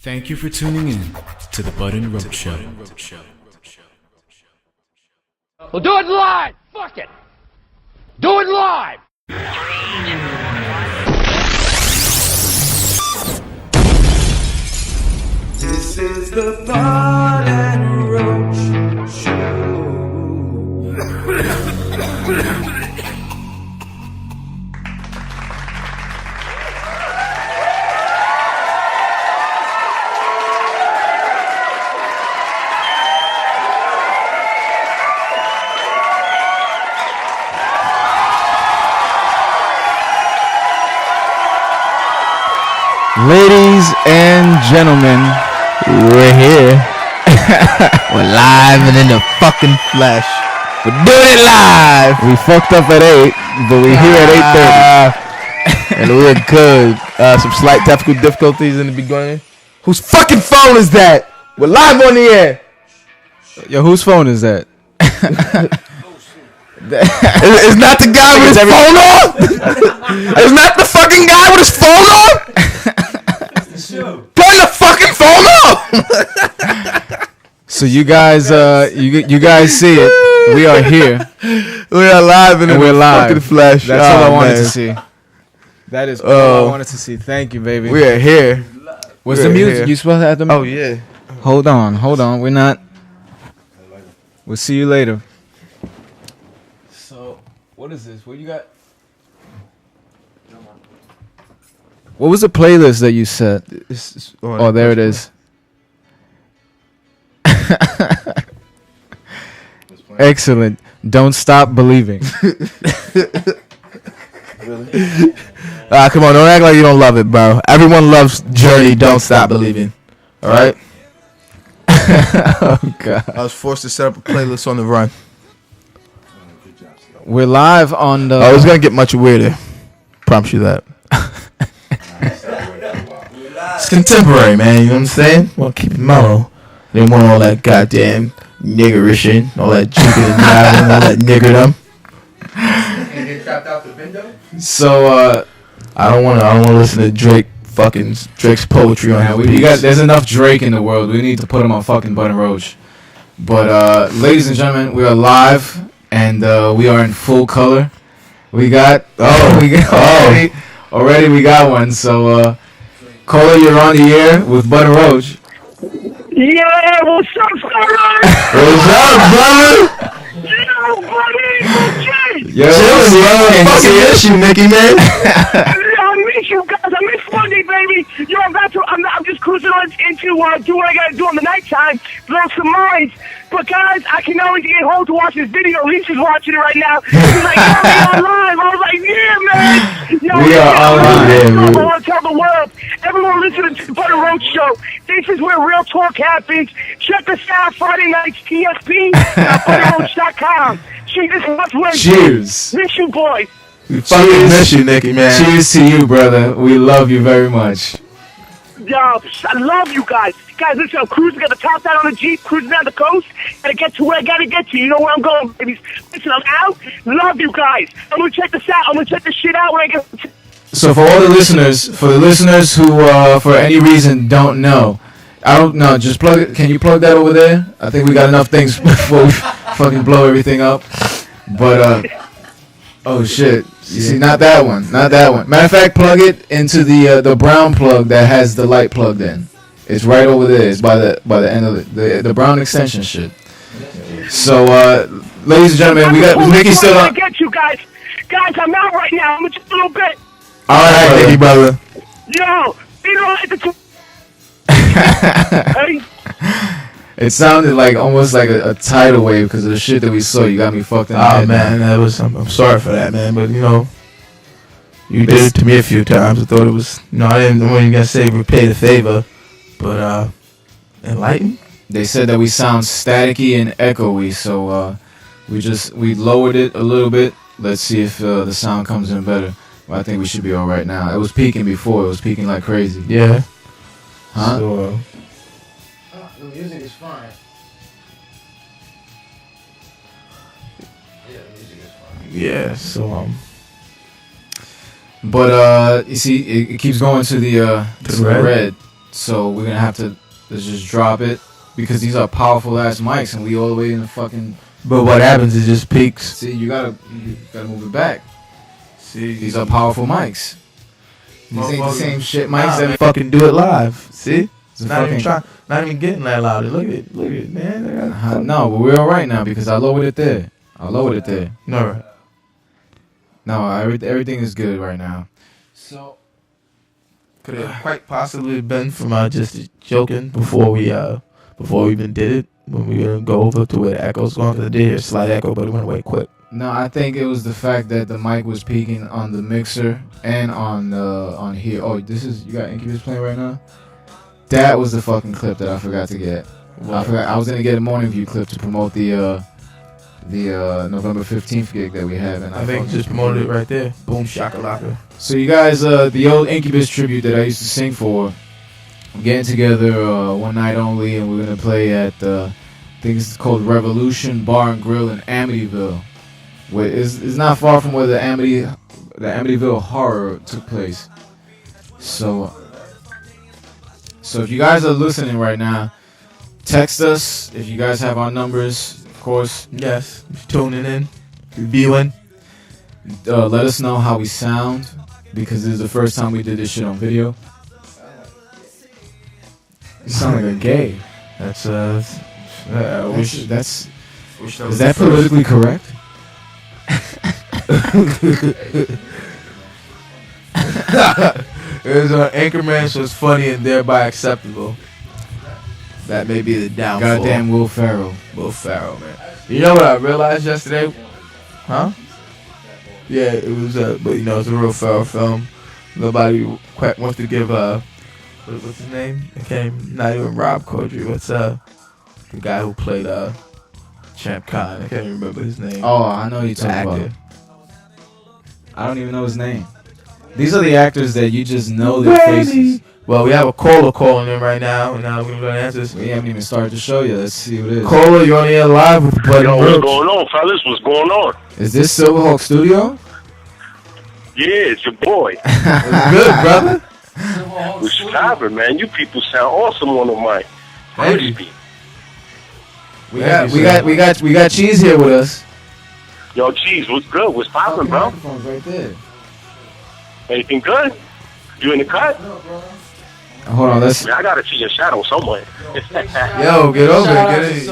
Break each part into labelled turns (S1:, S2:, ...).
S1: Thank you for tuning in to the Bud and Roach Show.
S2: We'll do it live! Fuck it! Do it live!
S3: This is the Bud and Roach Show.
S4: Ladies and gentlemen, we're here. We're live and in the fucking flesh. We're doing it live. We fucked up at 8, but we're here at 8:30. And we're good. Some slight technical difficulties in the beginning. Whose fucking phone is that? We're live on the air. Yo, whose phone is that? It's not the guy with his phone on? It's not the fucking guy with his phone on? Turn the fucking phone off! So you guys, you guys see it. We are here. We are live and we're live. Fucking flesh. That's all I wanted to see. That is all I wanted to see. Thank you, baby. We are here. What's the music? Here. You supposed to have the music? Oh yeah. Hold on. We're not. We'll see you later. So, what is this? What you got? What was the playlist that you set? Oh, there it is. Excellent. Don't stop believing. Really? Come on, don't act like you don't love it, bro. Everyone loves Journey. Don't stop believing. All right. Oh God.
S5: I was forced to set up a playlist on the run.
S4: We're live on the.
S5: Oh, it's gonna get much weirder. Promise you that. It's contemporary, man. You know what I'm saying? Want to keep it mellow. They want all that goddamn niggerish shit, all that juking and jiving, all that niggerdom.
S3: And get trapped out the window?
S4: So,
S5: I don't want to listen to Drake's poetry on
S4: there's enough Drake in the world. We need to put him on fucking Bud and Roach. But ladies and gentlemen, we are live and we are in full color. We got already we got one. So Cola, you're on the air with Bud and Roach.
S6: Yeah, what's up, brother?
S5: What's up, brother?
S6: Yo, buddy,
S5: Yo, I fucking miss you, Mickey, man.
S6: I miss you guys. I miss Monday, baby. Yo, I'm just cruising on into do what I gotta do in the nighttime, blow some minds. But guys, I can always get home to watch this video. Lisa's watching it right now. She's like, yo, we on live. I was like, yeah, man. Yo,
S4: we are on live.
S6: I want to tell the world, everyone listening to the Bud and Roach Show, this is where real talk happens. Check us out Friday nights, TSP, BudandRoach.com. Jesus, let's win.
S4: Cheers.
S6: Miss you, boys.
S5: We fucking miss you, Nicky, man.
S4: Cheers to you, brother. We love you very much.
S6: Yo, I love you guys. Guys, listen, I'm cruising, got the top down on the Jeep, cruising down the coast. Gotta get to where I gotta get to. You know where I'm going, babies. Listen, I'm out. Love you guys. I'm gonna check this out. I'm gonna check this shit out when I get to.
S4: So for all the listeners, who for any reason don't know, I don't know, just plug it. Can you plug that over there? I think we got enough things before we fucking blow everything up. But oh shit. You see, not that one. Matter of fact, plug it into the brown plug that has the light plugged in. It's right over there. It's by the end of the brown extension shit. So, ladies and gentlemen, we got Mickey still on.
S6: I get you guys. Guys, I'm out right now. I'm just a little bit.
S5: All right, Nicky, brother.
S6: Yo, you know, hey.
S4: It sounded like almost like a tidal wave because of the shit that we saw. You got me fucked in the head.
S5: Oh man, I'm sorry for that, man. But you know, you did it to me a few times. I thought it was, I wasn't gonna say repay the favor, but enlighten.
S4: They said that we sound staticky and echoey, so we lowered it a little bit. Let's see if the sound comes in better. Well, I think we should be all right now. It was peaking before. It was peaking like crazy.
S5: Yeah.
S4: Huh?
S5: So,
S4: the music is fine. Yeah, the music is fine.
S5: Yeah. So
S4: But you see, it keeps going to the red. So we're gonna have to let's just drop it because these are powerful ass mics, and we all the way in the fucking.
S5: But what happens is just peaks.
S4: See, you gotta move it back.
S5: See,
S4: These are powerful mics. These ain't the same shit mics that
S5: fucking do it live. See,
S4: it's
S5: not even getting that loud. Look at it, man.
S4: No, but we're all right now because I lowered it there.
S5: No, right.
S4: No, everything is good right now. So
S5: could it quite possibly been from just joking before we even did it when we were gonna go over to where the echo's going? Because I did hear a slight echo, but it went away quick.
S4: No, I think it was the fact that the mic was peaking on the mixer and on here. Oh, you got Incubus playing right now? That was the fucking clip that I forgot to get. I was gonna get a morning view clip to promote the November 15th gig that we have, and
S5: I think just promoted it right there. Boom shakalaka.
S4: So you guys, the old Incubus tribute that I used to sing for, I'm getting together one night only, and we're gonna play at I think it's called Revolution Bar and Grill in Amityville. It's not far from where the Amityville horror took place. So if you guys are listening right now, text us if you guys have our numbers, of course.
S5: Yes, if you're tuning in, viewing.
S4: Let us know how we sound because this is the first time we did this shit on video. You sound like a gay.
S5: That's
S4: is that politically correct?
S5: It was an Anchorman, so it's funny and thereby acceptable. That may be the downfall.
S4: Goddamn Will Ferrell,
S5: man. You know what I realized yesterday? Huh? Yeah, it was but you know, it's a real Ferrell film. Nobody quite wants to give what's his name? Not even Rob Corddry. What's the guy who played Champ Khan? I can't remember his name.
S4: Oh, I know you're talking about. I don't even know his name. These are the actors that you just know their faces.
S5: Well, we have a caller calling in right now, and now we're going to answer this.
S4: We haven't even started the show yet. Let's see what it is.
S5: Caller, you're on the air live with Bud and Roach.
S2: What's going on, fellas? What's going on?
S4: Is this Silverhawk Studio?
S2: Yeah, it's your boy.
S5: It's good, brother.
S2: What's happening, man? You people sound awesome on the mic. Crispy.
S4: We got Cheese here with us.
S2: Yo, Cheese, what's good? What's poppin', bro?
S4: Microphone's right there.
S2: Anything good? You in the cut?
S4: Hold on, let's.
S2: Man, I gotta see your shadow somewhere.
S5: Yo, get over
S4: Shout
S5: it.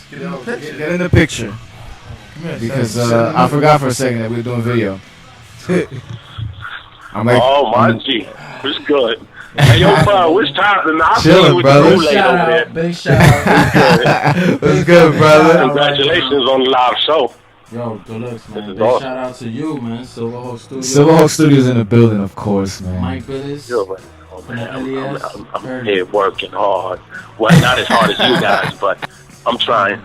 S4: Get in the picture. Because I forgot for a second that we were doing video. I'm like,
S2: oh, my G. What's good? Hey, yo, bro, what's time? I'll see
S5: Chillin',
S2: you with
S5: brother.
S2: the Kool-Aid over there.
S7: Big shout out.
S5: What's good, brother?
S2: Congratulations on the live show.
S7: Yo, Deluxe, man. Big
S2: awesome.
S7: shout out to you, man. Silverhawk Studios.
S4: Silverhawk Studios in the building, of course, man.
S7: Mike Billis.
S2: Yo, man.
S7: From the LES.
S2: I'm here working hard. Well, not as hard as you guys, but I'm trying.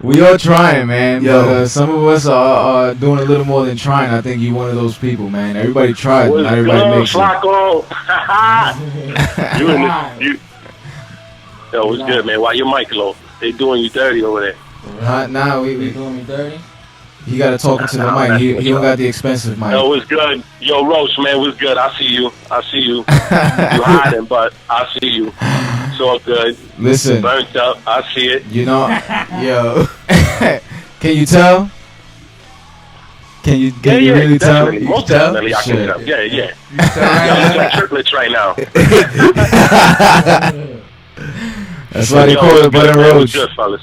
S4: We are trying, man.
S5: Yo.
S4: But some of us are doing a little more than trying. I think you're one of those people, man. Everybody tries, but
S2: What's
S4: not everybody
S2: good,
S4: makes it.
S2: Flacco? you. Yo, what's good, man? Why your mic low? They doing you dirty over there.
S4: Nah,
S7: They
S4: we
S7: doing me dirty?
S4: he got to talk into the mic. He don't got the expensive mic.
S2: Yo, what's good? Yo, Roach, man, what's good? I see you. You hiding, but I see you. It's all good.
S4: Listen,
S2: Burnt up. I see it.
S4: you know, yo, can you tell? Can you really tell?
S2: Definitely. Most
S4: tell?
S2: definitely, I
S4: Shit.
S2: can tell. Yeah. Yo, it's like triplets right now.
S4: That's why they call it Bud and Roach.
S2: Good, fellas.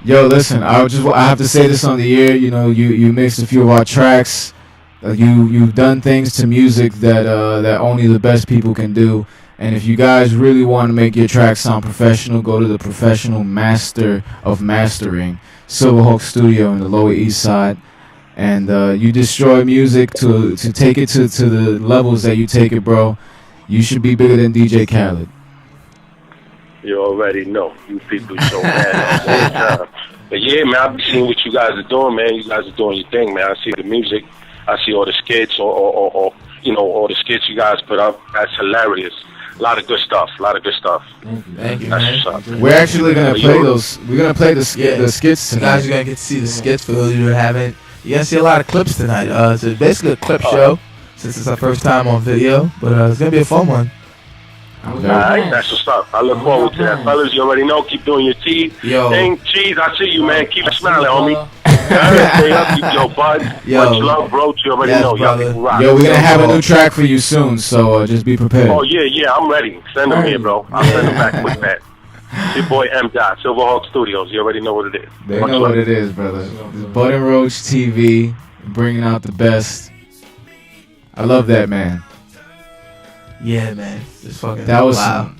S4: Yo, listen, I have to say this on the air. You know, you mixed a few of our tracks. You've done things to music that only the best people can do. And if you guys really want to make your tracks sound professional, go to the professional master of mastering, Silverhawk Studio in the Lower East Side. And you destroy music to take it to the levels that you take it, bro. You should be bigger than DJ Khaled.
S2: You already know. You people so mad. But yeah, man, I've seen what you guys are doing, man. You guys are doing your thing, man. I see the music. I see all the skits or you know, all the skits you guys put up. That's hilarious. A lot of good stuff.
S5: Thank you,
S2: That's
S5: man.
S2: what's up.
S4: We're actually gonna play those. We're gonna play the skits
S5: So
S4: tonight.
S5: guys, you're gonna get to see the skits for those of you who haven't. You're gonna see a lot of clips tonight. It's basically a clip show. since it's our first time on video, but it's gonna be a fun one.
S2: Alright, that's what's up. I look forward to that. Fellas, you already know, keep doing your teeth.
S5: Yo.
S2: Dang, cheese, I see you, man. Keep smiling, homie. Stay up, yo, Bud.
S5: Yo.
S2: Much love, Roach. You already
S5: Yes,
S2: know. Y'all
S5: brother.
S2: people rock.
S4: Yo, we're gonna have a new track for you soon, so just be prepared.
S2: Oh, yeah, I'm ready. Send them here, bro. I'll send them back with that. Your boy M. Dot, Silverhawk Studios. You already know what it is.
S4: They
S2: Much
S4: know
S2: love.
S4: what it is, brother. It's Bud and Roach TV, bringing out the best. I love that, man.
S5: Yeah, man. Just fucking.
S4: That was.
S5: wow.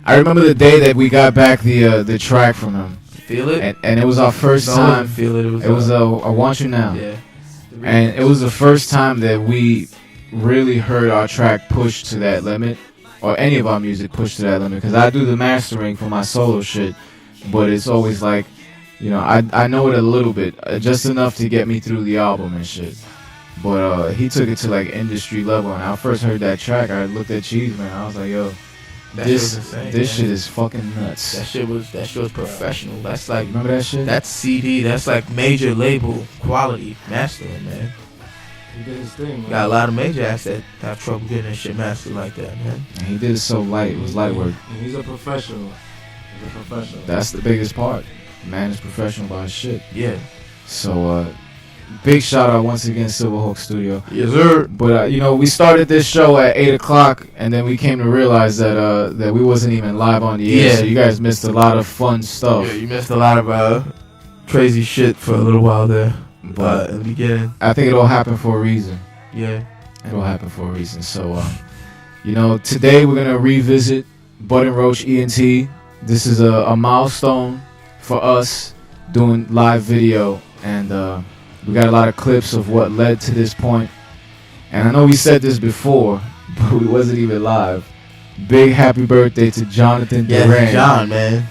S4: I remember the day that we got back the track from him,
S5: Feel it?
S4: and it was our first
S5: No, I
S4: time.
S5: didn't feel it.
S4: It was I Want You Now,
S5: Yeah.
S4: and it was the first time that we really heard our track pushed to that limit, or any of our music pushed to that limit. Because I do the mastering for my solo shit, but it's always like, you know, I know it a little bit, just enough to get me through the album and shit. But he took it to like industry level, and I first heard that track, I looked at Cheese, man. I was like, yo,
S5: That
S4: this
S5: shit was insane,
S4: this
S5: man.
S4: shit is fucking nuts.
S5: That shit was professional. That's like
S4: Remember that shit?
S5: that's CD. That's like major label quality mastering, man.
S7: He did his thing, man.
S5: Got a lot of major acts that have trouble getting that shit mastered like that, man.
S4: And he did it so light. It was light work.
S7: And he's a professional. He's a professional.
S4: That's the biggest part. Man is professional about his shit.
S5: Yeah.
S4: So big shout out once again, Silverhawk Studio.
S5: Yes, sir.
S4: But you know, we started this show at 8 o'clock, and then we came to realize that that we wasn't even live on the air.
S5: Yeah.
S4: So you guys missed a lot of fun stuff.
S5: Yeah, you missed a lot of crazy shit for a little while there.
S4: But
S5: in the beginning,
S4: I think it all happened for a reason.
S5: yeah.
S4: It all happened for a reason. So you know, today we're gonna revisit Bud and Roach ENT. This is a milestone for us doing live video, and we got a lot of clips of what led to this point. And I know we said this before, but we wasn't even live. Big happy birthday to Jonathan
S5: Yeah,
S4: Duran.
S5: John, man.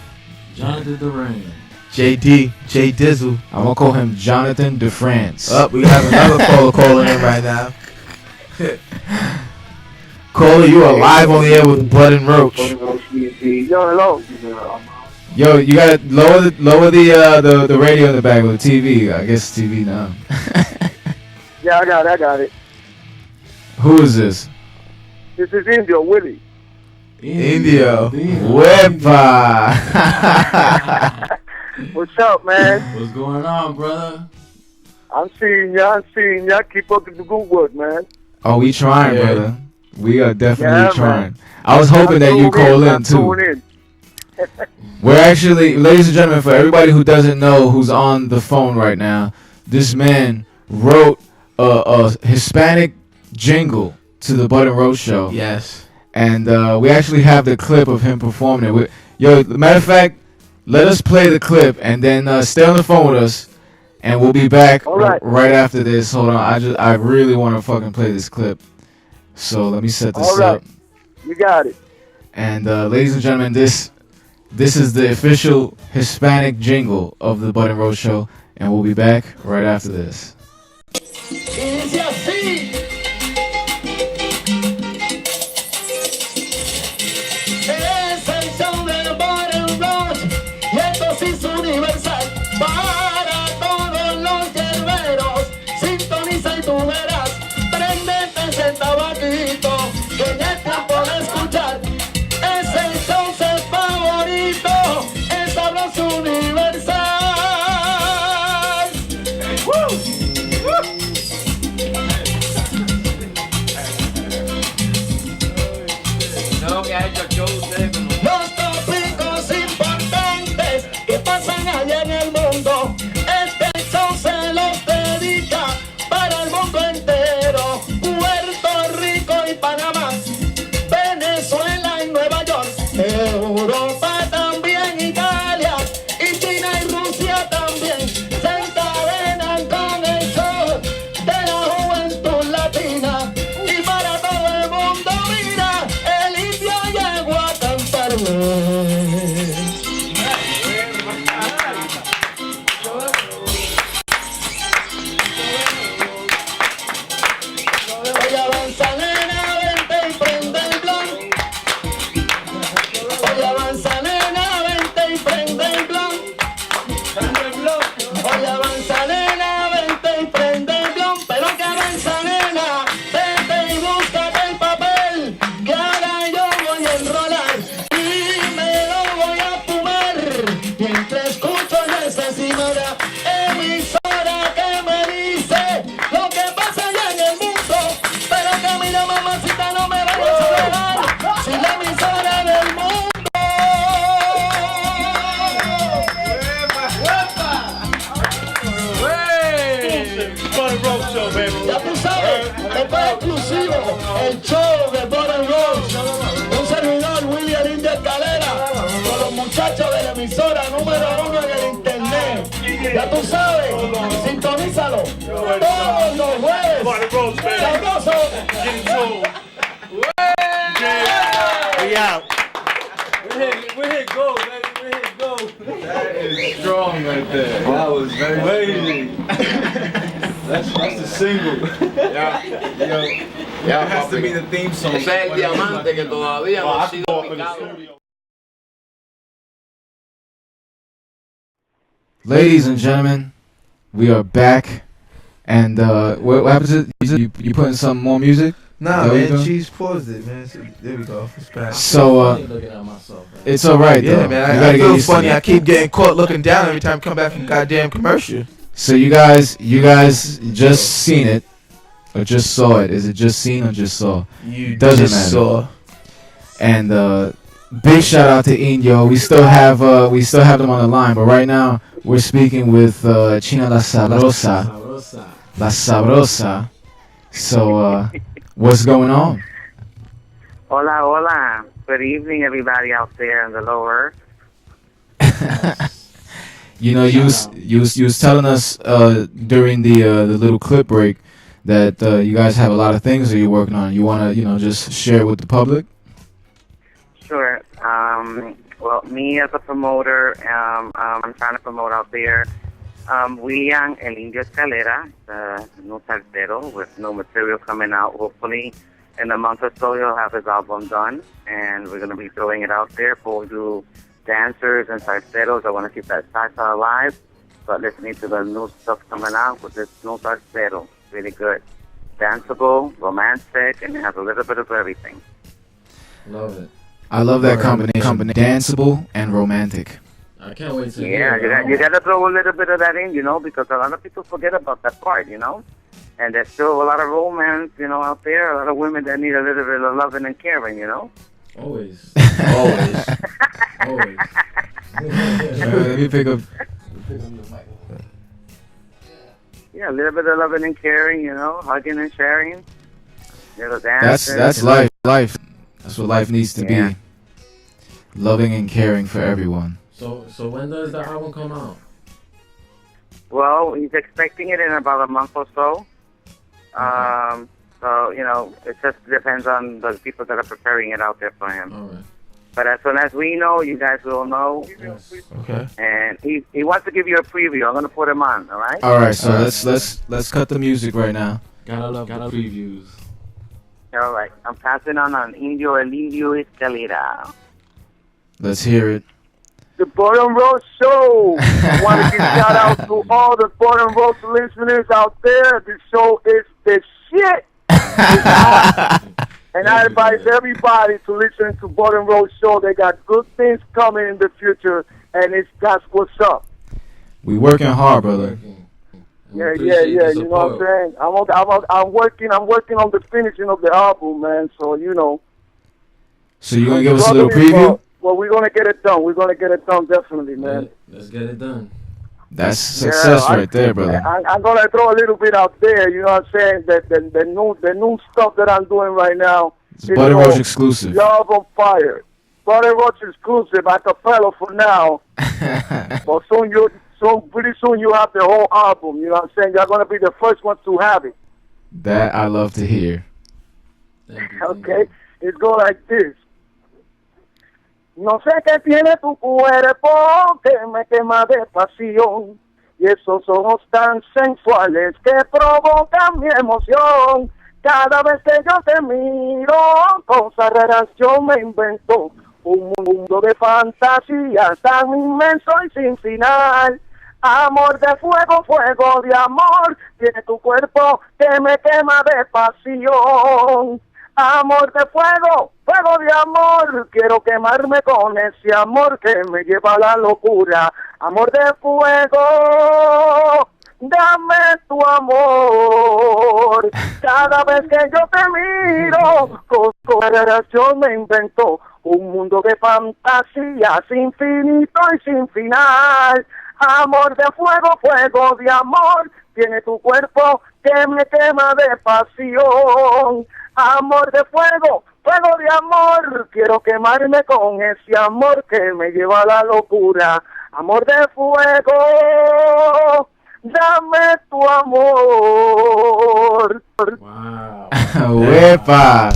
S7: Jonathan Duran.
S5: JD, J Dizzle.
S4: I'm gonna call him Jonathan DeFrance.
S5: Up, we have another caller calling in right now. Caller, you are live on the air with Bud and Roach.
S6: Yo, hello.
S4: Yo, you gotta lower the radio in the back with the TV. I guess TV now.
S6: Yeah, I got it.
S4: Who is this?
S6: This is India, Willie.
S5: India.
S4: Wepa.
S6: What's up, man?
S7: What's going on, brother?
S6: I'm seeing y'all. Keep up the good work, man.
S4: Oh, we trying,
S5: Yeah.
S4: brother. We are definitely
S6: Yeah,
S4: trying.
S6: man.
S4: I was hoping that you call in
S6: I'm
S4: too.
S6: tuned in.
S4: We're actually, ladies and gentlemen, for everybody who doesn't know who's on the phone right now, this man wrote a Hispanic jingle to the Bud and Roach show.
S5: Yes.
S4: And we actually have the clip of him performing it. Yo, matter of fact, let us play the clip and then stay on the phone with us, and we'll be back
S6: All right.
S4: right after this. Hold on, I really want to fucking play this clip. So let me set this
S6: All right.
S4: up.
S6: You got it.
S4: And ladies and gentlemen, this is the official Hispanic jingle of the Bud and Roach show, and we'll be back right after this.
S8: Es el show del Bud and Roach y esto sí es universal para todos los hierberos. Sintoniza y tú verás, prendete ese tabaquito que ya es tiempo de escuchar. Es el show ser favorito, es sabroso universal. ¡Woo! Los tópicos importantes que pasan allá en el mundo, este show se los dedica para el mundo entero. Puerto Rico y Panamá, Venezuela y Nueva York, Europa también, Italia y China y Rusia también se encadenan con el show de la juventud latina. Y para todo el mundo, mira, el indio llegó a cantar. Oye, avanza, nena, vente y prende el blunt. Oye, avanza, nena, vente y prende el blunt. Oye, avanza, nena, vente y prende el blunt. Pero que avanza, nena, vente el show de Bud and Roach. Un servidor, William India Escalera, con los muchachos de la emisora número 1 en el internet. Ya tú sabes, sintonízalo todos los jueves. ¡Sabroso!
S5: We out.
S7: We hit gold, baby. We hit gold.
S4: That is strong right there.
S3: That was very
S7: Amazing.
S3: That's the single.
S4: Yeah,
S3: That has to be the theme song.
S9: Ese es el diamante que todavía no ha sido picado.
S4: Ladies and gentlemen, we are back. And what happens is you put in some more music?
S5: Nah,
S4: There we
S5: man,
S4: go.
S5: Cheese paused it, man. So, there we go. It's back.
S4: So
S7: Looking at myself, man.
S4: it's alright
S5: Yeah,
S4: though.
S5: man.
S4: You
S5: I
S4: gotta get
S5: feel
S4: used to
S5: funny.
S4: it.
S5: I keep getting caught looking down every time I come back from goddamn commercial.
S4: So you guys just seen it or just saw it? Is it just seen or just saw?
S5: You
S4: Doesn't
S5: just
S4: matter.
S5: saw.
S4: And big shout out to Inyo. We still have them on the line, but right now we're speaking with China La Sabrosa.
S7: Sabrosa.
S4: La Sabrosa. So what's going on?
S10: Hola, hola. Good evening, everybody out there in the lower earth.
S4: You know, you was telling us during the little clip break that you guys have a lot of things that you're working on. You wanna just share it with the public?
S10: Sure. Well, me as a promoter, I'm trying to promote out there. William El Indio Escalera, the new salsero with new material coming out. Hopefully, in a month or so, he'll have his album done, and we're going to be throwing it out there for you dancers and salseros. I want to keep that salsa alive, but listening to the new stuff coming out with this new salsero. Really good. Danceable, romantic, and it has a little bit of everything.
S7: Love it.
S4: I love that combination. Danceable and romantic.
S7: I can't wait to
S10: Yeah,
S7: hear
S10: you got to throw a little bit of that in, because a lot of people forget about that part, And there's still a lot of romance, out there. A lot of women that need a little bit of loving and caring,
S7: Always.
S5: Always.
S7: Always.
S4: Let me pick up.
S10: Yeah, a little bit of loving and caring, hugging and sharing. Little dancing.
S4: That's life. Life. That's what life needs to
S10: Yeah.
S4: be. Loving and caring for everyone.
S7: So when does the album come out?
S10: Well, he's expecting it in about a month or so. So, it just depends on the people that are preparing it out there for him.
S7: All right.
S10: But as soon as we know, you guys will know.
S7: Yes.
S5: Okay.
S10: And he wants to give you a preview. I'm going to put him on, all right?
S4: All right, so let's cut the music right now.
S7: Gotta love the previews.
S10: All right. I'm passing on Indio El Indio Escalera.
S4: Let's hear it.
S6: The Bud and Roach Show. I want to give shout out to all the Bud and Roach listeners out there. This show is the shit. And I advise everybody to listen to Bud and Roach Show. They got good things coming in the future, and that's what's up.
S4: We working hard, brother.
S6: Yeah. You know what I'm saying? I'm working on the finishing of the album, man. So
S4: So you gonna give us a little preview?
S6: Well, we're gonna get it done. We're gonna get it done, definitely, man.
S7: Let's get it done.
S4: That's success right there, brother.
S6: I'm gonna throw a little bit out there. You know what I'm saying? The new stuff that I'm doing right now.
S4: It's Bud and Roach exclusive.
S6: Love on Fire. Bud and Roach exclusive. Acapella for now. But pretty soon you have the whole album. You know what I'm saying? You're gonna be the first ones to have it.
S4: That I love to hear.
S7: Thank you.
S6: Okay, it's go like this. No sé qué tiene tu cuerpo que me quema de pasión y esos ojos tan sensuales que provocan mi emoción. Cada vez que yo te miro, cosas raras yo me invento. Un mundo de fantasías tan inmenso y sin final. Amor de fuego, fuego de amor, tiene tu cuerpo que me quema de pasión. Amor de fuego, fuego de amor, quiero quemarme con ese amor que me lleva a la locura. Amor de fuego, dame tu amor. Cada vez que yo te miro, cosas yo me invento. Un mundo de fantasías infinito y sin final. Amor de fuego, fuego de amor, tiene tu cuerpo que me quema de pasión. Amor de fuego, fuego de amor. Quiero quemarme con ese amor que me lleva a la locura. Amor de fuego, dame tu amor.
S3: Wow.
S4: Wepa.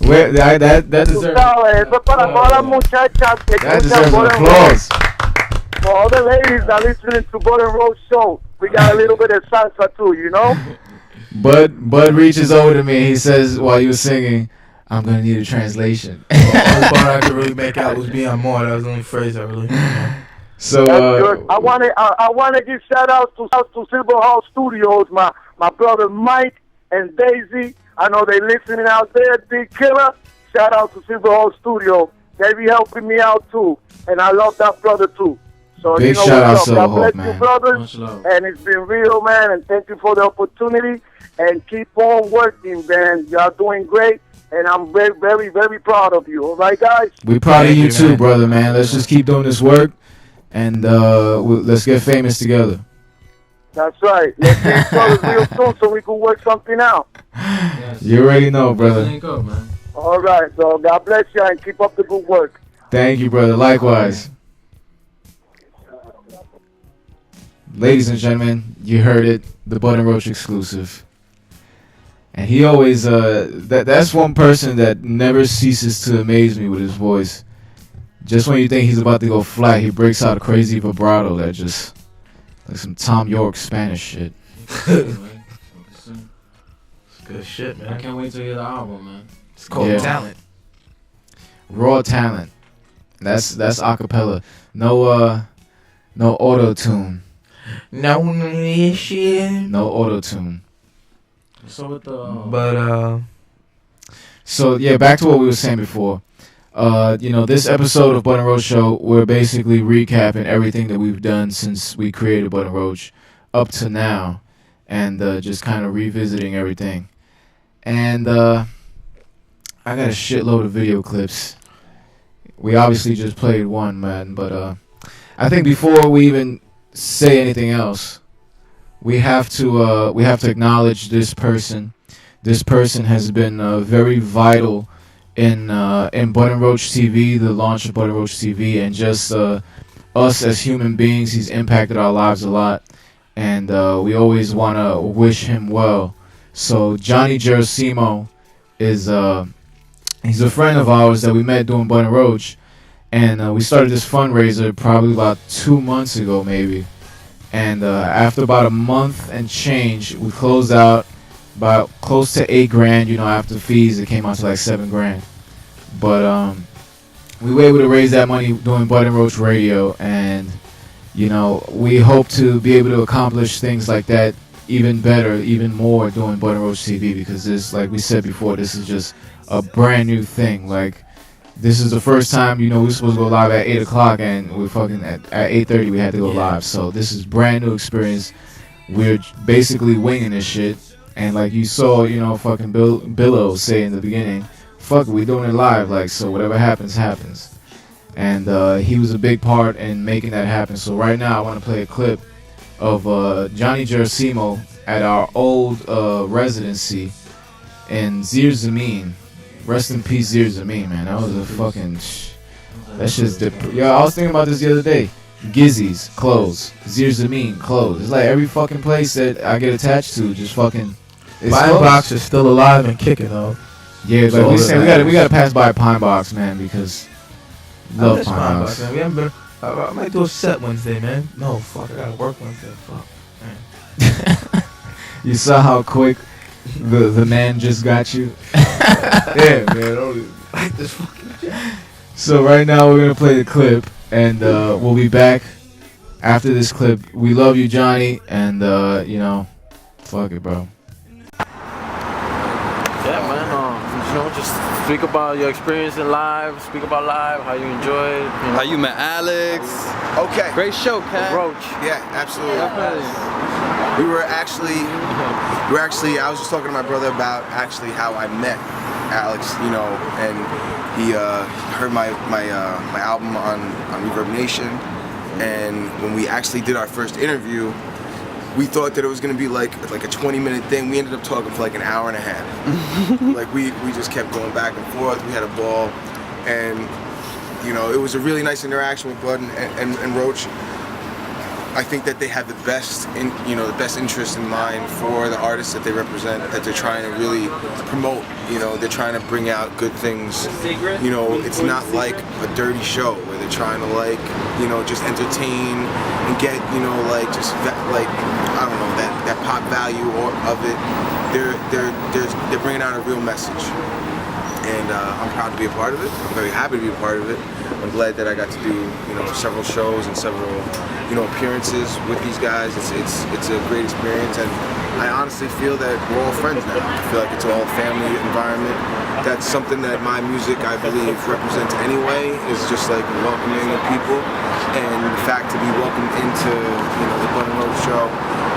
S4: That deserves.
S6: Eso es para todas las muchachas que
S4: That
S6: escuchan
S4: deserves an
S6: Bud and
S4: applause.
S6: Roach. For all the ladies that are listening to Bud and Roach show, we got a little bit of salsa too, you know?
S4: Bud reaches over to me. He says while you were singing, "I'm gonna need a translation."
S5: The only part I could really make out was being more. That was the only phrase I really.
S4: So
S6: That's good. I want to give shout outs to Silver Hall Studios, my brother Mike and Daisy. I know they listening out there. Big Killer. Shout out to Silver Hall Studio. They be helping me out too, and I love that brother too. So
S4: big
S6: you know
S4: shout out
S6: what's up.
S4: Silver
S6: God
S4: Hall,
S6: bless
S4: man.
S6: you, brothers. And it's been real, man. And thank you for the opportunity. And keep on working, man. Y'all doing great. And I'm very, very, very proud of you. All right, guys?
S4: We proud of
S5: Thank
S4: you
S5: you,
S4: too,
S5: man.
S4: brother, man. Let's just keep doing this work, and let's get famous together.
S6: That's right. Let's get each other real soon so we can work something out.
S4: You already know, brother.
S3: Link up, man.
S6: All right, so God bless you and keep up the good work.
S4: Thank you, brother. Likewise. Ladies and gentlemen, you heard it, the Bud and Roach exclusive. And he always, that's one person that never ceases to amaze me with his voice. Just when you think he's about to go flat, he breaks out a crazy vibrato that just, like some Tom York Spanish shit.
S5: It's good shit, man.
S3: I can't wait to hear the album, man.
S5: It's called
S4: Yeah.
S5: talent.
S4: Raw talent. That's acapella. No auto tune.
S5: No shit.
S4: No auto tune.
S3: So with the
S5: But
S4: So yeah, back to what we were saying before. This episode of Bud and Roach Show, we're basically recapping everything that we've done since we created Bud and Roach up to now, and just kind of revisiting everything. And I got a shitload of video clips. We obviously just played one, man, but I think before we even say anything else, we have to acknowledge this person. This person has been very vital in Bud and Roach TV, the launch of Bud and Roach TV, and just us as human beings. He's impacted our lives a lot, and we always want to wish him well. So Johnny Gersimo is he's a friend of ours that we met doing Bud and Roach, and we started this fundraiser probably about 2 months ago, maybe. And after about a month and change, we closed out about close to $8,000. After fees, it came out to like $7,000. But we were able to raise that money doing Bud and Roach Radio, and we hope to be able to accomplish things like that even better, even more doing Bud and Roach TV, because this, like we said before, this is just a brand new thing. Like, this is the first time, we were supposed to go live at 8 o'clock, and we fucking at 8:30 we had to go live. So this is brand new experience. We're basically winging this shit, and like you saw, fucking Billo say in the beginning, fuck it, we doing it live, like, so whatever happens, happens. And he was a big part in making that happen. So right now I want to play a clip of Johnny Gersimo at our old residency in Zir Zamin. Rest in peace, Zir Zamin, man. That was a fucking... that shit's I was thinking about this the other day. Gizzy's closed. Zir Zamin closed. It's like every fucking place that I get attached to just fucking...
S5: Pine Box is still alive and kicking, though.
S4: Yeah, but we gotta pass by Pine Box, man, because... Love Pine Box.
S5: Man. We haven't been... I might do a set Wednesday, man. No, fuck, I gotta work Wednesday. Fuck, man.
S4: You saw how quick the man just got you?
S5: Yeah, man. I don't like this fucking shit.
S4: So right now we're gonna play the clip, and we'll be back after this clip. We love you, Johnny, and fuck it, bro.
S9: Yeah, man. Just speak about your experience in live. Speak about live, how you enjoyed.
S11: How you met Alex.
S12: Okay.
S11: Great show, Cat.
S9: Roach.
S12: Yeah, absolutely. We were actually, I was just talking to my brother about actually how I met Alex, and he heard my album on Reverb Nation, and when we actually did our first interview, we thought that it was gonna be like a 20-minute thing. We ended up talking for like an hour and a half. Like we just kept going back and forth. We had a ball, and you know, it was a really nice interaction with Bud and Roach. I think that they have the best interest in mind for the artists that they represent, that they're trying to really promote. You know, they're trying to bring out good things. You know, it's not like a dirty show where they're trying to like, you know, just entertain and get, you know, like just like, I don't know, that pop value of it. They're bringing out a real message. And I'm proud to be a part of it. I'm very happy to be a part of it. I'm glad that I got to do, you know, several shows and several, you know, appearances with these guys. It's a great experience, and I honestly feel that we're all friends now. I feel like it's all family environment. That's something that my music, I believe, represents anyway. Is just like welcoming of people, and the fact to be welcomed into, you know, the Bud and Roach show,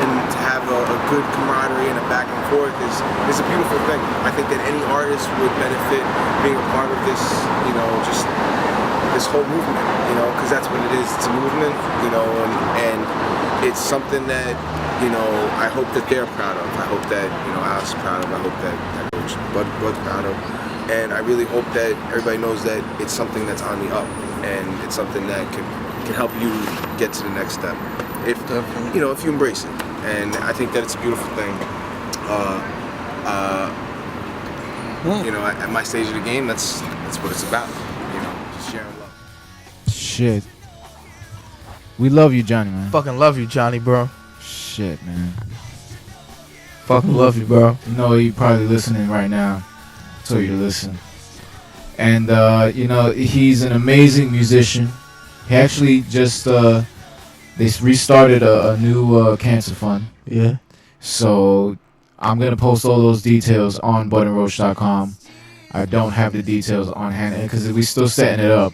S12: and to have a good camaraderie and a back and forth is a beautiful thing. I think that any artist would benefit being a part of this, you know, just this whole movement, you know, because that's what it is. It's a movement, you know, and it's something that, you know, I hope that they're proud of. I hope that, you know, Alex is proud of. I hope that Bud's proud of. And I really hope that everybody knows that it's something that's on the up, and it's something that can help you get to the next step. If you know, if you embrace it. And I think that it's a beautiful thing. You know, at my stage of the game, that's what it's about. You know, just sharing love.
S4: Shit. We love you, Johnny, man.
S5: Fucking love you, Johnny, bro.
S4: Shit, man.
S5: Fucking love you, bro.
S4: You know, you're probably listening right now. So you listen. And, you know, he's an amazing musician. He actually just, they restarted a new cancer fund.
S5: Yeah.
S4: So I'm going to post all those details on budandroach.com. I don't have the details on hand because we're still setting it up.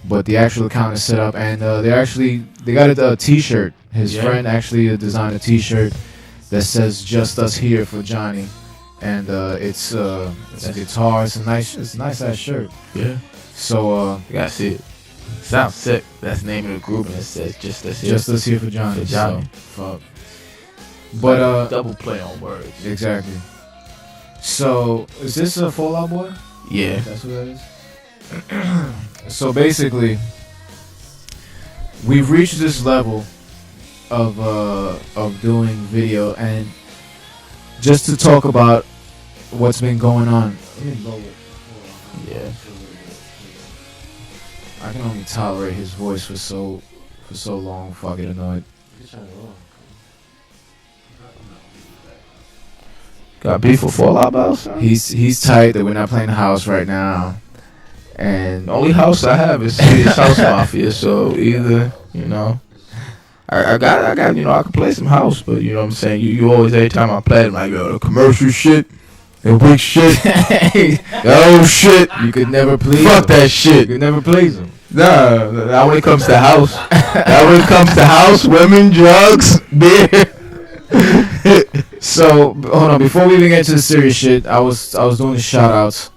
S4: But the actual account is set up, and they got a T-shirt. His friend actually designed a T-shirt that says "Just Us Here" for Johnny, and it's a guitar. It's a nice ass shirt.
S5: Yeah.
S4: So
S5: you gotta see it. Sounds sick. That's the name of the group, and it says "Just Us Here."
S4: Just Us Here for Johnny.
S5: For Johnny.
S4: So, fuck. But
S5: double play on words.
S4: Exactly. So is this a Fallout Boy?
S5: Yeah.
S4: That's what that is. So basically, we've reached this level of doing video, and just to talk about what's been going on. Yeah. I can only tolerate his voice for so long before I get annoyed.
S5: Got beef with Fallout Boy?
S4: He's tight that we're not playing the house right now. And
S5: the only house I have is Swedish House Mafia, so either, you know, I got, you know, I can play some house, but you know what I'm saying, you always, every time I play it, I'm like, yo, the commercial shit, the weak shit, the old shit,
S4: you could never please
S5: fuck
S4: him.
S5: That shit.
S4: You could never please him.
S5: Nah, that when it comes to house, that when it comes to house, women, drugs, beer.
S4: So, hold on, before we even get to the serious shit, I was doing the shout outs.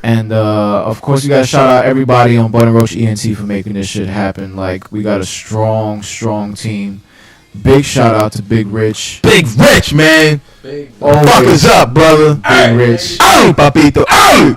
S4: And, of course, you gotta shout out everybody on Bud and Roach ENT for making this shit happen. Like, we got a strong team. Big shout out to Big Rich.
S5: Big Rich, man.
S4: Big
S5: fuck us up, brother.
S4: Big Rich.
S5: Ay, papito. Ay!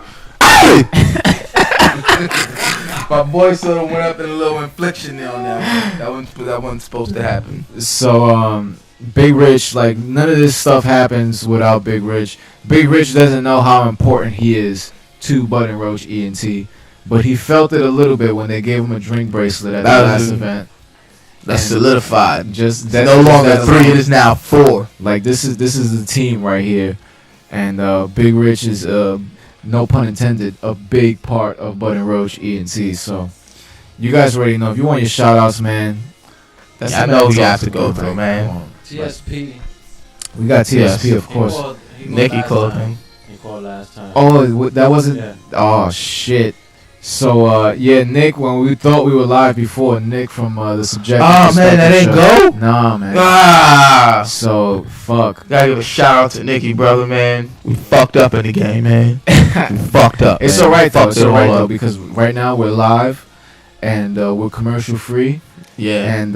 S5: My voice sort of went up in a little inflection there on that one. That wasn't supposed to happen.
S4: So, Big Rich, like, none of this stuff happens without Big Rich. Big Rich doesn't know how important he is to Bud and Roach ENT, but he felt it a little bit when they gave him a drink bracelet at the last event.
S5: That's solidified.
S4: Just
S5: that's no longer 3; it is now 4.
S4: Like this is the team right here, and Big Rich is no pun intended a big part of Bud and Roach ENT. So you guys already know if you want your shout outs, man.
S5: That's I know you have to go through, man.
S3: TSP.
S4: We got TSP, of course.
S5: Nikki called him.
S3: Last time.
S4: Oh, that wasn't. Yeah. Oh shit. So yeah, Nick. When we thought we were live before, Nick from the Subjective.
S5: Oh man, that ain't
S4: show.
S5: go.
S4: Nah, man.
S5: Ah.
S4: So fuck.
S5: Gotta give a shout out to Nicky, brother, man. We fucked up in the game, man. We fucked up.
S4: It's
S5: man.
S4: alright though. It's alright though because right now we're live, and we're commercial free,
S5: Yeah.
S4: And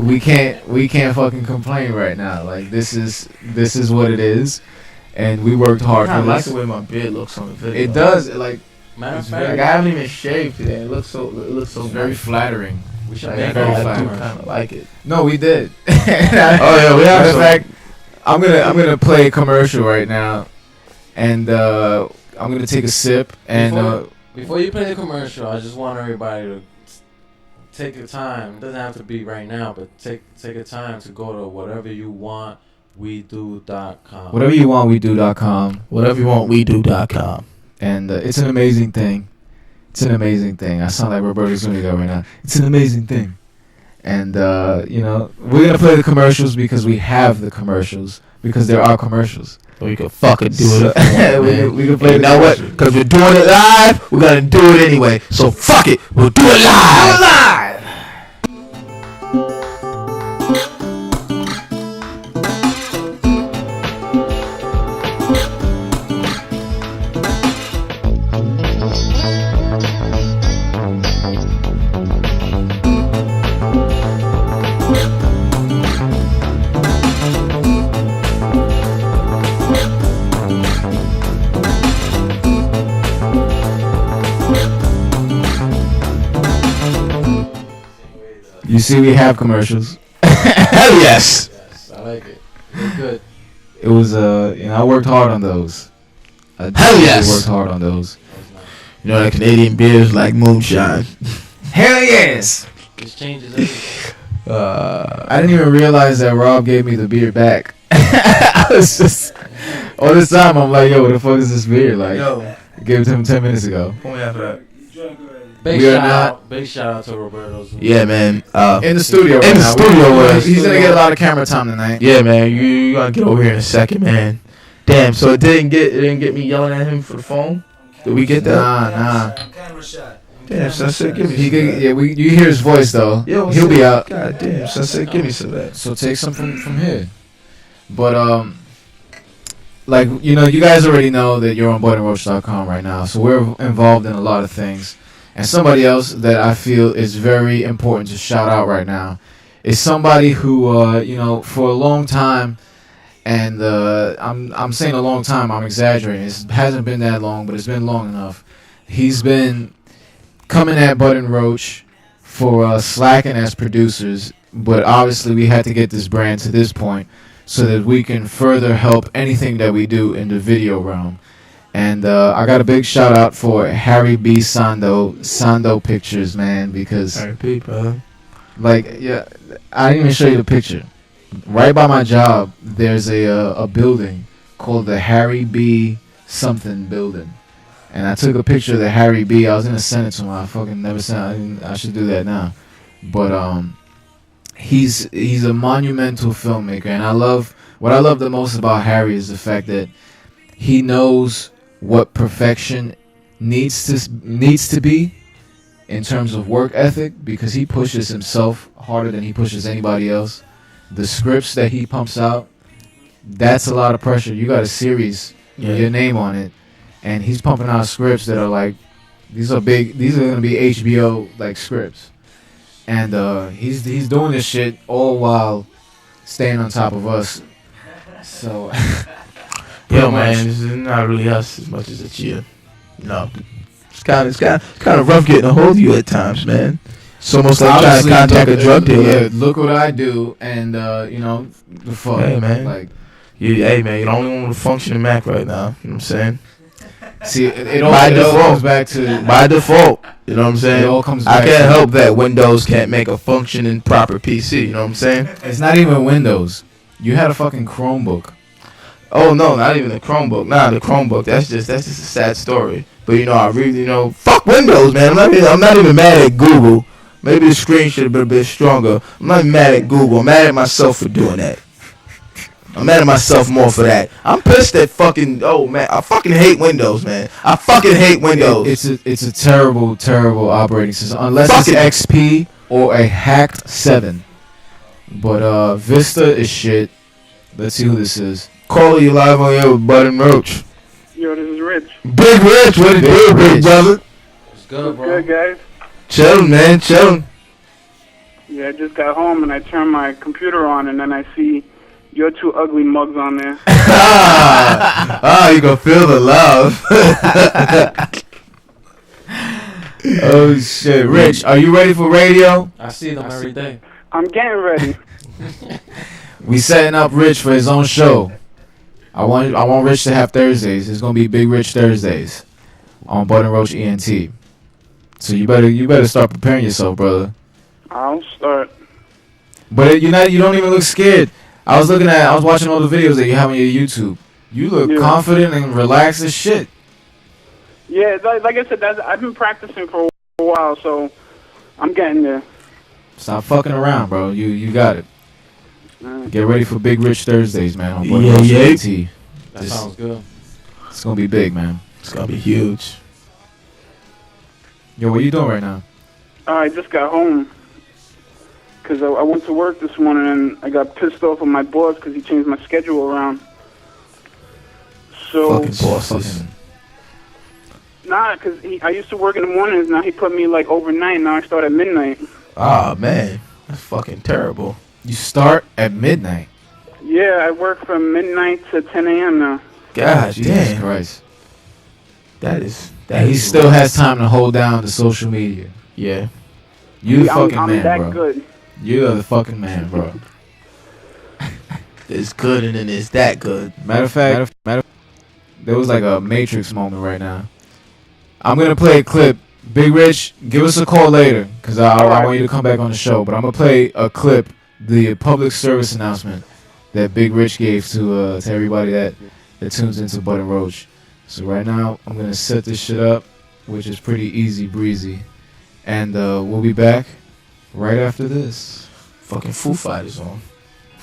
S4: we can't fucking complain right now. Like this is what it is, and we worked hard
S5: I
S4: for
S5: like
S4: this.
S5: the way my beard looks on the video.
S4: It does. Like
S7: Matter of
S5: Like,
S7: fact,
S5: I haven't even shaved today. It looks so
S4: very
S5: nice.
S4: flattering.
S7: we should
S5: Like,
S7: make
S5: I
S7: a
S5: do
S7: commercial.
S5: kind of like it.
S4: No, we did.
S5: Oh yeah, we have
S4: Matter of
S5: some.
S4: fact, I'm gonna play a commercial right now, and I'm gonna take a sip and.
S7: Before you play the commercial, I just want everybody to take a time. It doesn't have to be right now, but take a time to go to whateveryouwantwedo.com.
S4: Whateveryouwantwedo.com.
S5: Whateveryouwantwedo.com.
S4: And it's an amazing thing. It's an amazing thing. I sound like Roberto Zuniga right now. It's an amazing thing. And, we're going to play the commercials because we have the commercials. Because there are commercials.
S5: We could fucking do
S4: So-
S5: it. If we want,
S4: we could
S5: man.
S4: play
S5: You
S4: the
S5: know what?
S4: commercials.
S5: Because we're doing it live, we're going to do it anyway. So fuck it. We'll do it live.
S4: You see, we have commercials.
S5: Hell yes.
S7: Yes, I like it. It's good.
S4: It was, I worked hard on those. I
S5: Hell
S4: definitely
S5: yes.
S4: worked hard on those.
S5: You know that Canadian beer is like moonshine.
S4: Hell yes.
S7: This changes everything.
S4: I didn't even realize that Rob gave me the beer back. I was just, all this time, I'm like, yo, what the fuck is this beer? Like,
S5: Yo,
S4: I gave it to him 10 minutes ago.
S5: pull me after that.
S7: Big
S4: We are
S7: shout out to Roberto's.
S5: Yeah, man.
S4: In the studio
S5: In the studio with us.
S4: He's going to get a lot of camera time tonight.
S5: Yeah, man. You gotta get over here in a second, man. Damn. So it didn't get me yelling at him for the phone. Did we get that?
S4: Nah.
S5: Damn, Sensei, give me
S4: He
S5: some of
S4: could,
S5: that.
S4: yeah, you hear his voice, though.
S5: Yo,
S4: He'll be out.
S5: God damn, Sensei, give me some of that.
S4: So take some from here. But, you guys already know that you're on BudandRoach.com right now. So we're involved in a lot of things. And somebody else that I feel is very important to shout out right now is somebody who, for a long time, and I'm saying a long time, I'm exaggerating. It hasn't been that long, but it's been long enough. He's been coming at Bud and Roach for slacking as producers, but obviously we had to get this brand to this point so that we can further help anything that we do in the video realm. And I got a big shout out for Harry B. Sando Pictures, man, because
S5: R.I.P., brother.
S4: I didn't even show you the picture. Right by my job, there's a building called the Harry B. something building. And I took a picture of the Harry B. I was gonna send it to him. I fucking never sent it. I should do that now. But he's a monumental filmmaker, and what I love the most about Harry is the fact that he knows what perfection needs to be in terms of work ethic, because he pushes himself harder than he pushes anybody else. The scripts that he pumps out, that's a lot of pressure. You got a series with your name on it, and he's pumping out scripts that are like, these are going to be HBO like scripts. And he's doing this shit all while staying on top of us. So
S5: Yo, man, this is not really us as much as it's you. No, it's kind of rough getting a hold of you at times, man. It's almost like trying to contact a drug dealer.
S4: Yeah, look what I do, and the fuck.
S5: Hey, man.
S4: Like,
S5: hey, man, you're the only one with a functioning Mac right now. You know what I'm saying?
S4: See, it all comes back to
S5: by default. You know what I'm saying?
S4: It all comes back
S5: I can't
S4: to-
S5: help that Windows can't make a functioning proper PC. You know what I'm saying?
S4: It's not even Windows. You had a fucking Chromebook.
S5: Oh no, not even the Chromebook. Nah, the Chromebook. That's just a sad story. But I really fuck Windows, man. I'm not even mad at Google. Maybe the screen should have been a bit stronger. I'm not even mad at Google. I'm mad at myself for doing that. I'm mad at myself more for that. I'm pissed at fucking. Oh man, I fucking hate Windows, man. I fucking hate Windows.
S4: It's a terrible operating system unless it's XP or a hacked 7. But Vista is shit. Let's see who this is.
S5: Caller, you live on here with Bud and Roach.
S6: Yo, this is Rich.
S5: Big Rich, what it do, big brother?
S7: It's good, bro.
S6: Good, guys.
S5: Chillin', man, chillin'.
S13: Yeah, I just got home and I turned my computer on and then I see your two ugly mugs on there.
S5: You gonna feel the love.
S4: Oh shit, Rich, are you ready for radio?
S7: I see them every day.
S13: I'm getting ready.
S4: We setting up Rich for his own show. I want Rich to have Thursdays. It's gonna be Big Rich Thursdays on Bud and Roach ENT. So you better start preparing yourself, brother.
S13: I'll start.
S4: But you don't even look scared. I was watching all the videos that you have on your YouTube. You look confident and relaxed as shit.
S13: Yeah, like I said, I've been practicing for a while, so I'm getting there.
S4: Stop fucking around, bro. You got it. Get ready for Big Rich Thursdays, man. On Bud and Roach ENT.
S7: That sounds good.
S4: It's gonna be big, man.
S5: It's gonna be huge.
S4: Yo, what you doing right now?
S13: I just got home because I went to work this morning and I got pissed off with my boss because he changed my schedule around. So
S5: fucking bosses.
S13: Nah, because I used to work in the mornings. Now he put me like overnight. Now I start at midnight.
S5: Ah, man, that's fucking terrible.
S4: You start at midnight?
S13: Yeah, I work from midnight to 10 a.m. now.
S5: God
S4: Jesus
S5: damn.
S4: Christ.
S5: That is.
S4: He still has time to hold down the social media.
S5: Yeah.
S4: You the fucking
S13: I'm
S4: man,
S13: that
S4: bro.
S13: good.
S4: You are the fucking man, bro.
S5: It's good and then it's that good.
S4: Matter of fact, there was like a Matrix moment right now. I'm gonna play a clip. Big Rich, give us a call later, cause I want you to come back on the show. But I'm gonna play a clip, the public service announcement that Big Rich gave to everybody that tunes into Bud and Roach. So right now, I'm gonna set this shit up, which is pretty easy breezy, and we'll be back right after this.
S5: Fucking Foo Fighters on.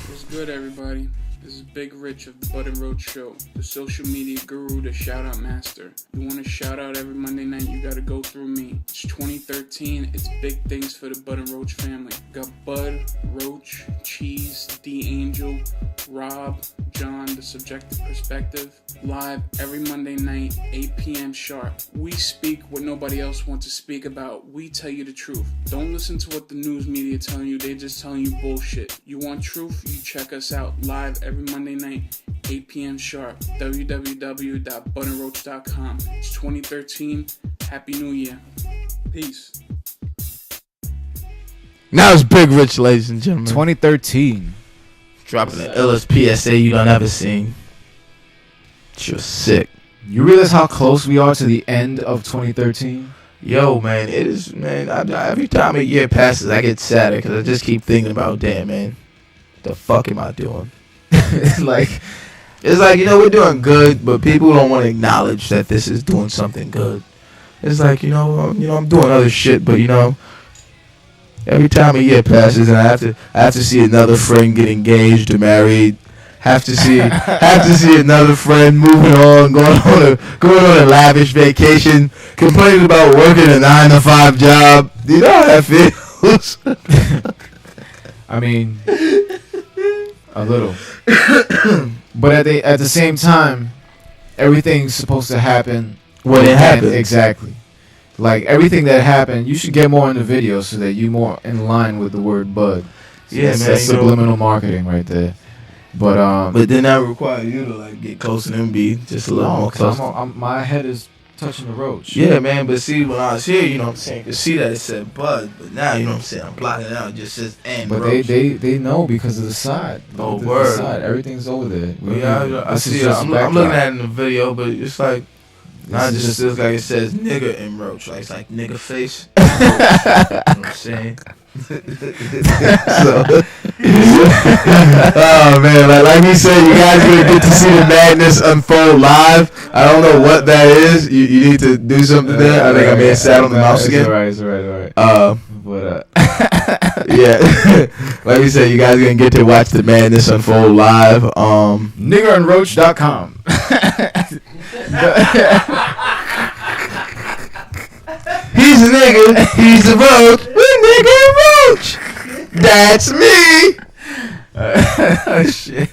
S14: What's good, everybody? This is Big Rich of the Bud and Roach Show, the social media guru, the shout-out master. You want to shout out every Monday night, you gotta go through me. It's 2013, it's big things for the Bud and Roach family. Got Bud, Roach, Cheese, D Angel, Rob, John, the Subjective Perspective, live every Monday night, 8 p.m. sharp. We speak what nobody else wants to speak about. We tell you the truth. Don't listen to what the news media telling you, they just telling you bullshit. You want truth? You check us out live every Monday night, 8 p.m. sharp. www.budandroach.com. It's 2013. Happy New Year. Peace.
S5: Now it's Big Rich, ladies and gentlemen.
S4: 2013.
S5: Dropping the illest PSA you done ever seen. You're sick.
S4: You realize how close we are to the end of 2013?
S5: Yo, man, it is, man. Every time a year passes, I get sadder because I just keep thinking about, damn, man, the fuck am I doing? It's like, we're doing good, but people don't want to acknowledge that this is doing something good. It's like, I'm doing other shit, but every time a year passes and I have to see another friend get engaged or married, have to see another friend moving on, going on a lavish vacation, complaining about working a 9-to-5 job. Do you know how that feels?
S4: I mean, a little. But at the same time, everything's supposed to happen
S5: when it happens.
S4: Exactly. Like everything that happened, you should get more in the video so that you're more in line with the word Bud. So
S5: yeah, man.
S4: That's subliminal marketing right there. But
S5: then that requires you to get closer to them, be just a little more close.
S4: My head is touching the roach.
S5: Yeah, man. But see, when I was here, you know what I'm saying, you could see that it said Bud, but now you know what I'm saying, I'm blocking it out. It just says and.
S4: But
S5: Roach.
S4: they know because of the side.
S5: Oh,
S4: the
S5: word.
S4: Side. Everything's over there.
S5: I see. I'm looking at it in the video, but it's like. Nah, it just feels like it says nigga in Roach. Like it's like nigga face. You know what I'm saying? Oh man, like we said, you guys gonna get to see the madness unfold live. I don't know what that is. You need to do something there. I think I may have sat on the mouse again.
S4: It's alright.
S5: Yeah, like we said, you guys gonna get to watch the madness unfold live.
S4: Niggerandroach.com.
S5: He's a nigga, he's a roach. We're nigga and roach. That's me. Oh shit.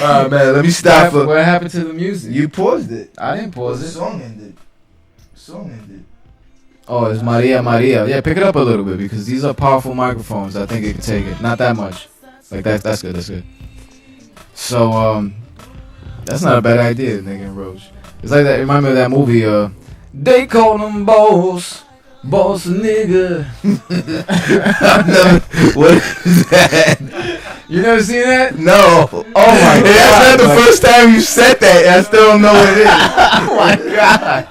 S5: Oh man, let me stop.
S4: What happened to the music?
S5: You paused it.
S4: I didn't pause it.
S5: Song ended.
S4: Oh, it's Maria Maria. Yeah, pick it up a little bit because these are powerful microphones. I think it can take it. Not that much. Like that's good. That's good. So that's not a bad idea, nigga and Roach. It's like that. Remind me of that movie. They call them boss nigga.
S5: What is that?
S4: You never seen that?
S5: No.
S4: Oh my god.
S5: That's not the first time you said that. I still don't know what it is. Oh my god.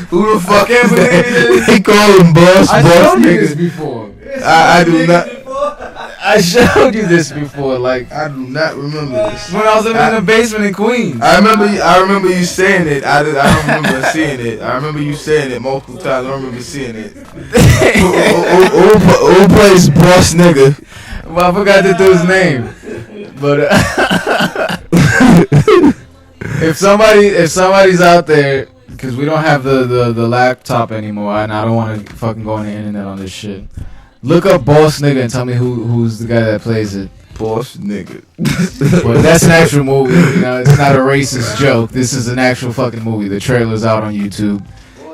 S5: Who the fuck is that? They call him boss
S4: I showed you
S5: nigga.
S4: this before.
S5: I do not.
S4: I showed you this before. Like
S5: I do not remember this.
S4: When I was living in the basement in Queens.
S5: I remember you saying it. I don't remember seeing it. I remember you saying it multiple times. I don't remember seeing it. Who plays boss nigga?
S4: Well, I forgot the dude's name. But if somebody's out there, because we don't have the laptop anymore, and I don't want to fucking go on the internet on this shit. Look up Boss Nigga and tell me who's the guy that plays it.
S5: Boss Nigga.
S4: Well, that's an actual movie. You know, it's not a racist joke. This is an actual fucking movie. The trailer's out on YouTube,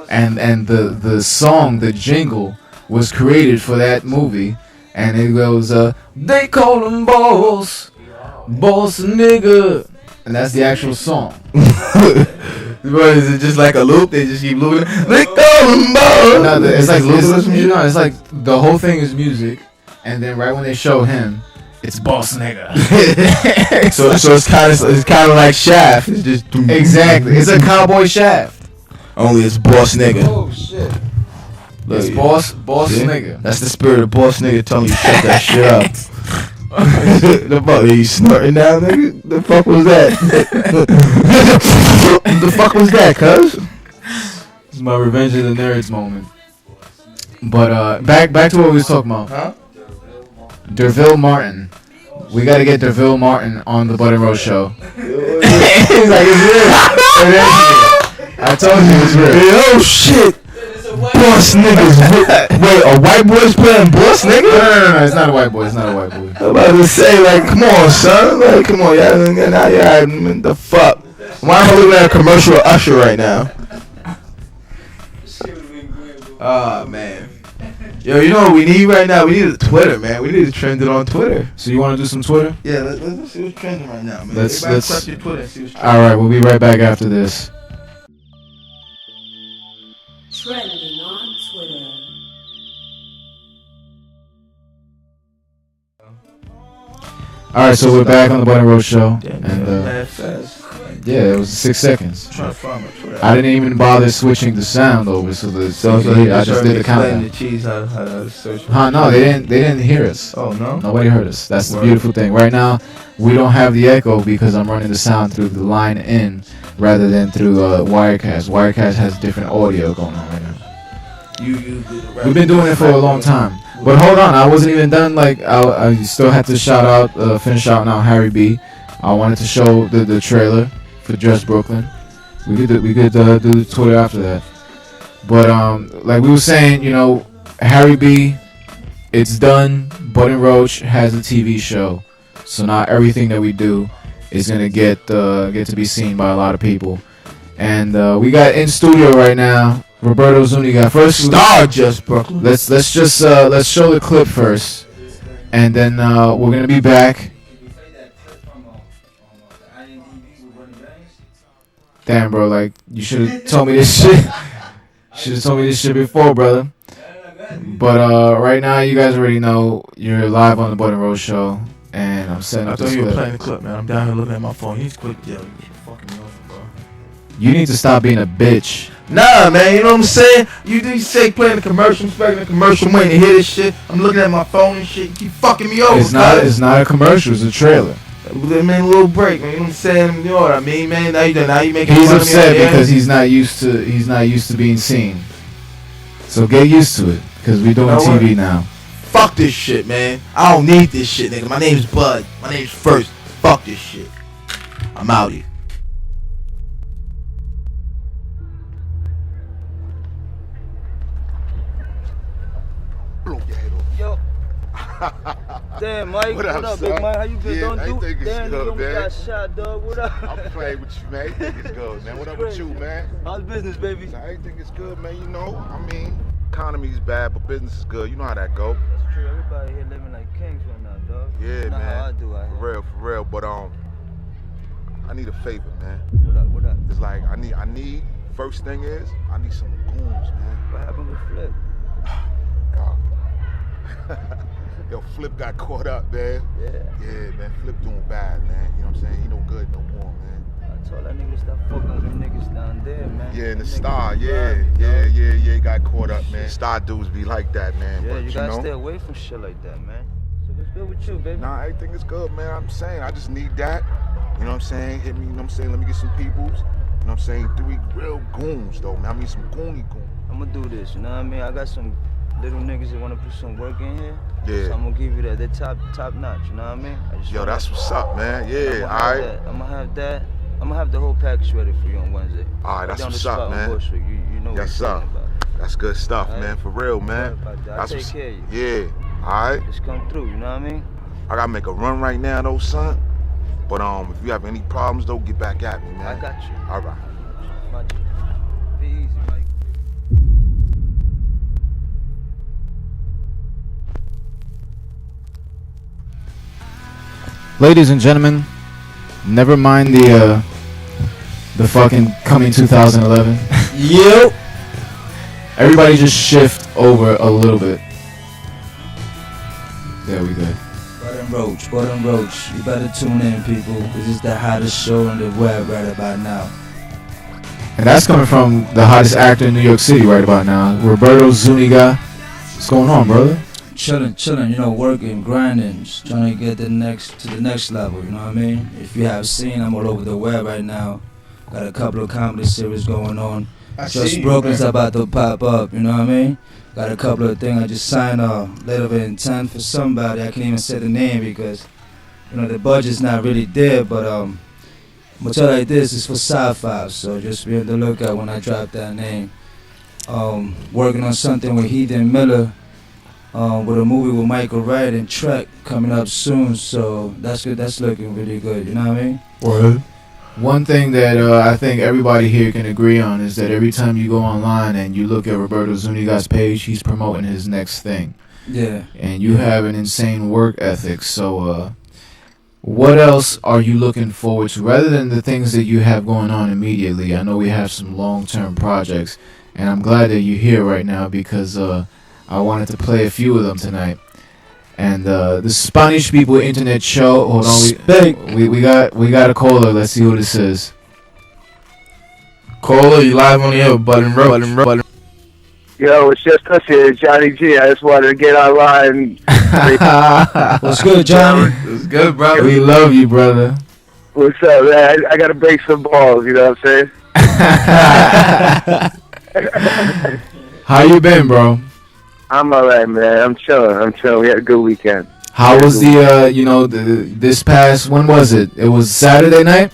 S4: and the song, the jingle, was created for that movie, and it goes, they call him Boss Nigga, and that's the actual song.
S5: What, is it just like a loop? They just keep looping. They call him Boss.
S4: No, it's like it's like the whole thing is music, and then right when they show him, it's Boss Nigga.
S5: so it's kind of like Shaft. It's just
S4: exactly. It's a cowboy Shaft.
S5: Only it's Boss Nigga.
S4: Oh shit. It's boss nigga.
S5: That's the spirit of Boss Nigga telling you shut that shit up. The fuck are you snorting now, nigga? The fuck was that? The fuck was that, cuz?
S4: It's my Revenge of the Nerds moment. But back to what we was talking about.
S5: Huh?
S4: Derville Martin. We gotta get Derville Martin on the Bud and Roach show. He's like, it's real. I told you it's real.
S5: Oh shit. Boss niggas. Wait, a white boy's playing boss nigga?
S4: No, it's not a white boy. It's not a white boy.
S5: I'm about to say, like, come on, son. Like, come on, y'all. Now y'all, the fuck? Why am I looking at a commercial of Usher right now? Oh, man. Yo, you know what we need right now? We need a Twitter, man. We need to trend it on Twitter.
S4: So you want to do some Twitter?
S5: Yeah, let's see what's trending right now, man.
S4: Let's
S5: your Twitter and see what's trending.
S4: All right, we'll be right back after this.
S15: Trending on Twitter.
S4: All right, so we're back on the Bud and Roach show,
S5: Damn,
S4: and
S5: fast.
S4: yeah, it was 6 seconds.
S5: I'm trying to find my Twitter.
S4: I didn't even bother switching the sound over, so I just did the countdown.
S5: The cheese how to search.
S4: No, they didn't hear us.
S5: Oh no,
S4: nobody heard us. That's the beautiful thing. Right now, we don't have the echo because I'm running the sound through the line in rather than through Wirecast. Wirecast has different audio going on right now. We've been doing it for a long time. But hold on, I wasn't even done. Like I still had to finish out now Harry B. I wanted to show the trailer for Just Brooklyn. We could do the Twitter after that. But like we were saying, you know, Harry B. It's done. Bud and Roach has a TV show, so now everything that we do is gonna get to be seen by a lot of people. And we got in studio right now. Roberto Zuniga first.
S5: Star Just Brooklyn.
S4: Let's show the clip first, and then we're gonna be back. Damn, bro, like you should have told me this shit. Should have told me this shit before, brother. But right now, you guys already know you're live on the Bud and Roach show, and I'm setting up this clip.
S5: I thought you were playing the clip, man. I'm down here looking at my phone. He's quick, yo. Fucking me over, bro.
S4: You need to stop being a bitch.
S5: Nah, man, you know what I'm saying? You say playing the commercial, expecting the commercial, I'm waiting to hear this shit. I'm looking at my phone and shit. You keep fucking me over.
S4: It's not a commercial. It's a trailer.
S5: Man, a little break, man. You know what I'm saying? You know what I mean, man? Now you making
S4: He's
S5: fun of me
S4: upset
S5: out there?
S4: because he's not used to being seen. So get used to it, because we're doing TV now.
S5: Fuck this shit, man. I don't need this shit, nigga. My name's Bud. My name's First. Fuck this shit. I'm out here.
S16: Yo. Damn, Mike. What up,
S17: son?
S16: big Mike? How you been?
S17: Yeah,
S16: Don't
S17: I
S16: do
S17: think it's
S16: damn,
S17: good,
S16: you almost
S17: man.
S16: got shot, dog. What up?
S17: I'm playing with you, man. I think it's good, man. What up with you, man?
S16: How's business, baby?
S17: I think it's good, man. You know, I mean, Economy's bad, but business is good. You know how that go.
S16: That's true. Everybody here living like kings right now, dog.
S17: Yeah,
S16: you know
S17: man.
S16: How I do out here.
S17: For real. But I need a favor, man.
S16: What up?
S17: It's like I need. First thing is I need some goons, man.
S16: What happened with Flip?
S17: Yo, Flip got caught up, man. Yeah, man. Flip doing bad, man. You know what I'm saying? He no good no more, man.
S16: I told that nigga to stop fucking with them niggas down there, man.
S17: Yeah, and the Star, yeah, he got caught up, man. Star dudes be like that, man.
S16: Yeah,
S17: But,
S16: you gotta
S17: know,
S16: stay away from shit like that, man. So what's good with you, baby?
S17: Nah, everything is good, man. I'm saying I just need that. You know what I'm saying? Hit me, you know what I'm saying? Let me get some peoples. You know what I'm saying? 3 real goons, though, man. I mean some goony goons.
S16: I'm gonna do this, you know what I mean? I got some little niggas that wanna put some work in here.
S17: Yeah.
S16: So I'm gonna give you that. They're top notch, you know what I mean?
S17: Yo, that's what's up, man. Yeah, all right.
S16: I'm gonna have that. I'm gonna have the whole package ready for you on Wednesday.
S17: All right, that's
S16: Down the
S17: what's
S16: spot
S17: up,
S16: on
S17: man.
S16: Bushwick. You know what
S17: Yes,
S16: I'm
S17: sir.
S16: talking about.
S17: That's good stuff,
S16: All right.
S17: man. For real, man.
S16: I'll take care of you.
S17: Yeah, all right.
S16: Just come through, you know what I mean?
S17: I gotta make a run right now, though, son. But if you have any problems, though, get back at me, man.
S16: I got you.
S17: All right.
S16: Be easy, Mike.
S4: Ladies and gentlemen, never mind the fucking coming 2011. Yep. Everybody just shift over a little bit. There we go.
S16: Bud and Roach. You better tune in, people. This is the hottest show on the web right about now.
S4: And that's coming from the hottest actor in New York City right about now, Roberto Zuniga. What's going on, brother?
S16: Chilling, you know, working, grinding, just trying to get to the next level, you know what I mean? If you have seen, I'm all over the web right now. Got a couple of comedy series going on. Just Brooklyn's about to pop up, you know what I mean? Got a couple of things I just signed a letter of intent for somebody. I can't even say the name because, you know, the budget's not really there, but I'm gonna tell you like this, it's for sci-fi, so just be on the lookout when I drop that name. Working on something with Heathen Miller, with a movie with Michael Wright and Trek coming up soon, so that's good. That's looking really good, you know what I mean?
S4: Word. One thing that I think everybody here can agree on is that every time you go online and you look at Roberto Zuniga's page, he's promoting his next thing.
S16: Yeah.
S4: And you have an insane work ethic. So what else are you looking forward to? Rather than the things that you have going on immediately, I know we have some long-term projects, and I'm glad that you're here right now because I wanted to play a few of them tonight. And the Spanish People Internet Show. Hold on, we got a caller. Let's see who this is.
S5: Caller, you live on the air with Bud and Roach.
S6: Yo, it's just us here, Johnny G. I just wanted to get online.
S16: What's good, Johnny?
S5: What's good, brother?
S4: We love you, brother.
S6: What's up, man? I gotta break some balls, you know what I'm saying?
S4: How you been, bro?
S6: I'm alright, man. I'm chilling. We had a good weekend.
S4: How was this past, when was it? It was Saturday night?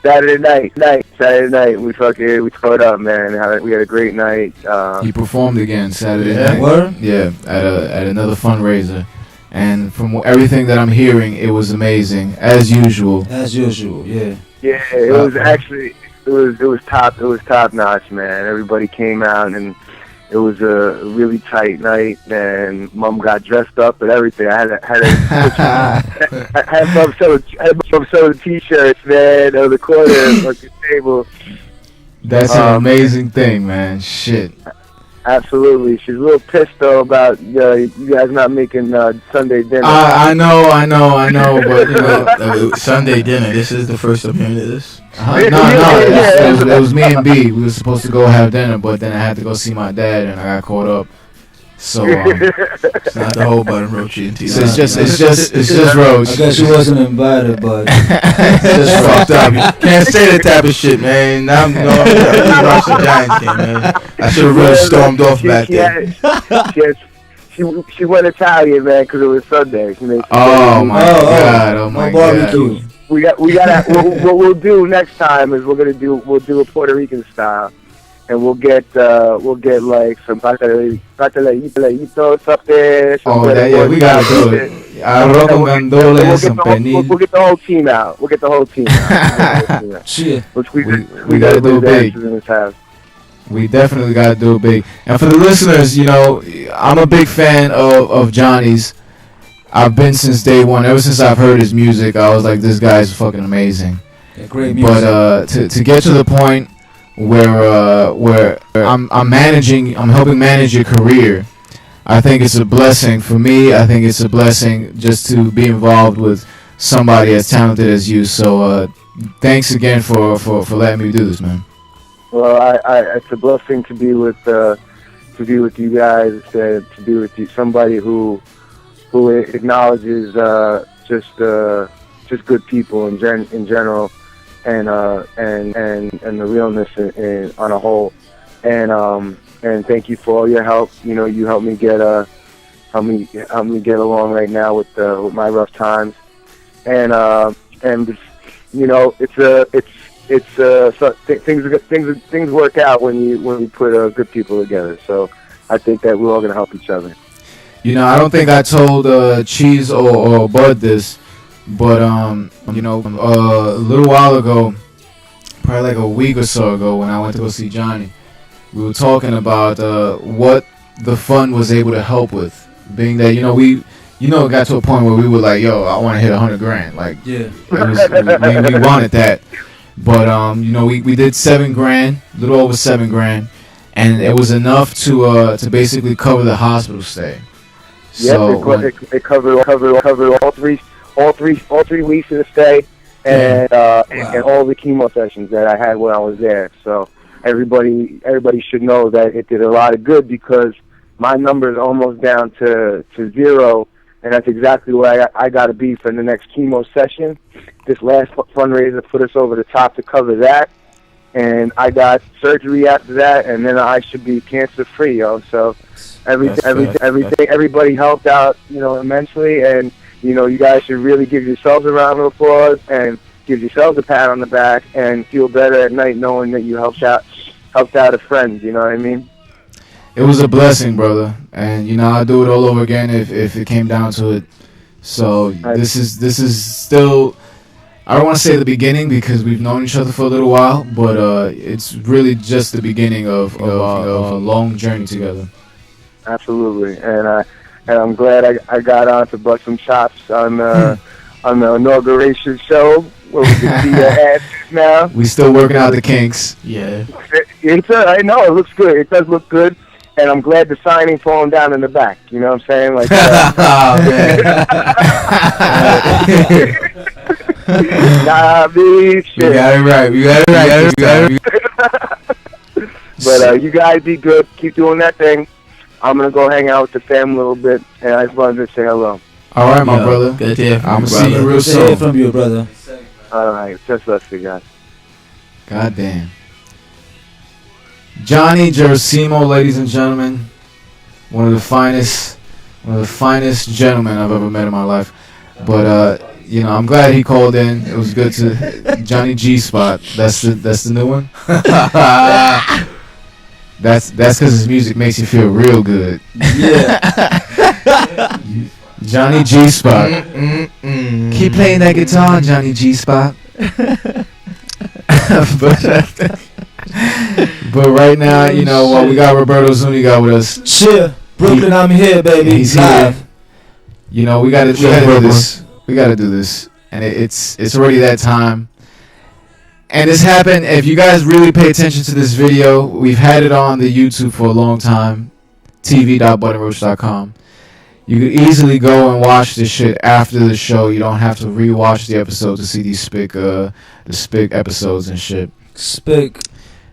S6: Saturday night. We caught up, man. We had a great night.
S4: You performed again Saturday night.
S16: Word?
S4: Yeah, at another fundraiser. And from everything that I'm hearing, it was amazing, as usual.
S16: As usual, yeah.
S6: Yeah, it was actually, it was top notch, man. Everybody came out and it was a really tight night, and Mom got dressed up and everything. I had Mom sell the t-shirts, man, on the corner of the table.
S4: That's an amazing thing, man. Shit.
S6: Absolutely. She's a little pissed though about you guys not making Sunday dinner.
S4: I know, but you know,
S5: Sunday dinner. This is the first I'm hearing of this.
S4: No. It was me and B. We were supposed to go have dinner, but then I had to go see my dad, and I got caught up. So
S5: it's not the whole Bud and Roach TV.
S4: So it's just Roach.
S16: I guess you wasn't invited, but
S5: it's just fucked up. Can't say that type of shit, man. Now I'm going to watch the Giants game, man. I should have really stormed off back there.
S6: She went Italian, man, because it was Sunday.
S4: Oh my god!
S6: We gotta. What we'll do next time is we'll do a Puerto Rican style, and we'll get like some pateleitos up there.
S4: Oh, yeah, we gotta do it. Arroz con gandoles and pernil.
S6: We'll get the whole team out.
S16: Shit.
S6: Which we
S4: gotta do big.
S6: In this house.
S4: We definitely got to do it big. And for the listeners, you know, I'm a big fan of Johnny's. I've been since day one. Ever since I've heard his music, I was like, this guy's fucking amazing.
S16: Yeah, great music.
S4: But to get to the point where I'm helping manage your career, I think it's a blessing for me. I think it's a blessing just to be involved with somebody as talented as you. So thanks again for letting me do this, man.
S18: Well, it's a blessing to be with you guys, to be with you, somebody who acknowledges just good people in general, and the realness on a whole, and thank you for all your help. You know, you help me get along right now with my rough times, and you know, things work out when you put good people together. So I think that we're all gonna help each other.
S4: You know, I don't think I told Cheese or Bud this, but you know, a little while ago, probably like a week or so ago, when I went to go see Johnny, we were talking about what the fund was able to help with. Being that, you know, it got to a point where we were like, yo, I want to hit $100,000. Like,
S16: yeah,
S4: we wanted that. But you know, we did $7,000, a little over $7,000, and it was enough to basically cover the hospital stay.
S18: Yes,
S4: So
S18: it covered all three weeks of the stay, and all the chemo sessions that I had when I was there. So everybody should know that it did a lot of good, because my number is almost down to zero, and that's exactly where I got to be for the next chemo session. This last fundraiser put us over the top to cover that, and I got surgery after that, and then I should be cancer free, yo. So everybody helped out, you know, immensely, and you know, you guys should really give yourselves a round of applause and give yourselves a pat on the back and feel better at night knowing that you helped out a friend. You know what I mean?
S4: it was a blessing, brother, and you know, I'll do it all over again if it came down to it. So this is still, I don't want to say the beginning, because we've known each other for a little while, but it's really just the beginning of a long journey together.
S18: Absolutely, and I'm glad I got on to bust some chops on the inauguration show where we can see your asses now.
S4: We still working out the kinks.
S5: Yeah.
S18: I know it looks good. It does look good, and I'm glad the signing falling down in the back. You know what I'm saying? Like, nah, bitch.
S5: You got it right. You got it right.
S18: But you guys be good. Keep doing that thing. I'm gonna go hang out with the family a little bit, and I just wanted to say hello.
S4: All right, my brother.
S5: Good to hear from
S4: I'm
S5: you,
S4: gonna see you real
S16: Good to hear
S4: soon.
S16: from you, brother.
S18: All right, just us, you guys.
S4: God damn. Johnny Gersimo, ladies and gentlemen, one of the finest gentlemen I've ever met in my life. But you know, I'm glad he called in. It was good to Johnny G Spot. That's the new one. That's because his music makes you feel real good.
S16: Yeah.
S4: Johnny G Spot. Keep playing that guitar, Johnny G Spot. But right now, you know, we got Roberto Zuniga with us.
S16: Shit, Brooklyn, I'm here, baby.
S4: He's
S16: live.
S4: here. You know, we gotta do this. We gotta do this, and it's already that time. And this happened. If you guys really pay attention to this video, we've had it on the YouTube for a long time. tv.budandroach.com. You could easily go and watch this shit after the show. You don't have to rewatch the episode to see these the Spick episodes and shit.
S16: Spick.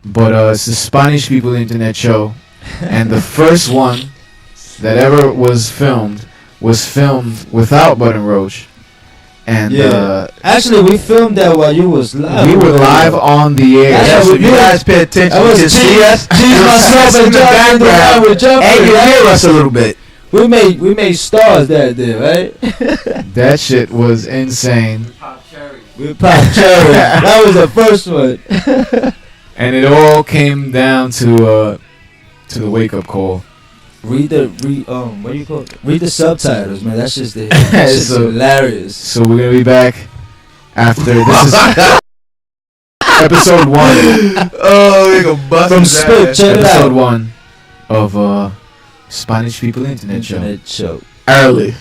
S4: But it's the Spanish People Internet show, and the first one that ever was filmed without Bud and Roach. And
S16: actually, we filmed that while you was live.
S4: We were live on the air.
S5: Yeah, so if you guys pay attention, you can see us.
S16: Myself and
S5: in the background, and you hear us a little bit.
S16: We made stars that day, right?
S4: That shit was insane.
S16: We popped cherry. That was the first one.
S4: And it all came down to the wake up call.
S16: Read what do you call it? Read the subtitles, man. That's just hilarious.
S4: So we're gonna be back after this is Episode 1.
S5: Oh, we gonna bust
S16: From
S5: his
S16: Spit,
S5: ass.
S16: check it
S4: Episode
S16: out.
S4: 1 of Spanish People Internet Show.
S16: Internet show.
S5: Early.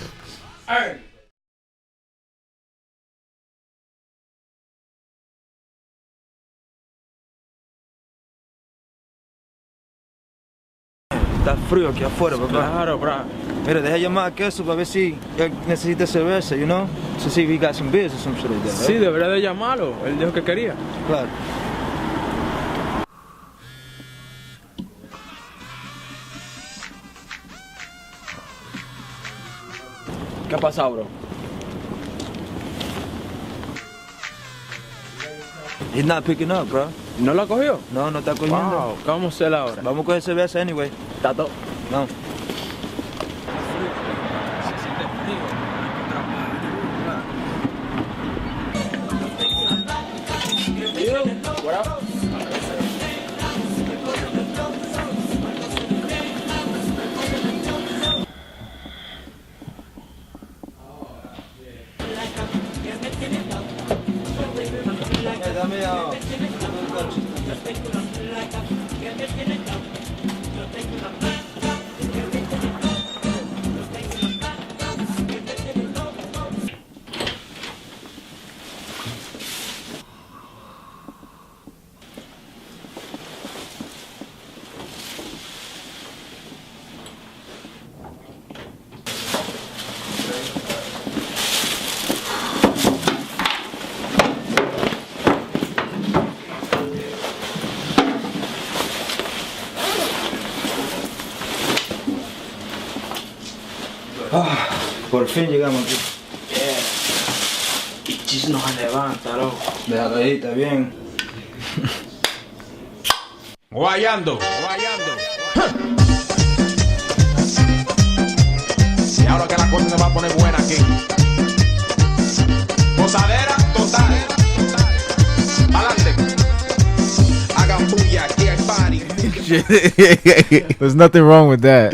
S19: Está frío aquí afuera, papá.
S9: Claro, bro.
S19: Mira, deja llamar a Queso para ver si él necesita cerveza, you know? To see if he got some beers or some shit like that.
S9: Sí, debería de llamarlo. Él dijo que quería.
S19: Claro.
S9: ¿Qué ha pasado, bro?
S19: He's not picking up, bro.
S9: ¿No lo cogió?
S19: No, no está cogiendo.
S9: Wow, ¿qué vamos a hacer ahora?
S19: Vamos a coger cerveza anyway.
S9: Está todo.
S19: Vamos. Por fin llegamos aquí.
S16: Y chis no se levanta, loco.
S19: Déjalo ahí, está bien.
S20: Guayando. Y ahora que la cosa se va a poner buena aquí. Posadera total. Adelante. Hagan bulla, aquí hay party.
S4: There's nothing wrong with that.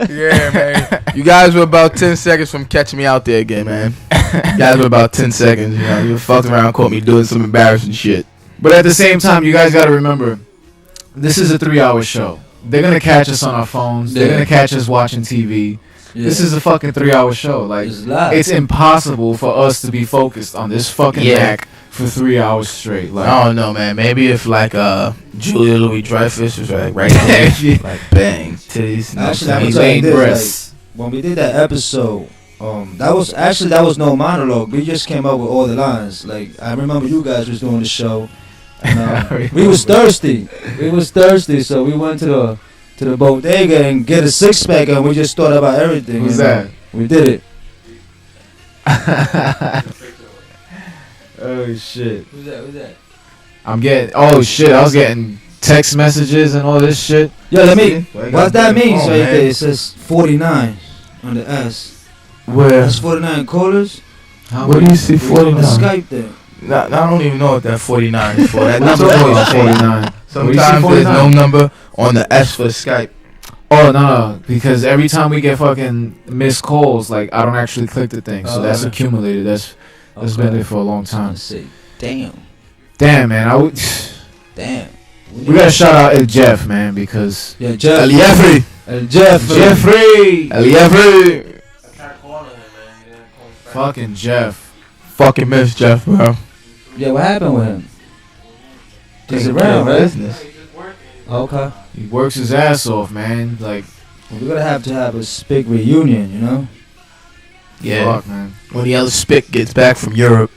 S5: Yeah, man. You guys were about 10 seconds from catching me out there again, man. You guys were about 10 seconds. You know, you fucked around, caught me doing some embarrassing shit.
S4: But at the same time, you guys got to remember, this is a 3-hour show. They're going to catch us on our phones. They're going to catch us watching TV.
S16: Yeah.
S4: This is a fucking 3-hour show. Like,
S16: It's live.
S4: it's impossible for us to be focused on this fucking Mac for 3 hours straight. Like,
S5: I don't know, man. Maybe if like Julia Louis-Dreyfus was like right there, like bang, titties,
S16: Actually, I'm gonna tell you this, like, when we did that episode, that was no monologue. We just came up with all the lines. Like, I remember you guys was doing the show, and we was thirsty. So we went to the bodega and get a 6-pack, and we just thought about everything.
S4: Who's
S16: you know?
S4: that?
S16: We did it.
S4: Oh shit.
S16: Who's that?
S4: I'm getting, I was getting text messages and all this shit.
S16: Yo, what that means
S4: Oh,
S16: right
S4: man.
S16: there, it says 49 on the S.
S5: Where?
S16: That's 49 callers.
S5: Where do you see 49?
S16: Skype there.
S5: I don't even know what that 49 is for. That
S4: What's
S5: number
S4: up with
S5: always
S4: 49?
S5: Sometimes there's no number on the S for Skype.
S4: Oh no, because every time we get fucking missed calls, like I don't actually click the thing, so that's accumulated. That's been there for a long time.
S16: Let's see. Damn,
S4: man,
S16: damn.
S4: We gotta shout out El Jeff, man, because
S16: Yeah, Jeff.
S5: El Jeffrey.
S4: Jeffrey,
S5: El Jeffrey.
S4: fucking Jeff.
S5: Fucking miss Jeff, bro.
S16: Yeah, what happened with him? He's around, right? Okay.
S4: He works his ass off, man. Like,
S16: We're gonna have to have a big reunion, you know?
S5: Yeah.
S4: fuck, man.
S5: When the other spick gets back from Europe.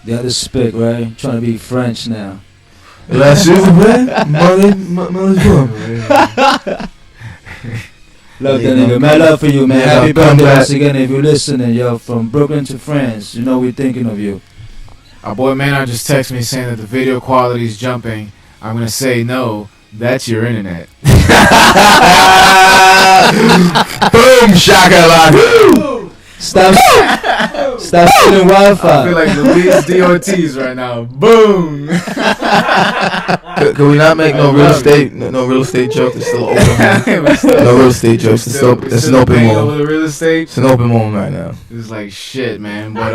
S16: The other spick, right? Trying to be French now.
S5: La s'il vous plaît,
S16: Love that nigga, man. Love for you, man.
S5: Yeah,
S16: Happy
S5: come
S16: birthday
S5: back.
S16: once again if you're listening, yo. From Brooklyn to France, you know we're thinking of you.
S4: Our boy Maynard just texted me saying that the video quality is jumping. I'm gonna say no. That's your internet.
S5: Boom, shakalaka.
S16: Stop stealing Wi-Fi.
S4: I feel like Luis D. Ortiz right now. Boom.
S5: Can we not make no real estate jokes? It's still open. No real estate jokes. It's an open
S4: over
S5: one.
S4: the real estate.
S5: It's an open one right now.
S4: It's like shit, man. But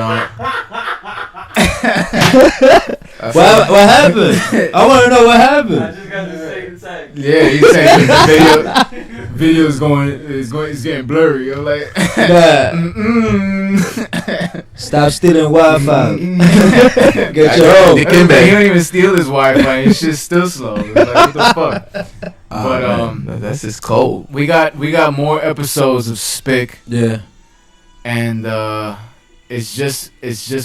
S16: What happened? I want to know what happened.
S7: I just got the same text.
S4: Yeah, he's saying the video is getting blurry. You're like,
S16: Stop stealing Wi-Fi. Get your own.
S4: He don't even steal his Wi-Fi. It's just still slow. It's like, what the fuck? But
S5: that's just cold.
S4: We got more episodes of Spick.
S16: Yeah.
S4: And it's just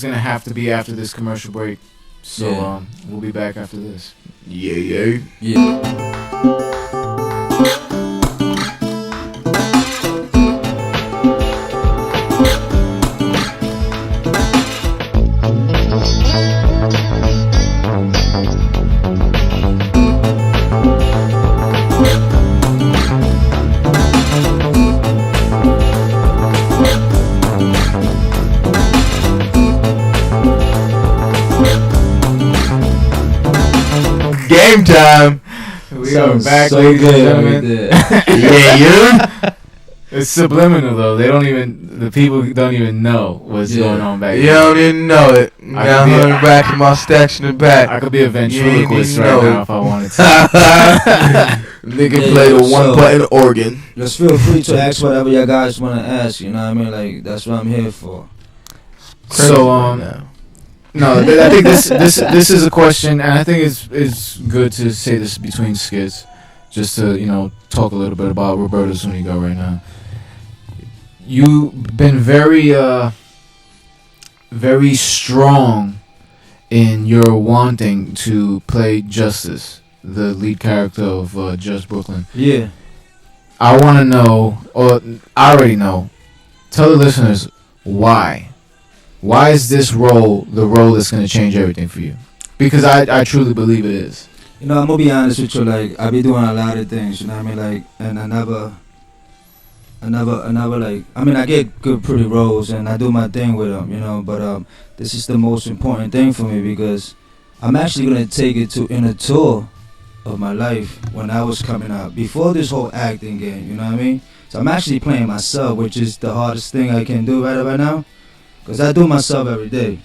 S4: gonna have to be after this commercial break. So we'll be back after this.
S5: Yeah. Game time.
S4: We are back,
S16: so
S4: ladies and
S16: good.
S4: gentlemen.
S5: Yeah.
S4: It's subliminal though. The people don't even know what's going on back
S5: You don't even know it. Got 100 back in my stacks in the back.
S4: I could be a ventriloquist right now if I wanted to.
S5: Nigga play the one button organ.
S16: Just feel free to ask whatever you guys want to ask. You know what I mean? Like, that's what I'm here for.
S4: So no, I think this is a question, and I think it's good to say this between skits, just to talk a little bit about Roberto Zuniga right now. You've been very strong in your wanting to play Justice, the lead character of Just Brooklyn.
S16: Yeah.
S4: I want to know, or I already know. Tell the listeners why. Why is this role the role that's going to change everything for you? Because I truly believe it is.
S16: I'm going to be honest with you. Like, I be doing a lot of things, you know what I mean? Like, and I never, like, I mean, I get good, pretty roles, and I do my thing with them, but this is the most important thing for me because I'm actually going to take it in a tour of my life when I was coming out, before this whole acting game, you know what I mean? So I'm actually playing myself, which is the hardest thing I can do right now. Because I do myself every day.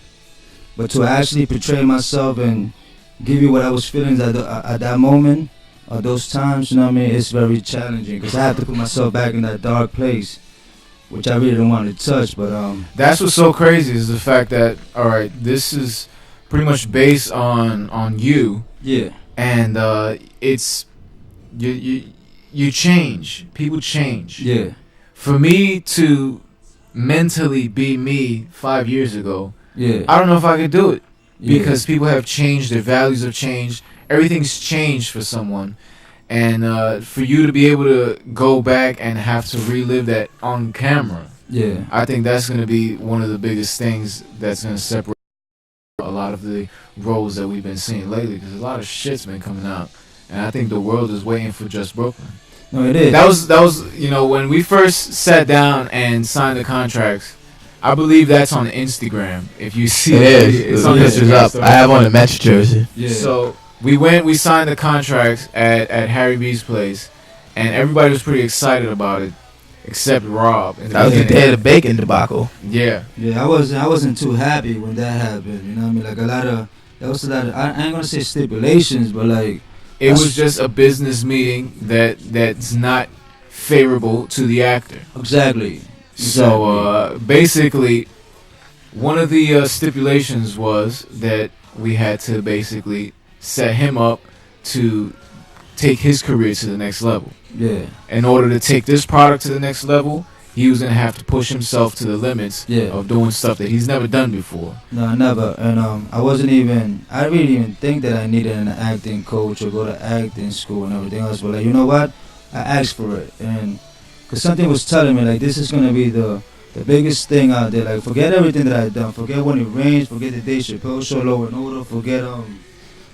S16: But to actually portray myself and give you what I was feeling at that moment, or those times, you know what I mean, it's very challenging. Because I have to put myself back in that dark place, which I really don't want to touch. But
S4: that's what's so crazy is the fact that, all right, this is pretty much based on you.
S16: Yeah.
S4: And it's, you change. People change.
S16: Yeah.
S4: For me to mentally be me 5 years ago,
S16: yeah,
S4: I don't know if I could do it because people have changed, their values have changed, everything's changed for someone, and for you to be able to go back and have to relive that on camera, I think that's going to be one of the biggest things that's going to separate a lot of the roles that we've been seeing lately, because a lot of shit's been coming out, and I think the world is waiting for Just Brooklyn.
S16: No, it is.
S4: That was when we first sat down and signed the contracts. I believe that's on Instagram. If you see
S5: it's on pictures up. I have on the Metro jersey.
S4: Yeah. So we signed the contracts at Harry B's place, and everybody was pretty excited about it, except Rob.
S5: That was the day of the bacon debacle.
S4: Yeah.
S16: Yeah, I wasn't too happy when that happened. You know what I mean? Like there was a lot of, I ain't gonna say stipulations, but like.
S4: It was just a business meeting that's not favorable to the actor.
S16: Exactly.
S4: So basically, one of the stipulations was that we had to basically set him up to take his career to the next level.
S16: Yeah.
S4: In order to take this product to the next level, he was going to have to push himself to the limits of doing stuff that he's never done before.
S16: No, never. And I really didn't think that I needed an acting coach or go to acting school and everything else. But like, you know what? I asked for it. And because something was telling me, like, this is going to be the biggest thing out there. Like, forget everything that I've done. Forget When It Rains. Forget the Dave Chappelle show, Law and Order. Forget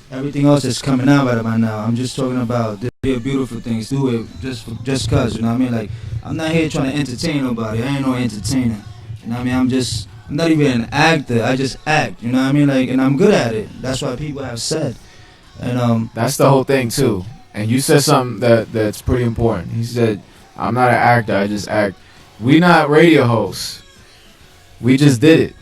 S16: everything else that's coming out right about now. I'm just talking about the beautiful things. Do it just cause, you know what I mean? Like, I'm not here trying to entertain nobody. I ain't no entertainer. You know what I mean? I'm not even an actor. I just act. You know what I mean? Like, and I'm good at it. That's what people have said. And
S4: that's the whole thing too. And you said something that's pretty important. He said, "I'm not an actor. I just act." We not radio hosts. We just did it.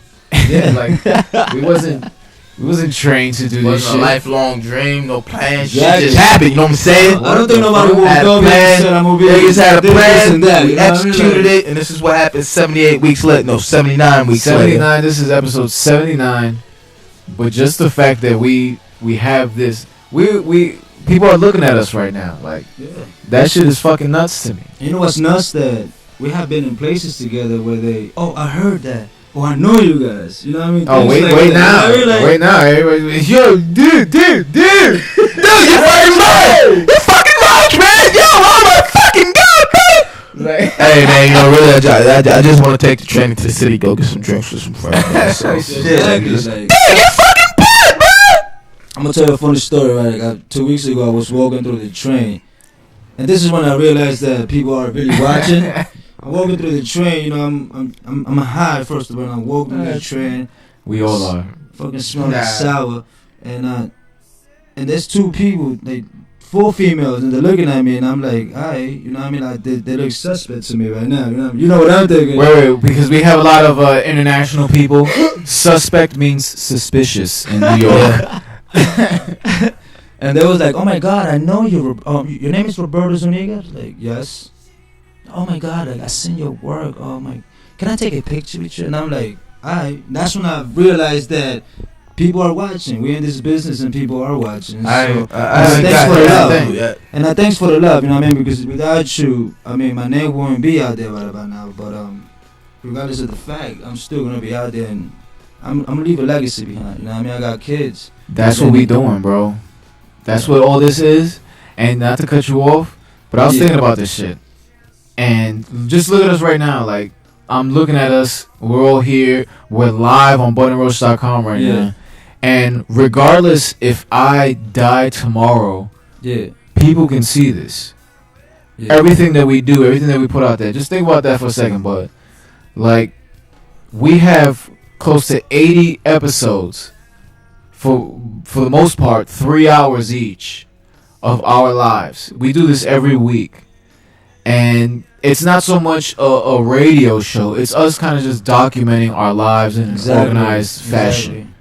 S16: Yeah.
S4: Like we wasn't We wasn't trained to do this
S5: Wasn't
S4: shit.
S5: a lifelong dream, no plan. Shit
S16: Exactly.
S5: just happened. You know what I'm saying?
S16: I don't think nobody woke
S5: Had a
S16: up and
S5: plan.
S16: said I'm gonna be
S5: Niggas had a
S16: this
S5: plan.
S16: and that,
S5: We
S16: you know what I mean?
S5: executed
S16: Like-
S5: it, and this is what happened 78 weeks later. No, 79 weeks later.
S4: 79. This is episode 79. But just the fact that we have this, we people are looking at us right now. Like that shit is fucking nuts to me.
S16: You know what's nuts? That we have been in places together where they, I heard that. Oh, I know you guys. You know what I mean?
S4: Oh,
S16: Things
S4: wait,
S16: like
S4: wait
S16: that.
S4: now.
S16: You know what I mean? Like-
S4: Wait now. Everybody, yo, dude.
S5: Dude, you fucking right. You fucking right, man. Yo, oh my fucking god, man.
S4: Like,
S5: hey, man, you know, really, I just want to take the train to the city, go get some drinks with some friends. Man. So,
S16: Exactly.
S5: just,
S16: Like-
S5: dude, you fucking bad, man.
S16: I'm gonna tell you a funny story, right? Like, 2 weeks ago, I was walking through the train, and this is when I realized that people are really watching. I'm walking through the train, you know. I'm high first of all. I'm walking through the train.
S4: We all are.
S16: Fucking smelling sour, and there's two people, like 4 females, and they're looking at me, and I'm like, alright, you know what I mean? Like they look suspect to me right now. You know what I'm thinking?
S4: Wait, because we have a lot of international people. Suspect means suspicious in New York.
S16: And they was like, oh my god, I know you. Your name is Roberto Zuniga? Like, yes. Oh my god, like I seen your work. Oh my, can I take a picture with you? And I'm like, alright. That's when I realized that people are watching. We're in this business and people are watching. So, thanks for the love. And thanks for the love, you know what I mean? Because without you, I mean, my name wouldn't be out there right about now. But regardless of the fact, I'm still gonna be out there, and I'm gonna leave a legacy behind. You know what I mean? I got kids.
S4: That's what we doing, bro. That's what all this is. And not to cut you off, but I was thinking about this shit. And just look at us right now. Like, I'm looking at us. We're all here. We're live on budandroach.com right now. And regardless if I die tomorrow, people can see this. Everything that we do, everything that we put out there. Just think about that for a second, bud. Like, we have close to 80 episodes. For the most part, 3 hours each of our lives. We do this every week. And it's not so much a radio show. It's us kind of just documenting our lives in an organized fashion.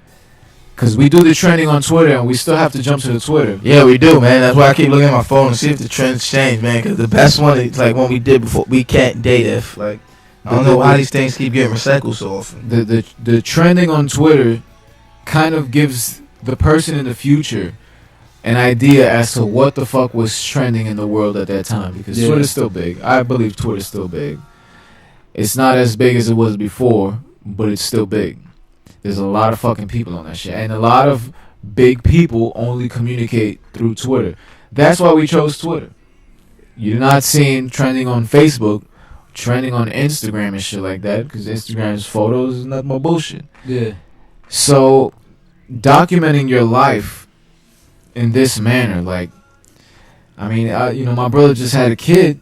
S4: Because we do the trending on Twitter, and we still have to jump to the Twitter.
S5: Yeah, we do, man. That's why I keep looking at my phone and see if the trends change, man. Because the best one is like one we did before. We can't date if. Like, I don't know why these things keep getting recycled so often.
S4: The trending on Twitter kind of gives the person in the future an idea as to what the fuck was trending in the world at that time, because Twitter's still big. I believe Twitter's still big. It's not as big as it was before, but it's still big. There's a lot of fucking people on that shit, and a lot of big people only communicate through Twitter. That's why we chose Twitter. You're not seeing trending on Facebook, trending on Instagram and shit like that, because Instagram's photos is nothing but bullshit.
S16: Yeah.
S4: So documenting your life in this manner, like, I mean, my brother just had a kid,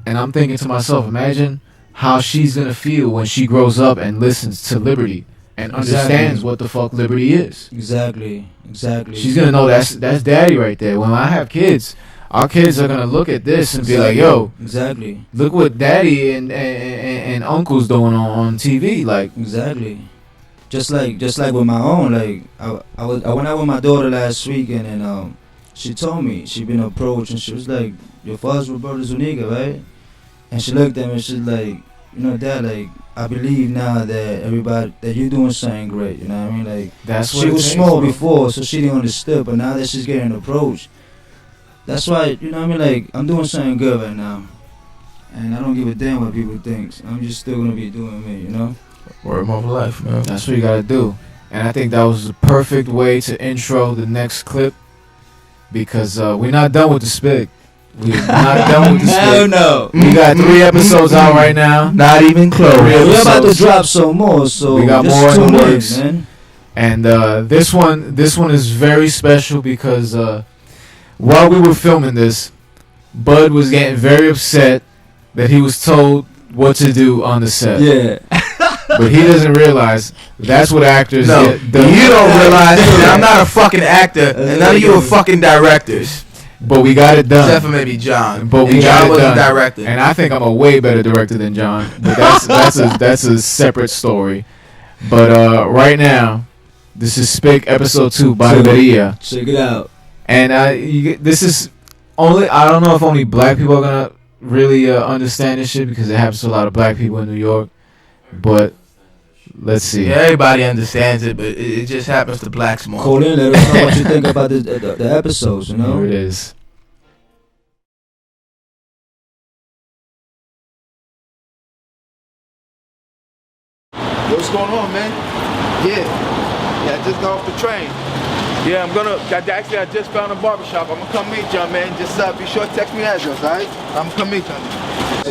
S4: and I'm thinking to myself, imagine how she's gonna feel when she grows up and listens to Liberty and understands what the fuck Liberty is.
S16: Exactly.
S4: She's gonna know that's daddy right there. When I have kids, our kids are gonna look at this and be like, yo, look what daddy and uncle's doing on TV. Like,
S16: exactly. Just like with my own, like I went out with my daughter last weekend, and she told me she'd been approached, and she was like, your father's Roberto Zuniga, right? And she looked at me and she's like, Dad, like, I believe now that you're doing something great, you know what I mean? Like,
S4: that's what
S16: she
S4: it
S16: was
S4: takes,
S16: small
S4: bro.
S16: before, so she didn't understand, but now that she's getting approached, that's why, you know what I mean? Like, I'm doing something good right now, and I don't give a damn what people think. I'm just still gonna be doing me, you know?
S5: Word of life, man.
S4: That's what you gotta do. And I think that was the perfect way to intro the next clip, because we're not done with the spit. We're not done with the spit.
S16: Hell no.
S4: We got 3 episodes out right now.
S5: Not even close.
S16: We're about to drop some more, so
S4: we got
S16: just
S4: more in the
S16: tune
S4: works.
S16: man.
S4: And this one is very special because while we were filming this, Bud was getting very upset that he was told what to do on the set.
S16: Yeah.
S4: But he doesn't realize that's what actors get.
S5: You don't realize that I'm not a fucking actor, and none of you are fucking directors.
S4: But we got it done.
S5: Except for maybe John.
S4: But we
S5: And
S4: got
S5: John
S4: it
S5: wasn't
S4: done.
S5: directed.
S4: And I think I'm a way better director than John. But that's a separate story. But right now, This is Spick episode 2, Barberia.
S16: Check it out.
S4: And this is only, I don't know if only black people are gonna really understand this shit because it happens to a lot of black people in New York. But let's see.
S5: Yeah, everybody understands it, but it just happens to blacks more.
S16: Call in, let us know what you think about the episodes, you know?
S4: Here it is.
S5: Yo, what's going on, man? Yeah, I just got off the train. Yeah, I just found a barbershop. I'm gonna come meet y'all, man. Just be sure to text me the address, alright? I'm gonna come meet y'all.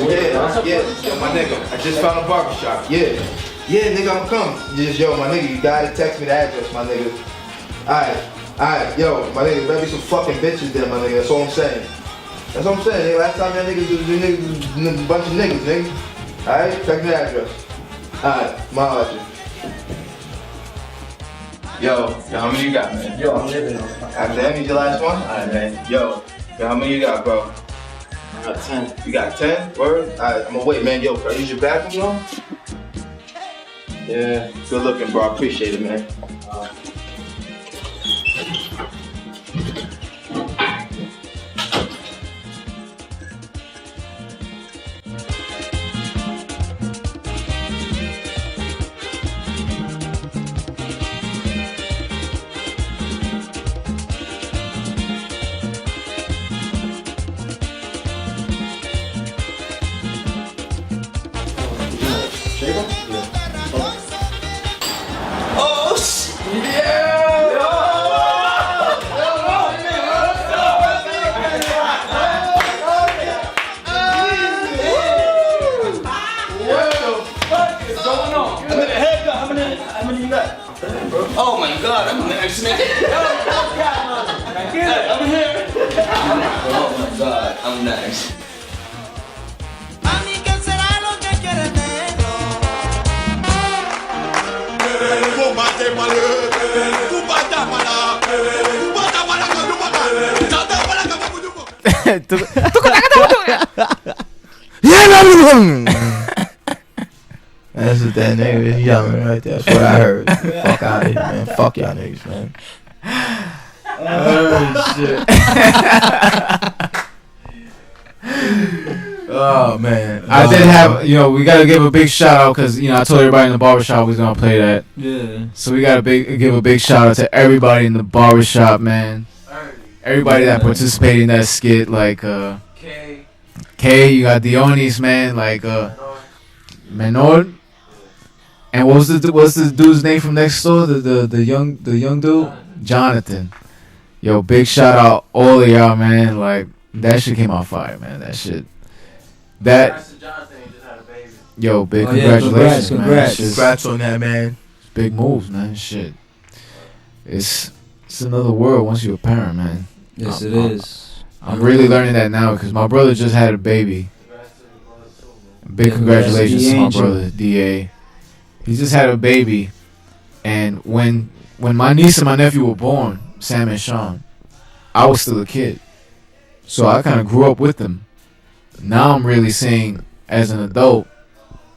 S5: Yeah, my nigga. I just found a barbershop. Yeah, nigga, I'm gonna come. Yo, my nigga, you gotta text me the address, my nigga. Alright, yo, my nigga, there be some fucking bitches there, my nigga. That's all I'm saying. That's what I'm saying, nigga. Last time y'all niggas was a bunch of niggas, nigga. Alright, text me the address. Alright, my address. Yo, how many you got, man? Yo, I'm living on. After that, your last one? Alright, man. Yo, how many you got, bro? I got 10. You got 10? Word? Alright, I'm gonna wait, man. Yo, can I use your bathroom, yo? Yeah, good looking, bro. I appreciate it, man.
S8: Oh shit! Yeah! How many you got? Oh my god, I'm next, nigga. I'm here. Oh my god, I'm next.
S5: That's what that nigga is yelling right there. That's what I heard. Fuck out of here, man. Fuck y'all niggas, man.
S4: Oh shit.
S5: Oh man.
S4: I did have, we gotta give a big shout out because I told everybody in the barbershop we was gonna play that.
S16: Yeah.
S4: So we gotta give a big shout out to everybody in the barbershop, man. Everybody that participated in that skit, like K, you got Dionis, man, like Menor. And what's the dude's name from next door? The young dude? Jonathan. Yo, big shout out all of y'all, man. Like that shit came out fire, man. That shit. Yo, big congratulations, man.
S5: Congrats on that, man.
S4: Big moves, man. Shit. It's another world once you're a parent, man.
S16: Yes, it is.
S4: I'm really learning that now because my brother just had a baby. Big congratulations to my brother, DA. He just had a baby, and when my niece and my nephew were born, Sam and Sean, I was still a kid, so I kind of grew up with them. Now I'm really seeing, as an adult,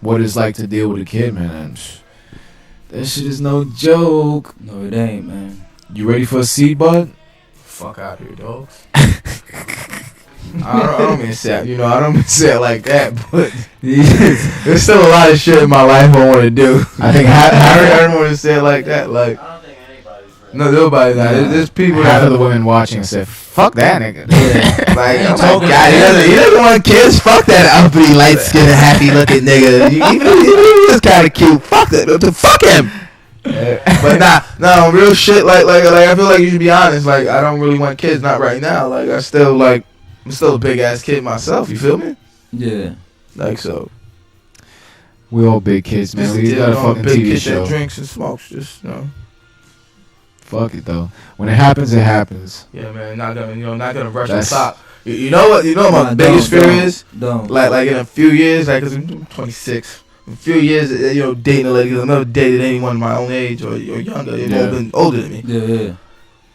S4: what it's like to deal with a kid, man. And that shit is no joke.
S16: No, it ain't, man.
S4: You ready for a seed, bud?
S5: Fuck out here, dog. I don't mean to say it, I don't mean to say it like that, but there's still a lot of shit in my life I want to do.
S4: I think
S5: I don't want to say it like that. Like, I don't think anybody's ready. No, nobody's not. There's people.
S4: Half of the women watching said, "Fuck that nigga."
S5: Yeah. Like, oh my god, he doesn't want kids. Fuck that uppity, light skinned, happy looking nigga. He's kind of cute. Fuck that. Fuck him. But nah, real shit. Like I feel like you should be honest. Like, I don't really want kids. Not right now. Like, I'm still a big ass kid myself. You feel me?
S16: Yeah.
S5: Like so.
S4: We all big kids, man. We got a fucking
S5: big
S4: TV
S5: kid
S4: show.
S5: That drinks and smokes, just
S4: Fuck it though. When it happens, it happens.
S5: Yeah, man. Not gonna rush the top. You know what? You know what my biggest fear is? Like in a few years, like, cause I'm 26. In a few years, dating a lady. Cause I've never dated anyone my own age or younger, older than me.
S16: Yeah.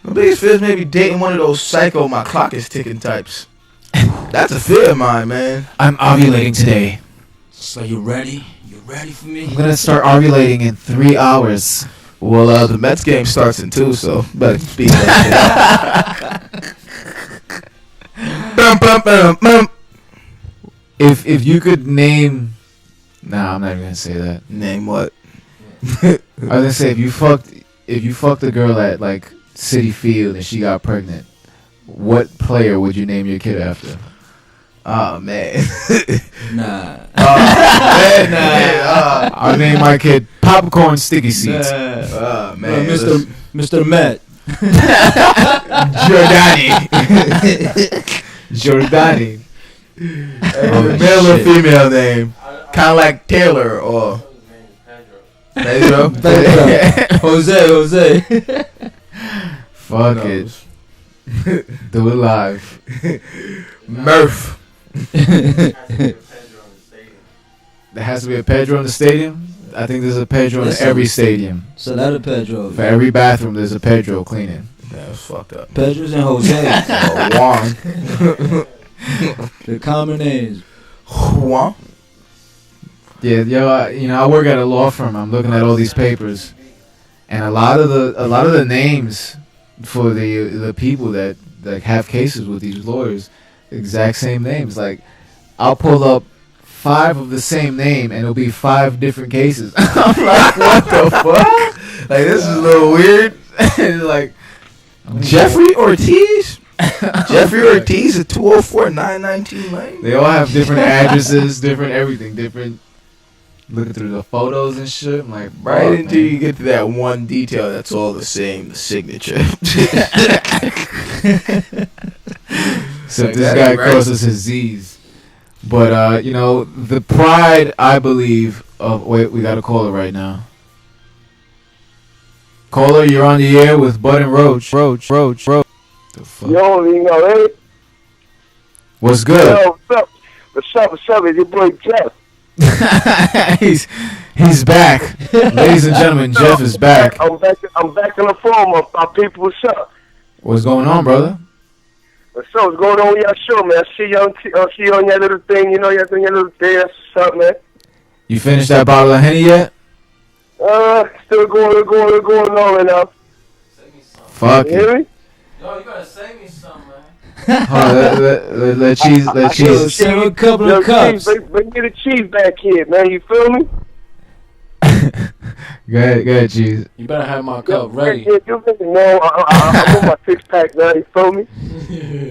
S5: My biggest fear is maybe dating one of those psycho, my clock is ticking types. That's a fear of mine, man.
S4: I'm ovulating today.
S16: So you ready? You ready for me?
S4: I'm gonna start ovulating in 3 hours.
S5: Well, the Mets game starts in 2, so better speed that shit.
S4: If you could name, I'm not even gonna say that.
S5: Name what?
S4: I was gonna say if you fucked a girl at like Citi Field and she got pregnant, what player would you name your kid after?
S5: Oh man.
S16: Nah.
S4: I'll name my kid Popcorn Sticky Seeds.
S5: Oh man.
S16: Mr. Met.
S4: Jordani.
S5: Male or female name? Kind of like Taylor or Pedro.
S16: Jose.
S4: Fuck it. Do it live.
S5: Murph.
S4: There has to be a Pedro in the stadium. I think there's a Pedro in every stadium.
S16: So that a Pedro.
S4: For every bathroom, there's a Pedro cleaning.
S5: That's fucked up.
S16: Pedro's and Jose.
S5: Juan.
S16: The common names.
S5: Juan.
S4: Yeah, I work at a law firm. I'm looking at all these papers, and a lot of the names for the people that have cases with these lawyers, exact same names. Like, I'll pull up 5 of the same name, and it'll be 5 different cases. I'm like, what the fuck?
S5: Like, this is a little weird. Like, Jeffrey Ortiz. Jeffrey Ortiz at 204-919 Lane.
S4: They all have different addresses, different everything, different. Looking through the photos and shit, I'm like,
S5: right until you get to that one detail that's all the same, the signature.
S4: So
S5: like,
S4: this guy crosses his Z's. But, the pride, I believe, of... Wait, we got a caller right now. Caller, you're on the air with Bud and Roach. Roach. The fuck?
S18: Yo, you know, hey?
S4: What's good?
S18: Yo, what's up? It's your boy Jeff.
S4: He's back. Ladies and gentlemen, Jeff is back.
S18: I'm back in the form of my people. What's up?
S4: What's going on, brother?
S18: What's up? What's going on with your show, man? I see you on your little thing. You know, you're doing your little thing. That's what's up, man.
S4: You finished that bottle of Henny yet?
S18: Still going on right now.
S4: Fuck
S18: you hear me?
S7: Yo, you gotta save me some, man.
S4: Let cheese.
S16: Save a couple of cups.
S18: Bring me the cheese back here, man. You feel me?
S4: Go ahead, cheese.
S7: You better have my cup ready.
S18: Yeah, I'm on my 6-pack now. You feel me?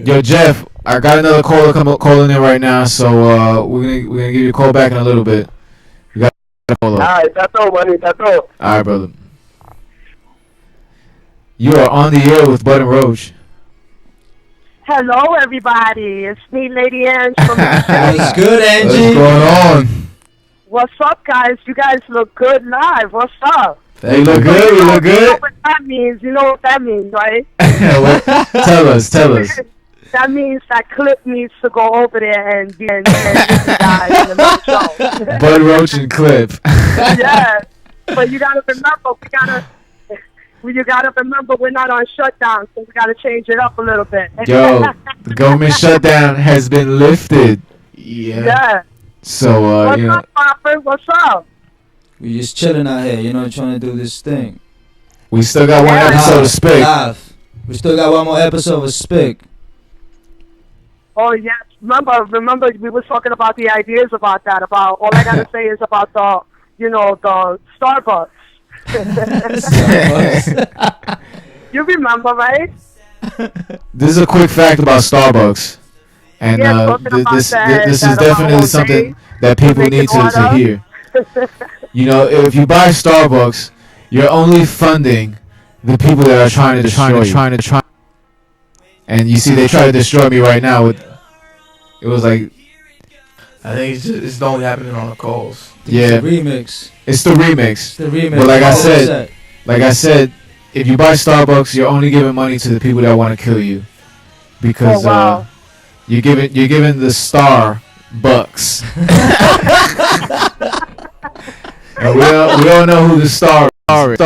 S4: Yo, Jeff, I got another caller calling in right now, so we're gonna give you a call back in a little bit. You got a call up.
S18: All right, that's all, man. That's all.
S4: All right, brother. You are on the air with Bud and Roach.
S6: Hello, everybody. It's me, Lady Ange from
S16: What's good, Angie?
S4: What's going on?
S6: What's up, guys? You guys look good live. What's up?
S4: You look good. You look
S6: You know
S4: good.
S6: what that means? You know what that means, right?
S4: Tell us.
S6: That means that Clip needs to go over there and get the guys in the middle show.
S4: Bud Roach and Clip.
S6: Yeah, but you gotta remember we're not on shutdown, so we gotta change it up a little bit.
S4: Yo, the government shutdown has been lifted.
S6: Yeah.
S4: So
S6: What's up, Papa? What's up?
S16: We just chilling out here, trying to do this thing.
S4: We still got one episode of Spick.
S16: Live. We still got one more episode of Spick.
S6: Oh yes, remember we were talking about the ideas about that. About all I gotta say is about the Starbucks. You remember, right?
S4: This is a quick fact about Starbucks, and this is definitely something that people need to hear. If you buy Starbucks, you're only funding the people that are trying to try. And you see, they try to destroy me right now. It was like,
S5: I think it's only happening on the calls.
S4: Yeah,
S16: It's the remix.
S4: But like I said, if you buy Starbucks, you're only giving money to the people that want to kill you, because you're giving the Starbucks. And we all know who the star is.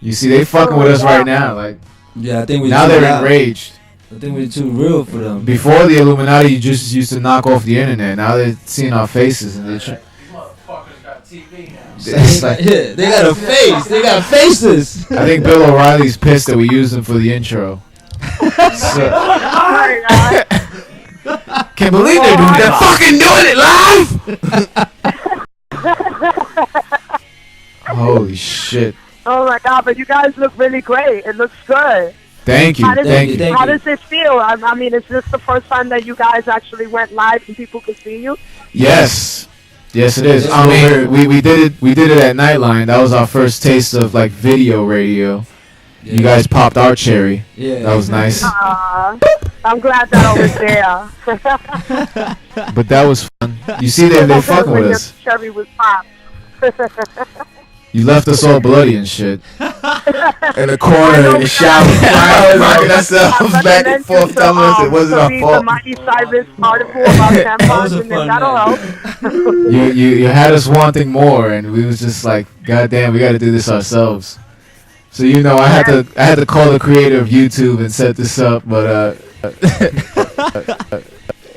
S4: You see, they fucking with us right now. Like,
S16: yeah, I think
S4: now they're enraged.
S16: I think we're too real for them.
S4: Before the Illuminati, you just used to knock off the internet. Now they're seeing our faces and they're.
S7: These motherfuckers got TV now.
S4: It's like,
S16: yeah, they got a face. They got faces.
S4: I think Bill O'Reilly's pissed that we used him for the intro. So, can't believe they're doing that. Fucking doing it live. Holy shit.
S6: Oh my God! But you guys look really great. It looks good.
S4: Thank you.
S6: How does
S4: Thank
S6: it feel? I mean, is this the first time that you guys actually went live and people could see you?
S4: Yes. Yes, it is. I mean, we did it at Nightline. That was our first taste of like video radio. You guys popped our cherry.
S16: Yeah,
S4: that was nice.
S6: I'm glad that I was there.
S4: But that was fun. You see, they fucking with us.
S6: Cherry was popped.
S4: You left us all bloody and shit.
S5: In the corner, in the shower, knocking ourselves back and forth, telling us it wasn't our fault.
S6: The Miley Cyrus article about tampons, and then that'll help.
S4: You had us wanting more, and we was just like, God damn, we got to do this ourselves. So I had to call the creator of YouTube and set this up, but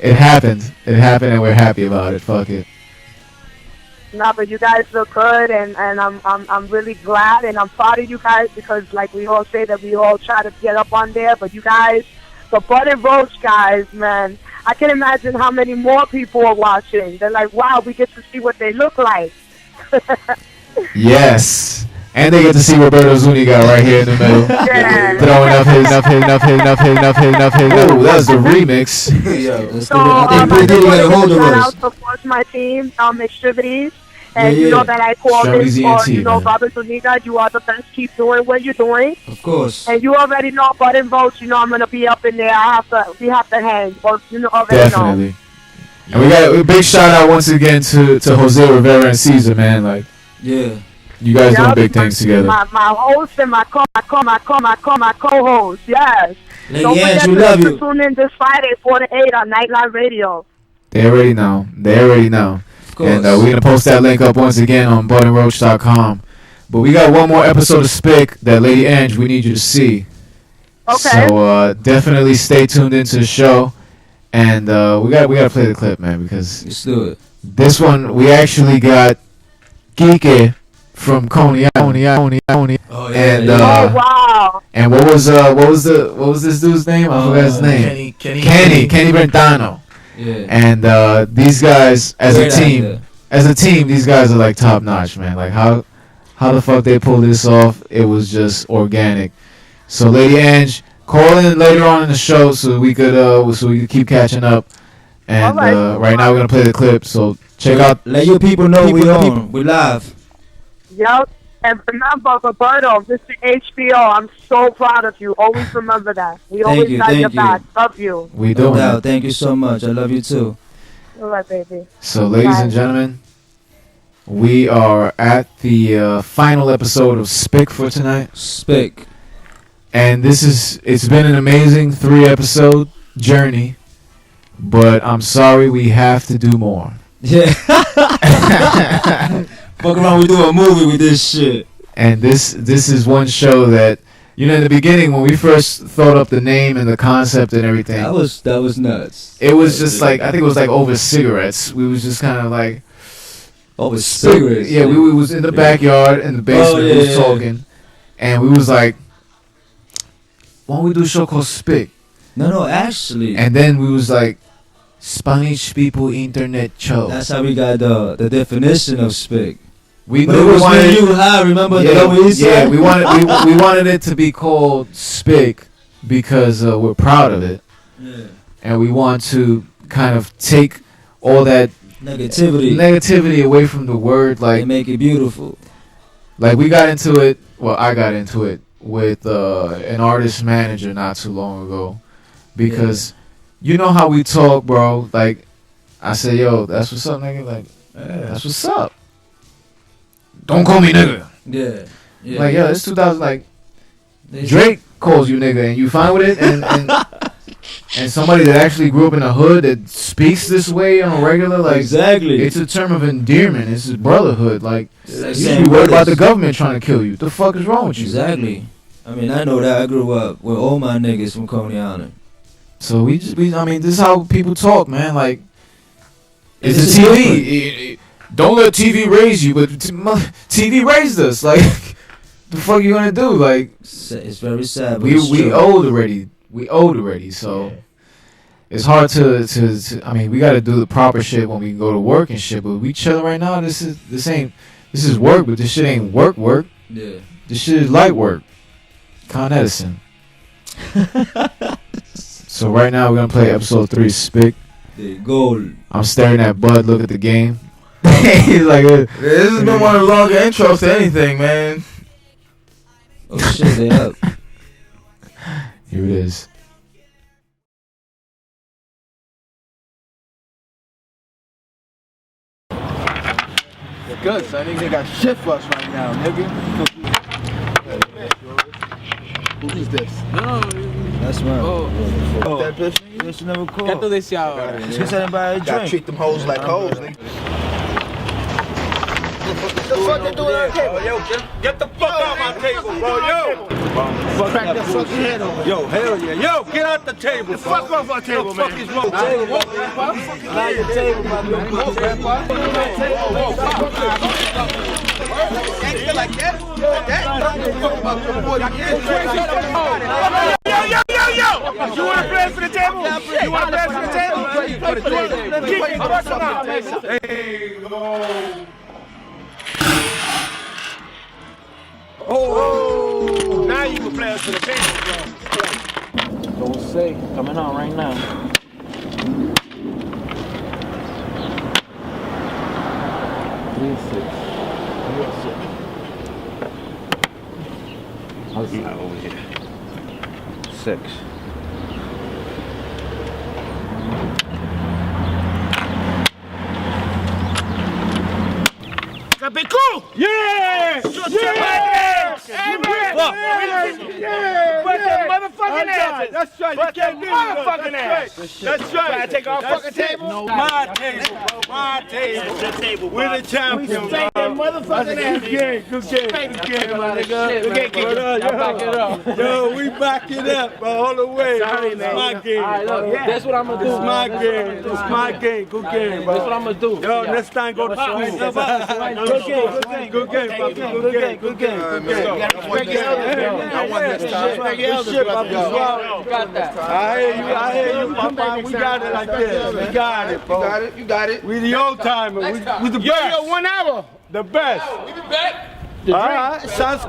S4: it happened. It happened, and we're happy about it. Fuck it.
S6: No, but you guys look good, and I'm really glad, and I'm proud of you guys because, like we all say, that we all try to get up on there, but you guys, the Bud and Roach guys, man, I can imagine how many more people are watching. They're like, wow, we get to see what they look like.
S4: Yes. And they get to see Roberto Zuniga right here in the middle.
S6: Yeah.
S4: Throwing up his. Oh, that was the remix.
S6: So, I just want to shout out, of course, my team, Extremities. And you know that I call this for, Robert Zuniga, you are the best. Keep doing what you're doing.
S16: Of course.
S6: And you already know Bud and Roach, I'm going to be up in there. We have to hang. Or, already
S4: Definitely.
S6: know.
S4: And we got a big shout out once again to Jose Rivera and Caesar, man. Like,
S16: yeah.
S4: You guys doing big things together.
S6: My host and my co-host, yes. Don't forget to tune in this Friday, 4 to 8 on Nightline Radio.
S4: They already know. Of course. And we're going to post that link up once again on budandroach.com. But we got one more episode of Spick that Lady Ange we need you to see.
S6: Okay.
S4: So definitely stay tuned into the show. And we got to play the clip, man, because
S16: let's do it.
S4: This one, we actually got Kike from Coney.
S16: Oh, yeah,
S4: And
S6: oh wow!
S4: And what was this dude's name? I forgot his name. Kenny Brentano.
S16: Yeah.
S4: And these guys, as a team, these guys are like top notch, man. Like how the fuck they pulled this off? It was just organic. So Lady Ange, call in later on in the show so we could keep catching up. And right now we're gonna play the clip. So check out.
S16: Let your people know we on. We live.
S6: Yep. And remember, Roberto, Mr. HBO, I'm so proud of you. Always remember that. We always got your back. Love you.
S4: We do.
S16: No, thank you so much. I love you too.
S6: All right, baby.
S4: So, ladies and gentlemen, we are at the final episode of Spick for tonight.
S16: Spick.
S4: And it's been an amazing 3-episode journey, but I'm sorry we have to do more.
S16: Yeah. Fuck around, we do a movie with this shit.
S4: And this is one show that, in the beginning when we first thought up the name and the concept and everything,
S16: that was nuts.
S4: It was just like, I think it was like over cigarettes. We was just kind of like
S16: over cigarettes.
S4: Yeah, we was in the backyard in the basement. We was talking, and we was like, why don't we do a show called Spick?
S16: No, actually.
S4: And then we was like, Spanish people internet show.
S16: That's how we got the definition of Spick.
S4: We
S16: wanted you high. Remember
S4: that? We wanted it to be called Spick because we're proud of it.
S16: Yeah.
S4: And we want to kind of take all that negativity away from the word, like,
S16: and make it beautiful.
S4: Like we got into it. Well, I got into it with an artist manager not too long ago because you know how we talk, bro. Like I say, yo, that's what's up, nigga. Like that's what's up. Don't call me nigga.
S16: Yeah.
S4: Like, yo, it's 2000. Like, Drake calls you nigga, and you fine with it, and somebody that actually grew up in the hood that speaks this way on a regular, like,
S16: exactly,
S4: it's a term of endearment. It's a brotherhood. Like, you should be worried about the government trying to kill you. What the fuck is wrong with you?
S16: Exactly. I mean, I know that. I grew up with all my niggas from Coney Island.
S4: So I mean, this is how people talk, man. Like, it's a TV. don't let TV raise you, but TV raised us. Like, the fuck you gonna do? Like,
S16: It's very sad. But
S4: we
S16: it's true.
S4: old already. We old already. So it's hard to. I mean, we got to do the proper shit when we go to work and shit. But we chilling right now. This is work, but this shit ain't work.
S16: Yeah.
S4: This shit is light work. Con Edison. So right now we're gonna play episode 3, Spick.
S16: The goal.
S4: I'm staring at Bud. Look at the game. He's like,
S5: this has been one of the longer intros to anything, man.
S16: Oh shit, they up.
S4: Here it is.
S5: They're good, son. Nigga got shit for us right now, nigga. Who is this?
S19: No.
S16: That's right.
S19: Oh.
S5: That bitch?
S19: Yes, you never called.
S5: Gato desse ahora.
S19: Just anybody a
S5: Gotta
S19: drink.
S5: treat them hoes like hoes, nigga. What the fuck they doing on the table? Yo, get the fuck out my table, bro. Yo.
S19: Crack that fucking head over.
S5: Yo, hell yeah. Yo, get out the table.
S19: The fuck off our table, man.
S5: What the fuck is wrong?
S19: Not your table, my nigga. Grandpa.
S5: Gangsta like that?
S19: Yo! You want to play for the table? You want to play for the table? Keep it personal.
S5: Hey, go.
S19: Oh! Now you can play us for the table, bro.
S7: Don't say. Coming on right now.
S5: How's that over here? 6.
S19: Gotta be cool! Yeah! Yeah! But the motherfucking asses! That's right, you can't do motherfucking ass! That's right! Try to take our fucking table?
S5: My table, bro. My table.
S19: That's your table,
S5: We're the champions,
S19: We take that motherfucking ass.
S5: Good game,
S19: Good game, my nigga. Good game, kid.
S5: Back it up. Yo, we back it up, bro, all the way.
S19: Sorry,
S5: It's
S19: man.
S5: my game.
S7: All right, look, that's what I'm gonna do.
S5: It's my game. It's my game. Good game, bro.
S7: That's what I'm gonna do.
S5: Yo, next time go to school.
S19: Good game,
S5: Good game, papi. Good game.
S19: good game.
S5: I won this time.
S19: Good shit, papi.
S7: You got that.
S5: I hear you, Papa. We got it like this. We got it, bro.
S17: You got it.
S5: We the old timers. We the best.
S19: Yo, 1 hour.
S5: The best.
S7: We be back.
S5: All right, sounds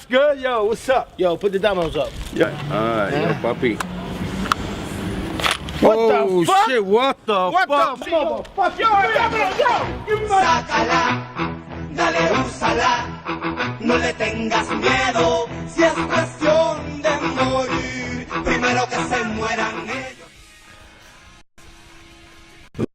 S5: good. Yo, what's up?
S19: Yo, put the dominoes up.
S5: Yeah.
S17: All right, yo, papi.
S19: What the fuck?
S5: Shit, what the
S19: What
S5: fuck?
S19: the fuck? Yo, dominoes, yo!
S8: Sácala, dale, úsala, no le tengas miedo, si es cuestión de morir, primero que se mueran ellos.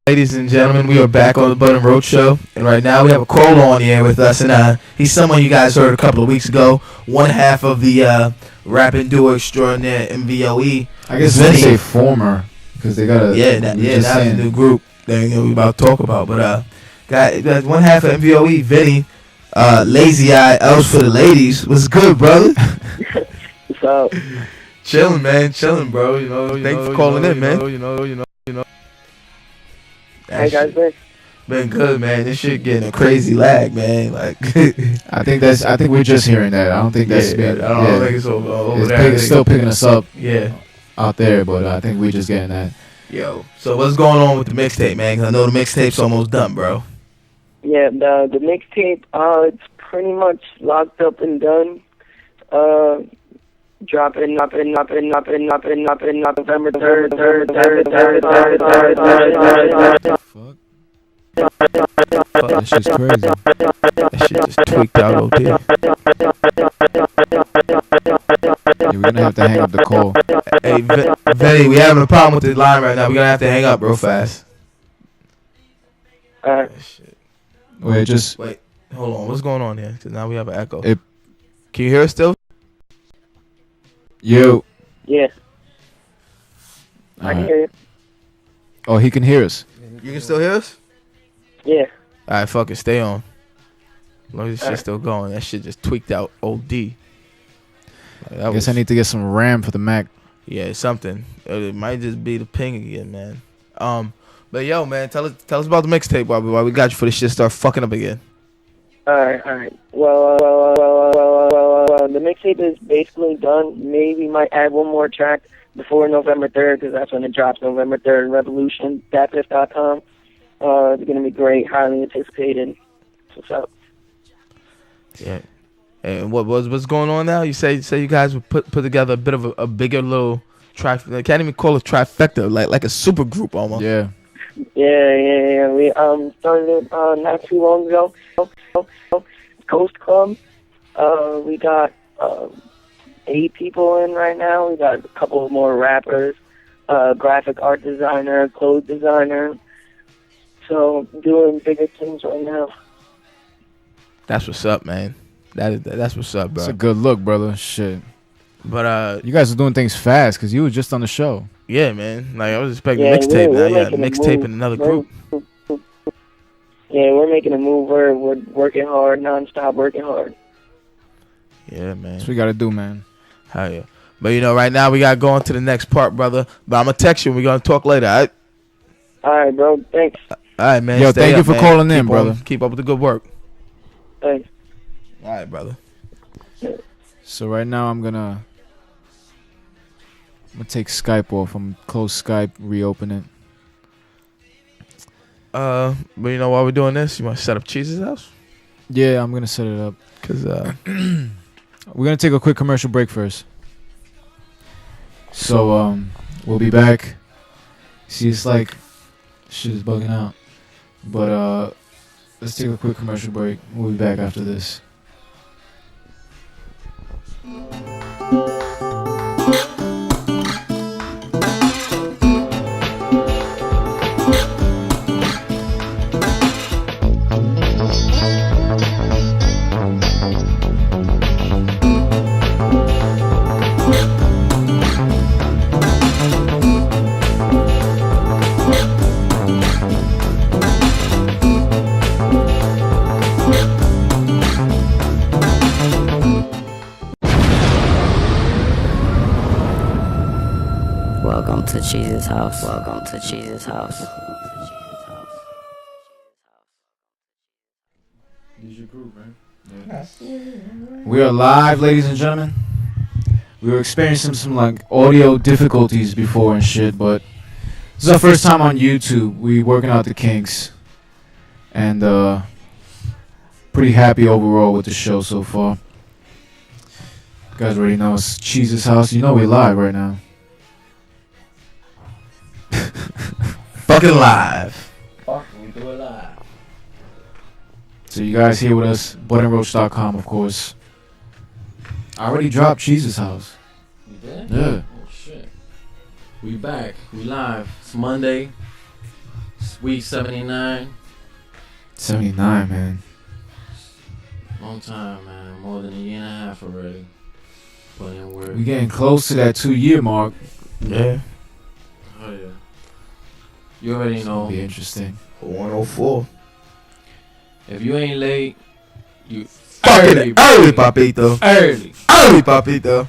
S5: Ladies and gentlemen, we are back on the Bud and Roach show, and right now we have a caller on the air with us, and he's someone you guys heard a couple of weeks ago, one half of the rapping duo extraordinaire MVOE.
S4: I guess they say former because they got a
S5: that's the new group that we about to talk about. But got one half of MVOE, Vinny, Lazy Eye, Else for the Ladies. What's good, brother?
S18: What's up?
S5: Chilling, man, bro. You know, thanks for calling in, man.
S18: You know. Hey guys,
S5: been good, man. This shit getting a crazy lag, man. Like,
S4: I think we're just hearing that. I don't think that's been.
S5: I don't think it's over there.
S4: It's still picking us up.
S5: Yeah.
S4: Out there, but I think we're just getting that.
S5: Yo, so what's going on with the mixtape, man? 'Cause I know the mixtape's almost done, bro.
S18: Yeah, the mixtape, it's pretty much locked up and done. Dropping November 3rd.
S4: Fuck. That shit's crazy.
S5: That shit just tweaked out OD.
S4: Yeah, we're gonna have to hang up the call.
S5: Hey, Vinny, we having a problem with the line right now. We're gonna have to hang up real fast.
S18: Shit.
S5: Wait, hold on. What's going on here? 'Cause now we have an echo. Can you hear us still?
S4: Yo.
S18: Yeah.
S4: I
S18: can hear you.
S4: Oh, he can hear us.
S5: You can still hear us?
S18: Yeah.
S5: Alright, fuck it. Stay on. As long as this shit's still going. That shit just tweaked out OD.
S4: I guess I need to get some RAM for the Mac.
S5: Yeah, something. It might just be the ping again, man. But yo, man, tell us about the mixtape while we got you for this shit start fucking up again.
S21: All right. Well, the mixtape is basically done. Maybe might add one more track before November 3rd, because that's when it drops, November 3rd, Revolution, datpiff.com. It's going to be great, highly anticipated. What's up?
S5: Yeah. And what's going on now? You say you guys would put together a bit of a bigger little trifecta. I can't even call it trifecta, like a super group almost.
S4: Yeah.
S21: Yeah. We started it not too long ago. Coast Club. We got 8 people in right now. We got a couple more rappers, graphic art designer, clothes designer. So doing bigger things right now.
S5: That's what's up, man. That's what's up, bro.
S4: It's a good look, brother. Shit.
S5: But
S4: you guys are doing things fast because you were just on the show.
S5: Yeah, man. Like I was expecting mixtape. Now you got mixtape in another group.
S21: Yeah, we're making a move. We're working hard, nonstop working hard.
S5: Yeah, man.
S4: That's what we gotta do, man.
S5: Hell yeah. But right now we gotta go on to the next part, brother. But I'm gonna text you and we're gonna talk later, all right?
S21: All right, bro. Thanks.
S5: All right, man.
S4: Yo, thank you for calling in,
S5: Keep
S4: brother.
S5: Keep up with the good work.
S21: Thanks.
S5: All right, brother.
S4: So right now I'm gonna take Skype off. I'm close Skype, reopen it.
S5: But while we're doing this, you want to set up Cheese's house?
S4: Yeah, I'm gonna set it up.
S5: Cause
S4: we're gonna take a quick commercial break first. So we'll be back. See, it's like shit is bugging out. But let's take a quick commercial break. We'll be back after this.
S22: Welcome to Cheese's house. Welcome to Cheese's house.
S4: We are live, ladies and gentlemen. We were experiencing some like audio difficulties before and shit, but this is our first time on YouTube. We working out the kinks, and pretty happy overall with the show so far. You guys already know it's Cheese's house. You know we're live right now.
S5: Fucking live.
S7: Fuck, we do it live.
S4: So you guys here with us, budandroach.com, of course. I already dropped Cheese's house.
S7: You did?
S4: Yeah.
S7: Oh shit. We back. We live. It's Monday. It's week 79.
S4: 79, man.
S7: Long time, man. More than a year and a half already. Putting in work.
S4: We getting close to that 2-year mark.
S5: Yeah.
S7: Oh yeah. You already know.
S4: Be interesting.
S5: 104.
S7: If you ain't late, you
S5: fucking early, papito.
S7: Early,
S5: papito.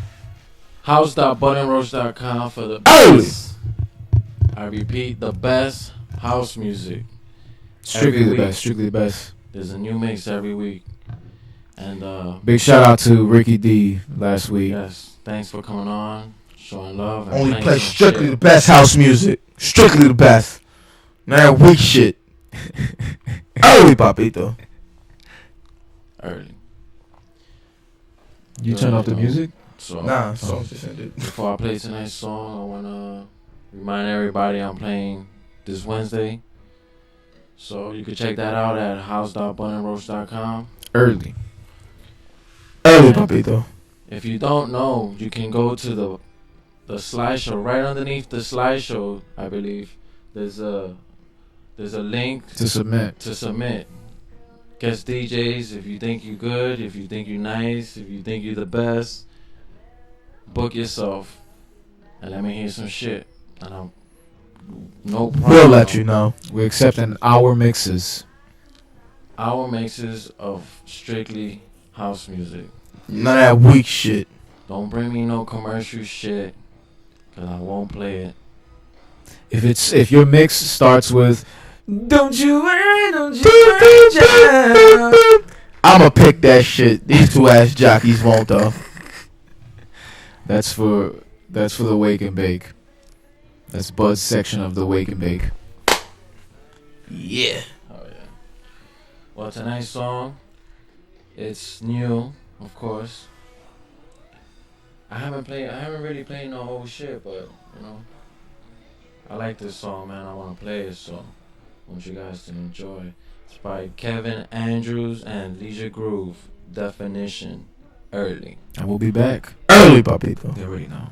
S7: House.budandroach.com for the best. I repeat, the best house music.
S4: Strictly the best. Strictly the best.
S7: There's a new mix every week. And
S4: big shout out to Ricky D last week.
S7: Yes, thanks for coming on, showing love. And
S5: Only
S7: playing
S5: play
S7: some
S5: strictly
S7: shit.
S5: the best house music. Strictly the best. Not that weak shit. Early, papito.
S7: Early.
S4: You turn off the music?
S7: So,
S5: Nah, songs just ended.
S7: Before I play tonight's song, I wanna remind everybody I'm playing this Wednesday. So you can check that out at house.budandroach.com.
S4: Early,
S5: papito.
S7: If you don't know, you can go to the slideshow. Right underneath the slideshow, I believe, there's a link
S4: to submit.
S7: Guest DJs, if you think you good, if you think you nice, if you think you the best, book yourself and let me hear some shit. And I'm no problem.
S5: We'll let you know.
S4: We're accepting our mixes.
S7: Our mixes of strictly house music.
S5: None of that weak shit.
S7: Don't bring me no commercial shit, cause I won't play it.
S4: if your mix starts with "Don't you worry, don't you worry, child," I'ma pick that shit. These two ass jockeys won't though. That's for the Wake and Bake. That's Bud's section of the Wake and Bake. Yeah.
S7: Oh yeah. Well, tonight's song, it's new, of course. I haven't really played no whole shit, but you know, I like this song, man. I want to play it, so I want you guys to enjoy. It's by Kevin Andrews and Leisure Groove. Definition. Early.
S4: And we'll be back early, papito. They already know.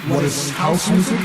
S1: What is house music?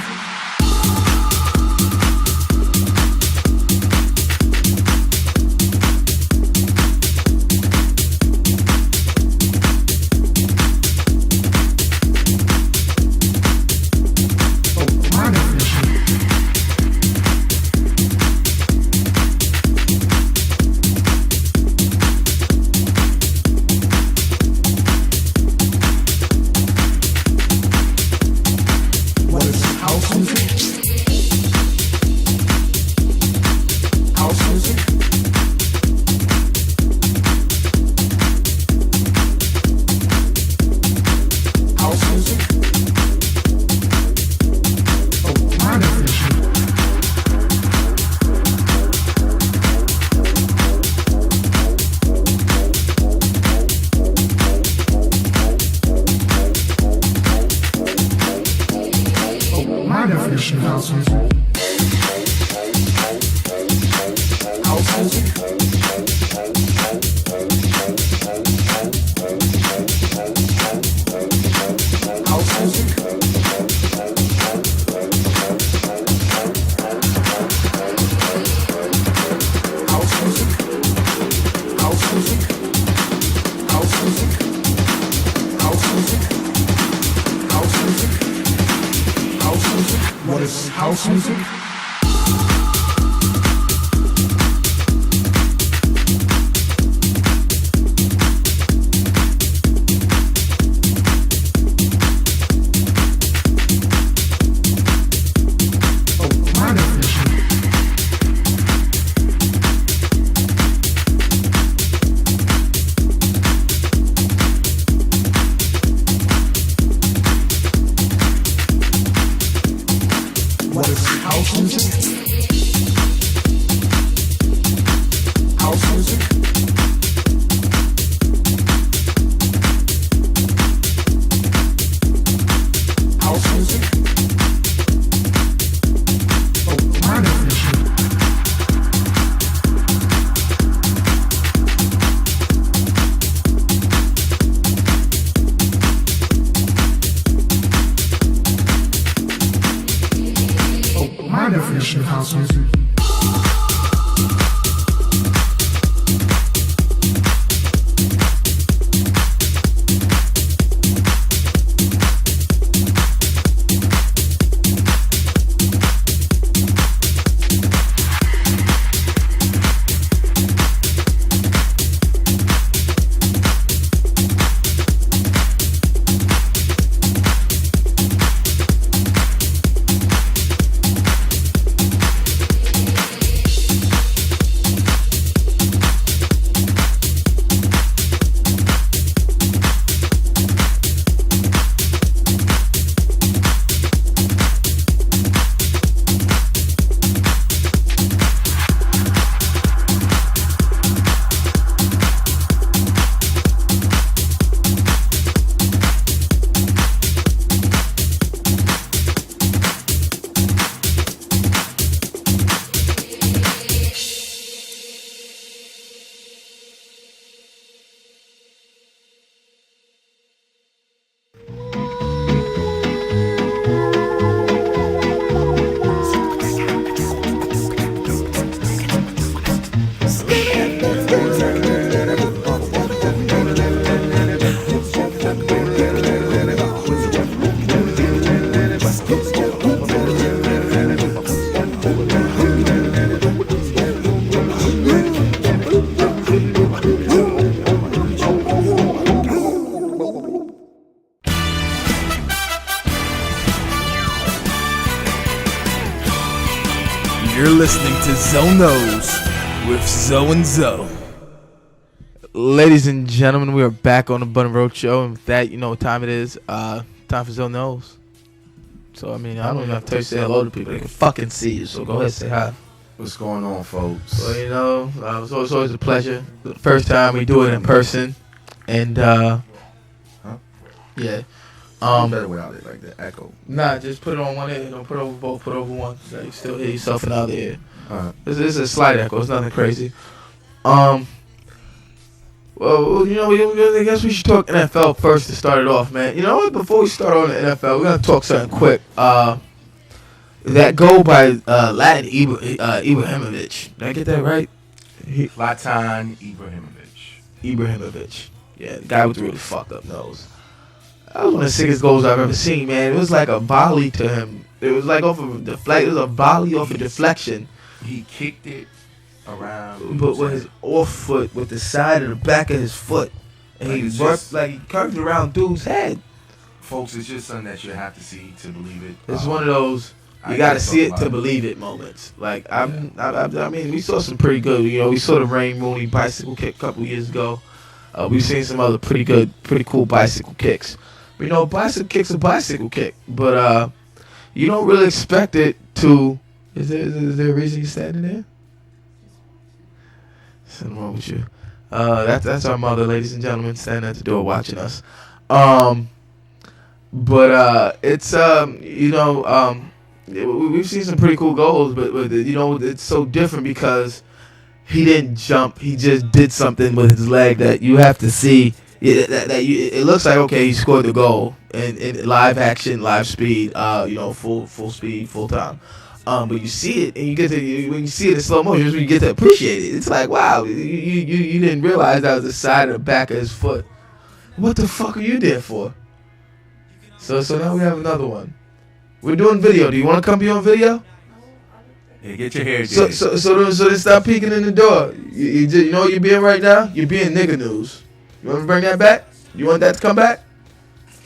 S1: house music? What is house music? House music? House music? Oh, my definition. My definition of house music.
S5: You're listening to Zonos with Zo and Zo. Ladies and gentlemen, we are back on the Bud and Roach show, and with that, you know what time it is. Time for Zonos. So, I mean, I don't even have to say hello to people. They can fucking see you, so go ahead and say hi.
S4: What's going on, folks?
S5: So, you know, it's always a pleasure. The first time we do it in person, and, yeah.
S17: Better without it, like the echo.
S5: Nah, just put it on one ear. Don't put it over both. Put it over one. So you still hear yourself in the other ear. This is a slight echo. It's nothing crazy. Well, you know, I guess we should talk NFL first to start it off, man. You know what? Before we start on the NFL, we're gonna talk something quick. That goal by Latin Ibrahimovic. Did I get that right?
S17: Zlatan
S5: Ibrahimovic. Yeah, the guy with the really fucked up nose. That was one of the sickest goals I've ever seen, man. It was like a volley to him. It was like off of deflect. It was a volley off a deflection.
S17: He kicked it around,
S5: but with his off foot, with the side of the back of his foot, and he worked like he curved around dude's head.
S17: Folks, it's just something that you have to see to believe it.
S5: It's one of those you got to see it to believe it moments. Like I mean, we saw some pretty good. You know, we saw the Rain Rooney bicycle kick a couple years ago. We've seen some other pretty cool bicycle kicks. You know, bicycle kick's a bicycle kick, but you don't really expect it to. Is there a reason you're standing there? Something wrong with you. That's our mother, ladies and gentlemen, standing at the door watching us. But it's you know, we've seen some pretty cool goals, but you know, it's so different because he didn't jump. He just did something with his leg that you have to see. It looks like, okay, he scored the goal in live action, live speed, you know, full speed, full time. But you see it, and you get to when you see it in slow motion, you get to appreciate it. It's like, wow, you didn't realize that was the side of the back of his foot. What the fuck are you there for? So now we have another one. We're doing video. Do you want to come be on video?
S2: Yeah, get your hair
S5: So then stop peeking in the door. You know what you're being right now? You're being nigga news. You want to bring that back? You want that to come back?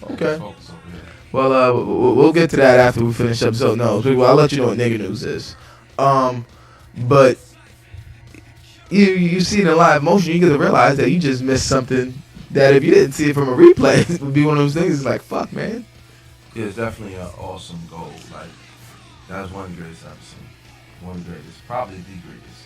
S5: Okay. Well, we'll get to that after we finish episode. No, I'll let you know what nigga news is. But you see it in live motion, you get to realize that you just missed something that if you didn't see it from a replay, it would be one of those things. It's like, fuck, man.
S2: Yeah, it's definitely an awesome goal. Like, that was one of the greatest I've seen. One of the greatest. Probably the greatest.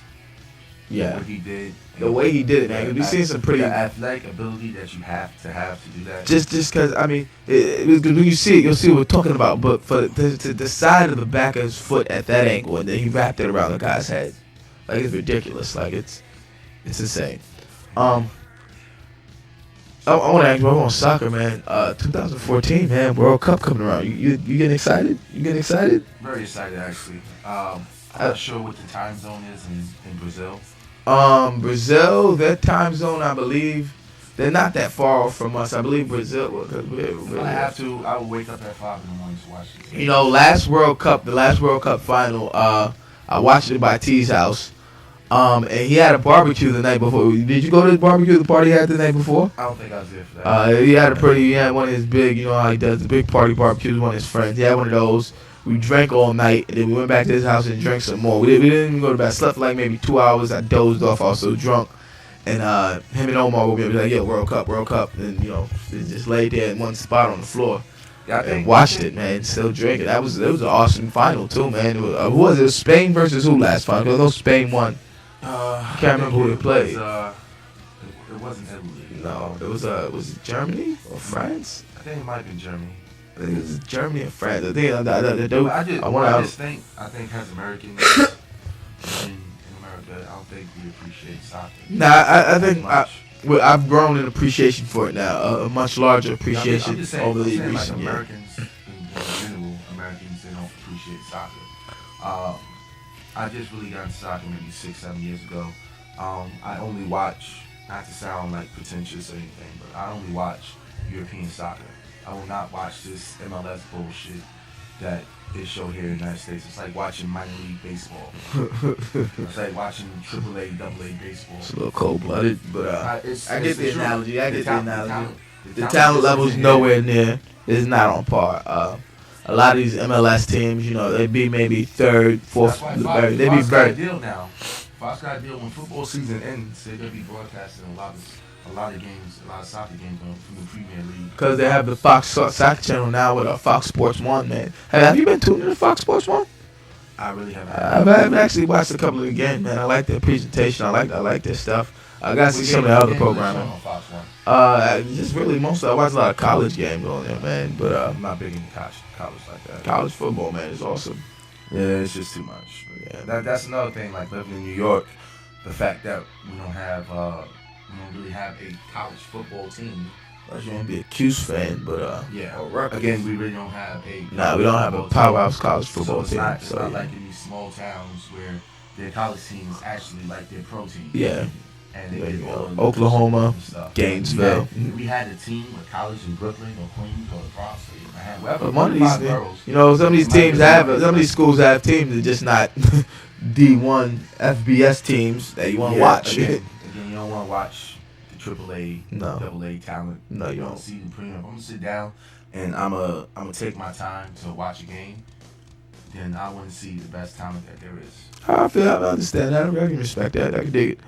S5: Yeah.
S2: What he did.
S5: The way he did it, man. We've seen some pretty...
S2: The athletic ability that you have to do that.
S5: Just because, I mean, when you see it, you'll see what we're talking about. But for the side of the back of his foot at that angle, and then he wrapped it around the guy's head. Like, it's ridiculous. Like, it's insane. I want to ask you about soccer, man. 2014, man, World Cup coming around. You getting excited? You getting excited?
S2: Very excited, actually. I'm not sure what the time zone is in Brazil.
S5: Brazil, their time zone, I believe, they're not that far off from us. I believe Brazil.
S2: I will wake up at 5 in the morning to watch it.
S5: You know, the last World Cup final, I watched it by T's house. And he had a barbecue the night before. Did you go to the barbecue, the party he had the night before?
S2: I don't think I was there for that.
S5: He had one of his big, you know how he does the big party barbecues, one of his friends. He had one of those. We drank all night, and then we went back to his house and drank some more. We didn't even go to bed. Slept for like maybe 2 hours. I dozed off, also drunk. And him and Omar woke me up and was like, yeah, World Cup. And, you know, just laid there in one spot on the floor.
S2: Yeah,
S5: and watched it, man. Still drinking. It was an awesome final, too, man. Who was it? It was Spain versus who last final? Because I know Spain won. I can't remember who they played.
S2: It wasn't Italy.
S5: No, was it Germany or France?
S2: I think it might have been Germany.
S5: I think it was Germany and France. I think
S2: I think as Americans in America, I don't think we appreciate soccer.
S5: Nah, I think I've grown in appreciation for it now. A much larger appreciation over the recent years.
S2: Americans, in general, Americans, they don't appreciate soccer. I just really got into soccer maybe 6-7 years ago. I only watch, not to sound like pretentious or anything, but I only watch European soccer. I will not watch this MLS bullshit that is shown here in the United States. It's like watching minor league baseball. It's like watching AAA, AA baseball.
S5: It's a little cold-blooded, but I get the analogy. The talent level's
S2: nowhere
S5: nowhere near. It's not on par. A lot of these MLS teams, you know, they be maybe third, fourth. They be very.
S2: Deal now. Fox got a deal when football season ends. They're gonna be broadcasting a lot of games, a lot of soccer games from the Premier League.
S5: Because they have the Fox Soccer channel now with Fox Sports 1, man. Have you been tuned into Fox Sports 1?
S2: I really haven't.
S5: I've actually watched a couple of the games, man. I like their presentation. I like their stuff. I got to see some of the other programming. Just really mostly I watch a lot of college games on there, man. But
S2: I'm not big into college like that.
S5: College football, man, is awesome.
S2: Yeah, it's just too much. But yeah, that's another thing. Like living in New York, the fact that we don't really have a college football team.
S5: You want to be a Cuse fan, but
S2: again, we really don't have a.
S5: We don't have a powerhouse college football
S2: team. It's not like in these small towns where their college team is actually like their pro team.
S5: Yeah.
S2: And they get all
S5: Oklahoma, Gainesville.
S2: We had a team with college in Brooklyn or Queens or the Bronx.
S5: But one of these, some of these teams some of these schools have teams that just not D1 FBS teams that you want to watch.
S2: Again, you don't want to watch the AAA, AA talent.
S5: No, you don't.
S2: See the premium. If I'm gonna sit down and I'm gonna take my time to watch a game, then I want to see the best talent that there is.
S5: I understand that. I can respect that. I can dig it.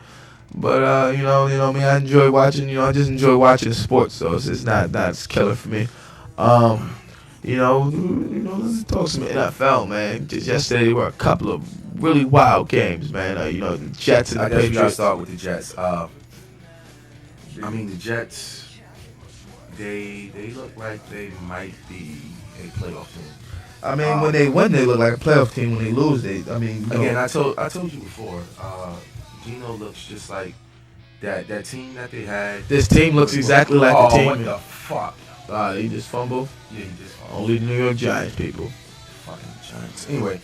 S5: But you know me. I enjoy watching. I just enjoy watching sports. So it's not killer for me. Let's talk some NFL, man. Just yesterday there were a couple of really wild games, man. The Jets and the Patriots.
S2: I guess we gotta start with the Jets. The Jets, they look like they might be a playoff team.
S5: When they win, they look like a playoff team. When they lose,
S2: Again, I told you before. Geno looks just like that team that they had.
S5: This team looks exactly like the team.
S2: What the fuck?
S5: He just fumbled?
S2: Yeah, he just fumbled.
S5: Only the New York Giants, people.
S2: Fucking Giants. Anyway,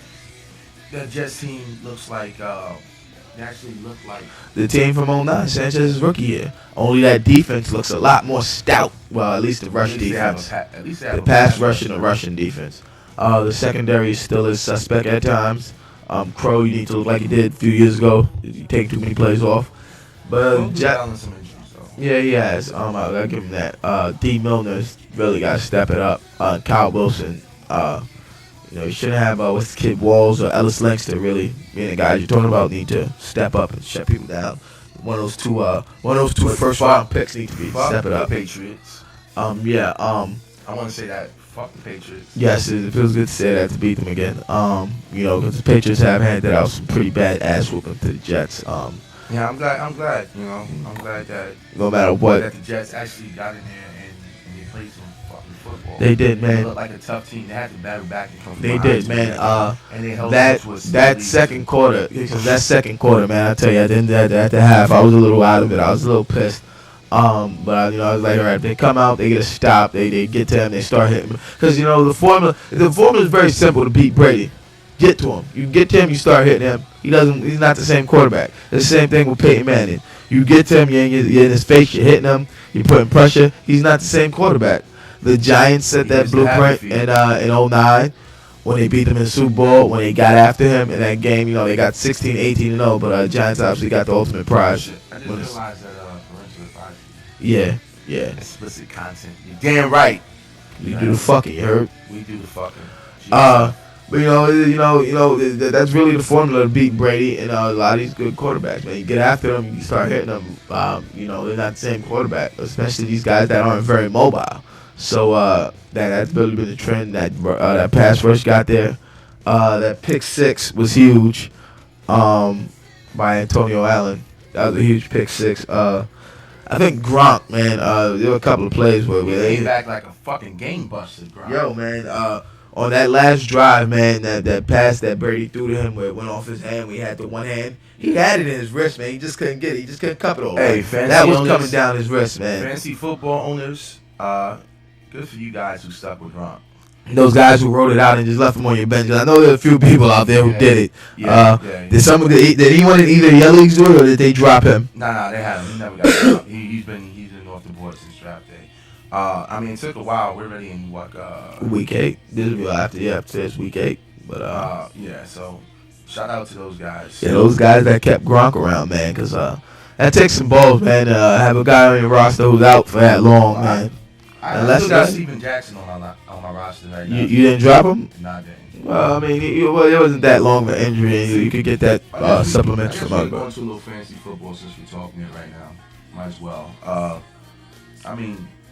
S2: that Jets team looks like, they actually look like
S5: the team from 09, Sanchez's rookie year. Only that defense looks a lot more stout. Well, at least the rush defense.
S2: At least they have
S5: the pass rush and the rushing defense. The secondary still is suspect at times. Crow, you need to look like you did a few years ago. You take too many plays off. But yeah, he has. I gotta give him that. D. Milner's really gotta step it up. Kyle Wilson, you shouldn't have what's the kid Walls or Ellis Langston really. The guys you're talking about need to step up and shut people down. One of those two first round picks need to be step it up.
S2: Patriots.
S5: I
S2: want to say that. Fuck the Patriots.
S5: Yes, it feels good to say that, to beat them again. Because the Patriots have handed out some pretty bad ass whooping to the Jets.
S2: Yeah, I'm glad. I'm glad that
S5: no matter what,
S2: that the Jets actually got in there and they played some fucking football.
S5: They did, man.
S2: They looked like a tough team. They had to battle back and come from
S5: They
S2: behind
S5: did, man.
S2: And they held
S5: that second quarter, man. I tell you, at the end of the half, I was a little out of it. I was a little pissed. But I was like, all right, they come out, they get a stop, they get to him, they start hitting him. Because the formula is very simple to beat Brady. Get to him. You get to him, you start hitting him. He's not the same quarterback. It's the same thing with Peyton Manning. You get to him, you're in his face, you're hitting him, you're putting pressure. He's not the same quarterback. The Giants set that blueprint in 09 when they beat them in the Super Bowl, when they got after him in that game. They got 16, 18-0, but Giants obviously got the ultimate prize.
S2: I didn't realize that
S5: Yeah.
S2: Explicit content. You're damn right.
S5: You do the fucking, you heard?
S2: We do the fucking.
S5: But that's really the formula to beat Brady and a lot of these good quarterbacks, man. You get after them, you start hitting them. They're not the same quarterback, especially these guys that aren't very mobile. So that's really been the trend. That pass rush got there. That pick six was huge by Antonio Allen. That was a huge pick six. I think Gronk, man, there were a couple of plays where
S2: they came back like a fucking game buster, Gronk.
S5: Yo, man, on that last drive, man, that pass that Brady threw to him where it went off his hand, we had the one hand. He had it in his wrist, man. He just couldn't get it. He just couldn't cup it all.
S2: Hey,
S5: that was coming down his wrist, man.
S2: Fantasy football owners, good for you guys who stuck with Gronk.
S5: Those guys who wrote it out and just left him on your bench. I know there are a few people out there who did it. Did anyone in either of your leagues do it, or did they drop him?
S2: Nah, they haven't. He never got dropped. He's been off the board since draft day. It took a while. We're already in
S5: week 8. This will be after it's week 8. But
S2: so shout out to those guys.
S5: Yeah, those guys that kept Gronk around, man, because that takes some balls, man. Have a guy on your roster who's out for that long, man.
S2: I still got Steven Jackson on my roster right now.
S5: You didn't drop him?
S2: Nah, I didn't.
S5: Well, it wasn't that long of an injury. You could get that supplement from
S2: other. Going to a little fantasy football since we're talking it right now. Might as well.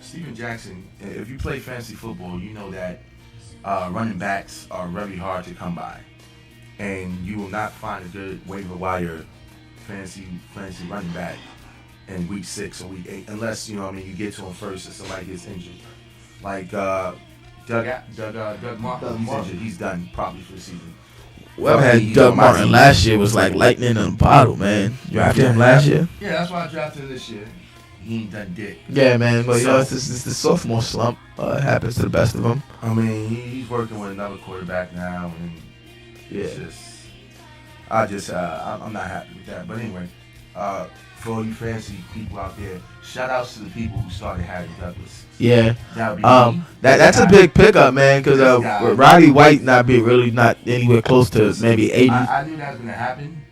S2: Steven Jackson, if you play fantasy football, you know that running backs are very hard to come by. And you will not find a good waiver wire fantasy running back in week 6 or week 8, unless you get to him first and somebody gets injured. Like Doug Martin, he's injured. He's done probably for the season.
S5: Well, I had Doug Martin last year was like lightning in a bottle, man. You drafted him last year?
S2: Yeah, that's why I drafted him this year. He ain't done dick.
S5: Yeah, man, but it's the sophomore slump. It happens to the best of them.
S2: He's working with another quarterback now, and I'm not happy with that. But anyway, for all you fancy people out there, shout outs to the people who started Harry Douglas.
S5: Yeah, that's a big pickup, man, because Roddy White not anywhere close to maybe 80.
S2: I knew that was gonna happen.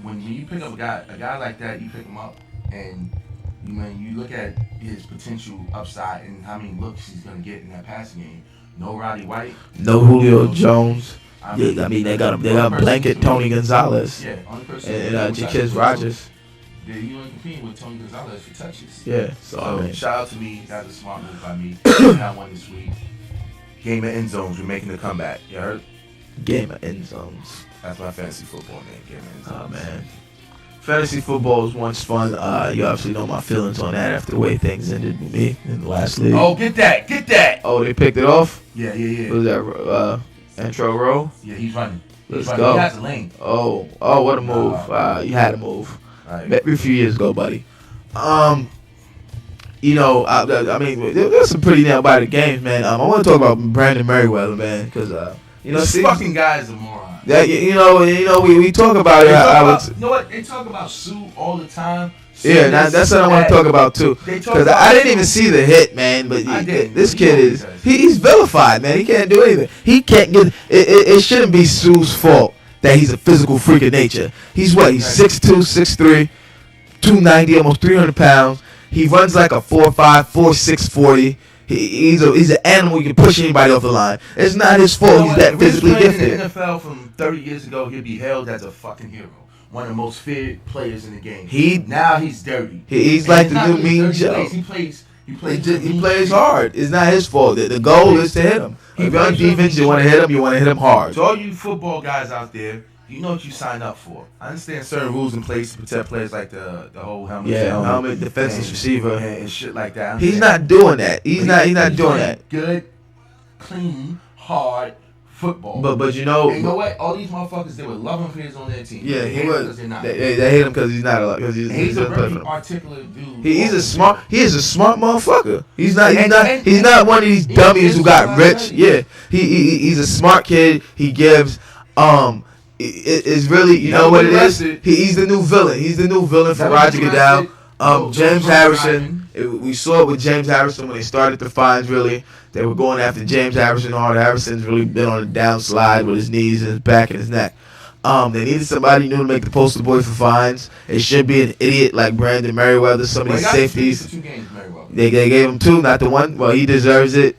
S2: When you pick up a guy like that, you pick him up, and you look at his potential upside and how many looks he's gonna get in that passing game. No Roddy White,
S5: no Julio Jones. They got blanket Tony Gonzalez.
S2: Yeah, only person
S5: and Jaquiz Rogers.
S2: You ain't competing with Tony Gonzalez for touches.
S5: Yeah,
S2: so shout out to me. That was a smart move by me. Got one this week. Game of end zones. We're making the comeback. You heard?
S5: Game of end zones.
S2: That's my fantasy football name. Game of end zones.
S5: Oh man, fantasy football was once fun. You obviously know my feelings on that after the way things ended with me in the last league.
S2: Oh, get that!
S5: Oh, they picked it off.
S2: Yeah.
S5: What was that? Intro row.
S2: Yeah, he's running.
S5: Let's go.
S2: He has a lane.
S5: Oh, what a move! You had a move.
S2: Right.
S5: Maybe a few years ago, buddy. There's some pretty nail biter games, man. I want to talk about Brandon Merriweather, man, because
S2: this fucking guy is a moron.
S5: Yeah, we talk about it.
S2: You know what? They talk about Sue all the time.
S5: Yeah, that's what I want to talk about too. Because I didn't even see the hit, man. But this kid he's vilified, man. He can't do anything. He can't get. It shouldn't be Sue's fault that he's a physical freak of nature. He's what? He's 6'2", 6'3", 290, almost 300 pounds. He runs like a 4'5", 4'6", 40. He's an animal. You can push anybody off the line. It's not his fault. He's that physically gifted.
S2: In the NFL from 30 years ago, he'd be hailed as a fucking hero. One of the most feared players in the game. Now he's dirty.
S5: He's like the new Mean Joe.
S2: He
S5: plays hard. It's not his fault. The goal is to hit him. If you're on defense, you want to hit him. You want to hit him hard.
S2: To all you football guys out there, you know what you signed up for. I understand certain rules in place to protect players like the whole helmet.
S5: Yeah, helmet, defenseless receiver,
S2: and shit like that.
S5: He's not doing that. He's not doing that.
S2: Good, clean, hard football.
S5: But you know,
S2: and you know what? All these motherfuckers, they would love him because he's on their team.
S5: Yeah,
S2: they hate him because they're not.
S5: They hate him because he's not a lot. Because
S2: he's a very articulate dude.
S5: He is a smart motherfucker. He's not one of these dummies who got rich. Yeah, he's a smart kid. He gives it's really, you know what it is? He's the new villain. He's the new villain for Roger Goodell. James Harrison. We saw it with James Harrison when they started the fines. Really, they were going after James Harrison hard. Harrison's really been on a downslide with his knees and his back and his neck. They needed somebody new to make the poster boy for fines. It should be an idiot like Brandon Merriweather. Some of these safeties. They gave him 2, not the 1. Well, he deserves it.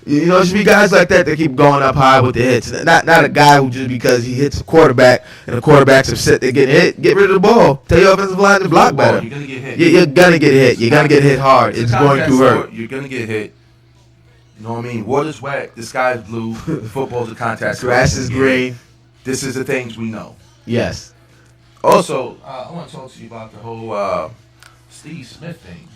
S5: You know, it should be guys like that keep going up high with the hits. Not a guy who just because he hits a quarterback and the quarterback's upset they're getting hit. Get rid of the ball. Tell your offensive line to block better.
S2: You're gonna get hit.
S5: You're gonna get hit. You're gonna get hit hard. It's going to hurt.
S2: You're gonna get hit. You know what I mean? Water's wet. The sky's blue. Football's a contact.
S5: Grass is green.
S2: This is the things we know.
S5: Yes.
S2: Also, I want to talk to you about the whole Steve Smith thing.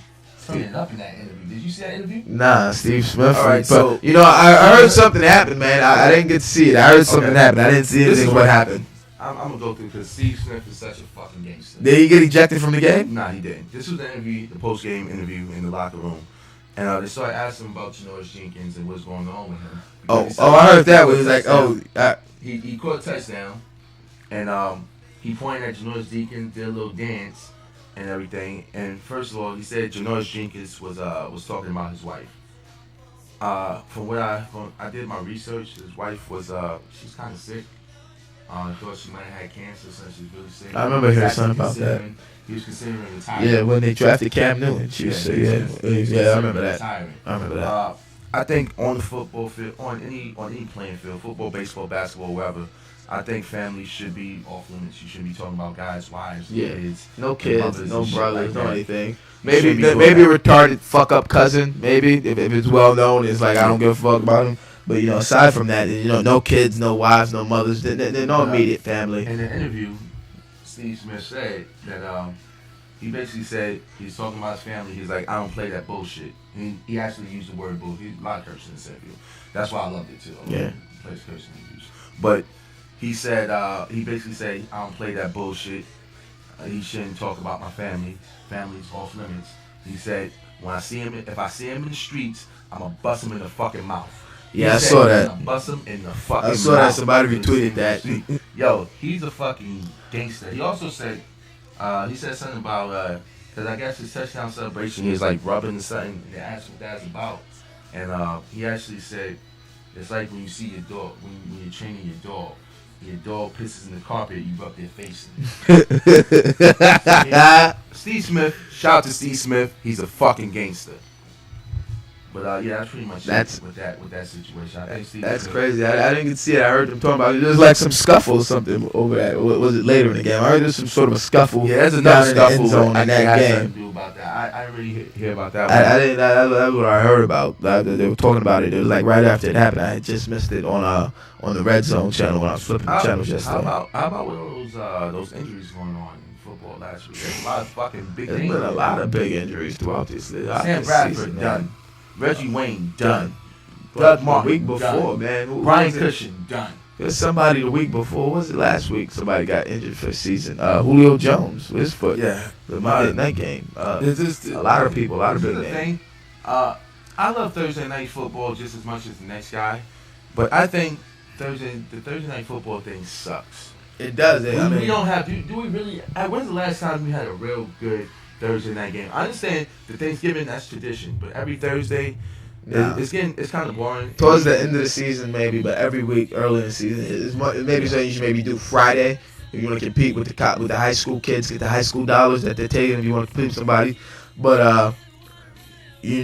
S2: Turning up in that interview. Did you see that interview?
S5: Nah, Steve Smith.
S2: All right,
S5: but you know, I heard something happen, man. I didn't get to see it. I heard something happen. I didn't see anything. What happened?
S2: I'm gonna go through because Steve Smith is such a fucking gangster.
S5: Did he get ejected from the game?
S2: Nah, he didn't. This was the interview, the post-game interview in the locker room, and they started asking him about Janoris Jenkins and what's going on with him.
S5: I heard that. It was like,
S2: he caught a touchdown, and he pointed at Janoris Jenkins, did a little dance and everything. And first of all, he said Janoris Jenkins was talking about his wife. From I did my research, his wife was she's kind of sick. I thought she might have had cancer, so she's really sick.
S5: I remember hearing something about that.
S2: He was considering retiring.
S5: Yeah, when they drafted Cam Newton, she was sick. Yeah, I remember that. I remember that.
S2: I think on the football field, on any playing field, football, baseball, basketball, wherever, I think families should be off limits. You shouldn't be talking about guys' wives, kids,
S5: no kids, no brothers, no anything.
S2: Maybe
S5: a retarded fuck up cousin. Maybe if it's well known, it's like I don't give a fuck about him. But aside from that, no kids, no wives, no mothers, no immediate family.
S2: In the interview, Steve Smith said that he basically said he's talking about his family. He's like, I don't play that bullshit. He actually used the word bull. He a lot of cursing in this interview. That's why I loved it too.
S5: Yeah,
S2: he plays cursing interviews. But he said he basically said I don't play that bullshit. He shouldn't talk about my family. Family's off limits. He said when I see him, if I see him in the streets, I'ma bust him in the fucking mouth.
S5: Yeah, I saw that.
S2: I'ma bust him in the fucking mouth.
S5: I saw that. Somebody retweeted that.
S2: Yo, he's a fucking gangster. He also said he said something about because I guess his touchdown celebration he was like rubbing something and they asked what that's about, and he actually said it's like when you see your dog when you're training your dog pisses in the carpet, you rub their face in it. Steve Smith, shout out to Steve Smith, he's a fucking gangster. But yeah, that's pretty much it with that situation. I think Steve
S5: that's
S2: Smith,
S5: crazy. I didn't get to see it. I heard them talking about it. There was like some scuffle or something over that. Was it later in the game? I heard there was some sort of a scuffle.
S2: Yeah, there's another scuffle
S5: zone in that game.
S2: Do about that. I didn't really hear about that.
S5: I didn't. That's what I heard about. They were talking about it. It was like right after it happened. I had just missed it on the Red Zone channel when I was flipping the channels yesterday.
S2: How about with those injuries going on in football last week? There's a lot of fucking big.
S5: There's been a lot of big injuries throughout this
S2: Sam Bradford done. Reggie Wayne done.
S5: Doug Martin the week before, man.
S2: Brian Cushion done.
S5: There's somebody the week before. What was it last week? Somebody got injured for the season. Julio Jones with his foot.
S2: Yeah.
S5: The Monday night game. A lot of people, a lot of big names.
S2: I love Thursday night football just as much as the next guy, but I think the Thursday night football thing sucks.
S5: It does. I mean,
S2: we don't have. Do we really? When's the last time we had a real good Thursday night game? I understand the Thanksgiving, that's tradition, but every Thursday, it's kind of boring.
S5: Towards the end of the season, maybe, but every week early in the season, maybe something you should maybe do Friday if you want to compete with the high school kids, get the high school dollars that they're taking if you want to compete with somebody. But to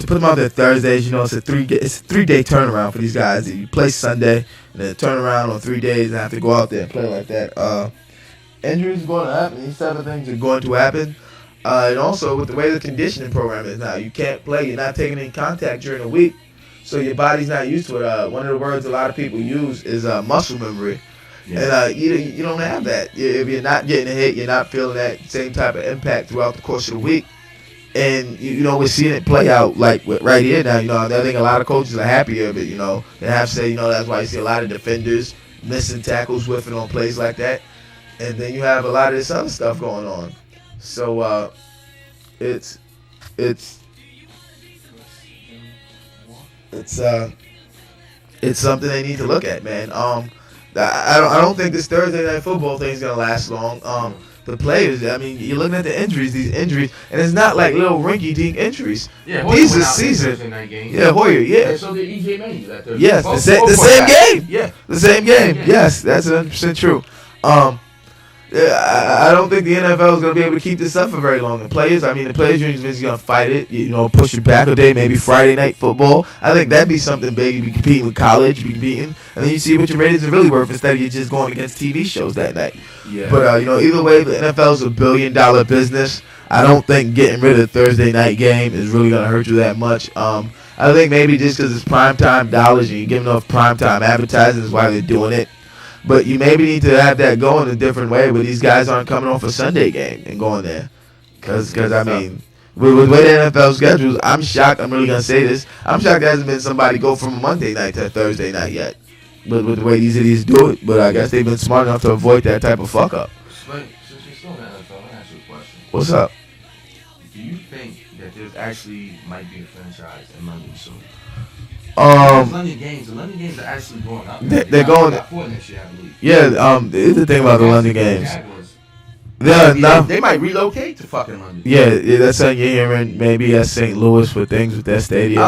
S5: put them out there Thursdays, it's a 3-day turnaround for these guys. You play Sunday and then turn around on 3 days and have to go out there and play like that. Injuries are going to happen. These type of things are going to happen. And also with the way the conditioning program is now, you can't play. You're not taking any contact during the week, so your body's not used to it. One of the words a lot of people use is muscle memory. Yeah. And you don't have that. If you're not getting a hit, you're not feeling that same type of impact throughout the course of the week. And we're seeing it play out like right here now. I think a lot of coaches are happy of it. They have to say, that's why you see a lot of defenders missing tackles, whiffing on plays like that. And then you have a lot of this other stuff going on. So it's something they need to look at, man. I don't think this Thursday night football thing is gonna last long. The players, you're looking at these injuries, and it's not like little rinky-dink injuries.
S2: Yeah,
S5: these are season. Yeah, Hoyer. Yeah.
S2: And so did EJ Manuel that Thursday.
S5: Yes, the same game.
S2: Yeah,
S5: the same game. Yeah. Yes, that's 100% true. I don't think the NFL is going to be able to keep this up for very long. The players union is going to fight it, push it back a day, maybe Friday night football. I think that'd be something big. You'd be competing with college, you'd be competing, and then you see what your ratings are really worth instead of you just going against TV shows that night.
S2: Yeah.
S5: But, either way, the NFL is a $1 billion business. I don't think getting rid of the Thursday night game is really going to hurt you that much. I think maybe just because it's primetime dollars and you're giving off primetime advertising is why they're doing it. But you maybe need to have that going a different way where these guys aren't coming off a Sunday game and going there. Because with the way the NFL schedules, I'm shocked. I'm really going to say this. I'm shocked there hasn't been somebody go from a Monday night to a Thursday night yet. But with the way these idiots do it. But I guess they've been smart enough to avoid that type of fuck up.
S2: Since you're still in the NFL, let me ask you a question.
S5: What's up?
S2: Do you think that there's actually might be a franchise in London soon?
S5: The
S2: London games are actually going up.
S5: They're going.
S2: Next year, I believe.
S5: Yeah, it's the thing about the London games.
S2: They might relocate to fucking London.
S5: Yeah, that's something you're hearing. Maybe at St. Louis for things with that stadium.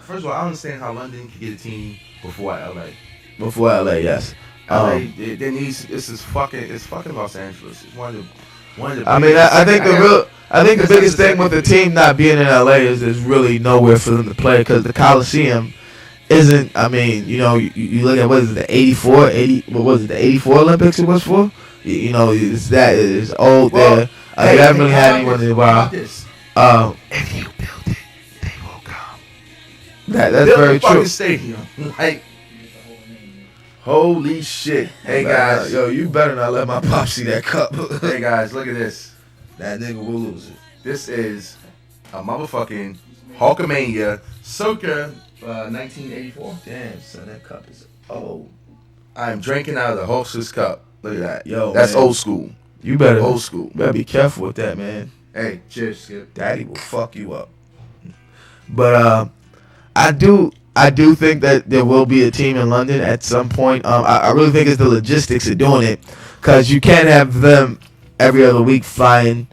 S2: First of all, I understand how London could get a team before LA.
S5: Before LA, yes.
S2: LA, it's fucking Los Angeles. It's one of the.
S5: I think the biggest thing with the team not being in LA is there's really nowhere for them to play because the Coliseum isn't. You look at what is it, the 84 Olympics it was for? It's old there. You haven't really had anyone in a while. If you build it, they will come. That's very true.
S2: Stadium. Holy shit. Hey guys.
S5: Yo, you better not let my pop see that cup.
S2: Hey guys, look at this.
S5: That nigga will lose it.
S2: This is a motherfucking Hulkamania circa 1984.
S5: Damn, son, that cup is old.
S2: I'm drinking out of the Hulkster's cup. Look at that.
S5: Yo,
S2: that's
S5: man.
S2: Old school.
S5: You better
S2: old school.
S5: Better be careful with that, man.
S2: Hey, cheers, Skip.
S5: Daddy will fuck you up. But I do think that there will be a team in London at some point. I really think it's the logistics of doing it, because you can't have them every other week flying,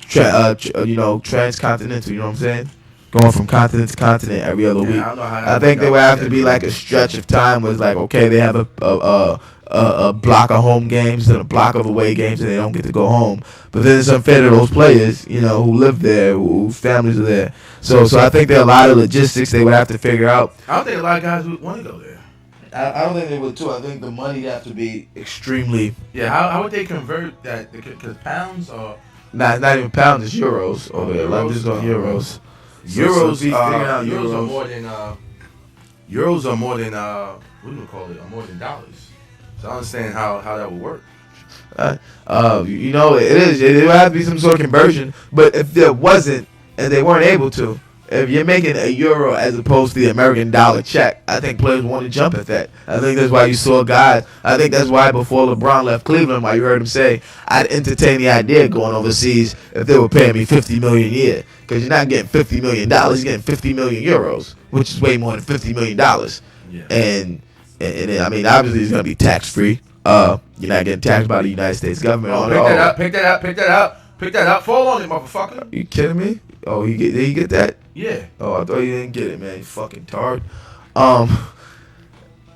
S5: transcontinental. You know what I'm saying? Going from continent to continent every other week. I think there would have to be like a stretch of time where it's like, okay, they have a block of home games and a block of away games, and they don't get to go home. But then it's unfair to those players, who live there, whose families are there. So I think there are a lot of logistics they would have to figure out.
S2: I don't think a lot of guys would want to go there.
S5: I don't think they would too. I think the money would have to be extremely.
S2: Yeah, how would they convert that? Because pounds or
S5: not even pounds, it's euros over there. London's on euros.
S2: Euros are more than what do we call it? More than dollars. So I understand how that would work.
S5: It is. It would have to be some sort of conversion. But if there wasn't, and they weren't able to, if you're making a euro as opposed to the American dollar check, I think players want to jump at that. I think that's why you saw guys. I think that's why before LeBron left Cleveland, why you heard him say, I'd entertain the idea of going overseas if they were paying me $50 million a year. Because you're not getting $50 million, you're getting 50 million euros, which is way more than $50 million.
S2: Yeah.
S5: And obviously it's going to be tax free. You're not getting taxed by the United States government.
S2: Oh, pick that up. Fall on it, motherfucker.
S5: Are you kidding me? Oh, did he get that?
S2: Yeah.
S5: Oh, I thought you didn't get it, man. You fucking tard.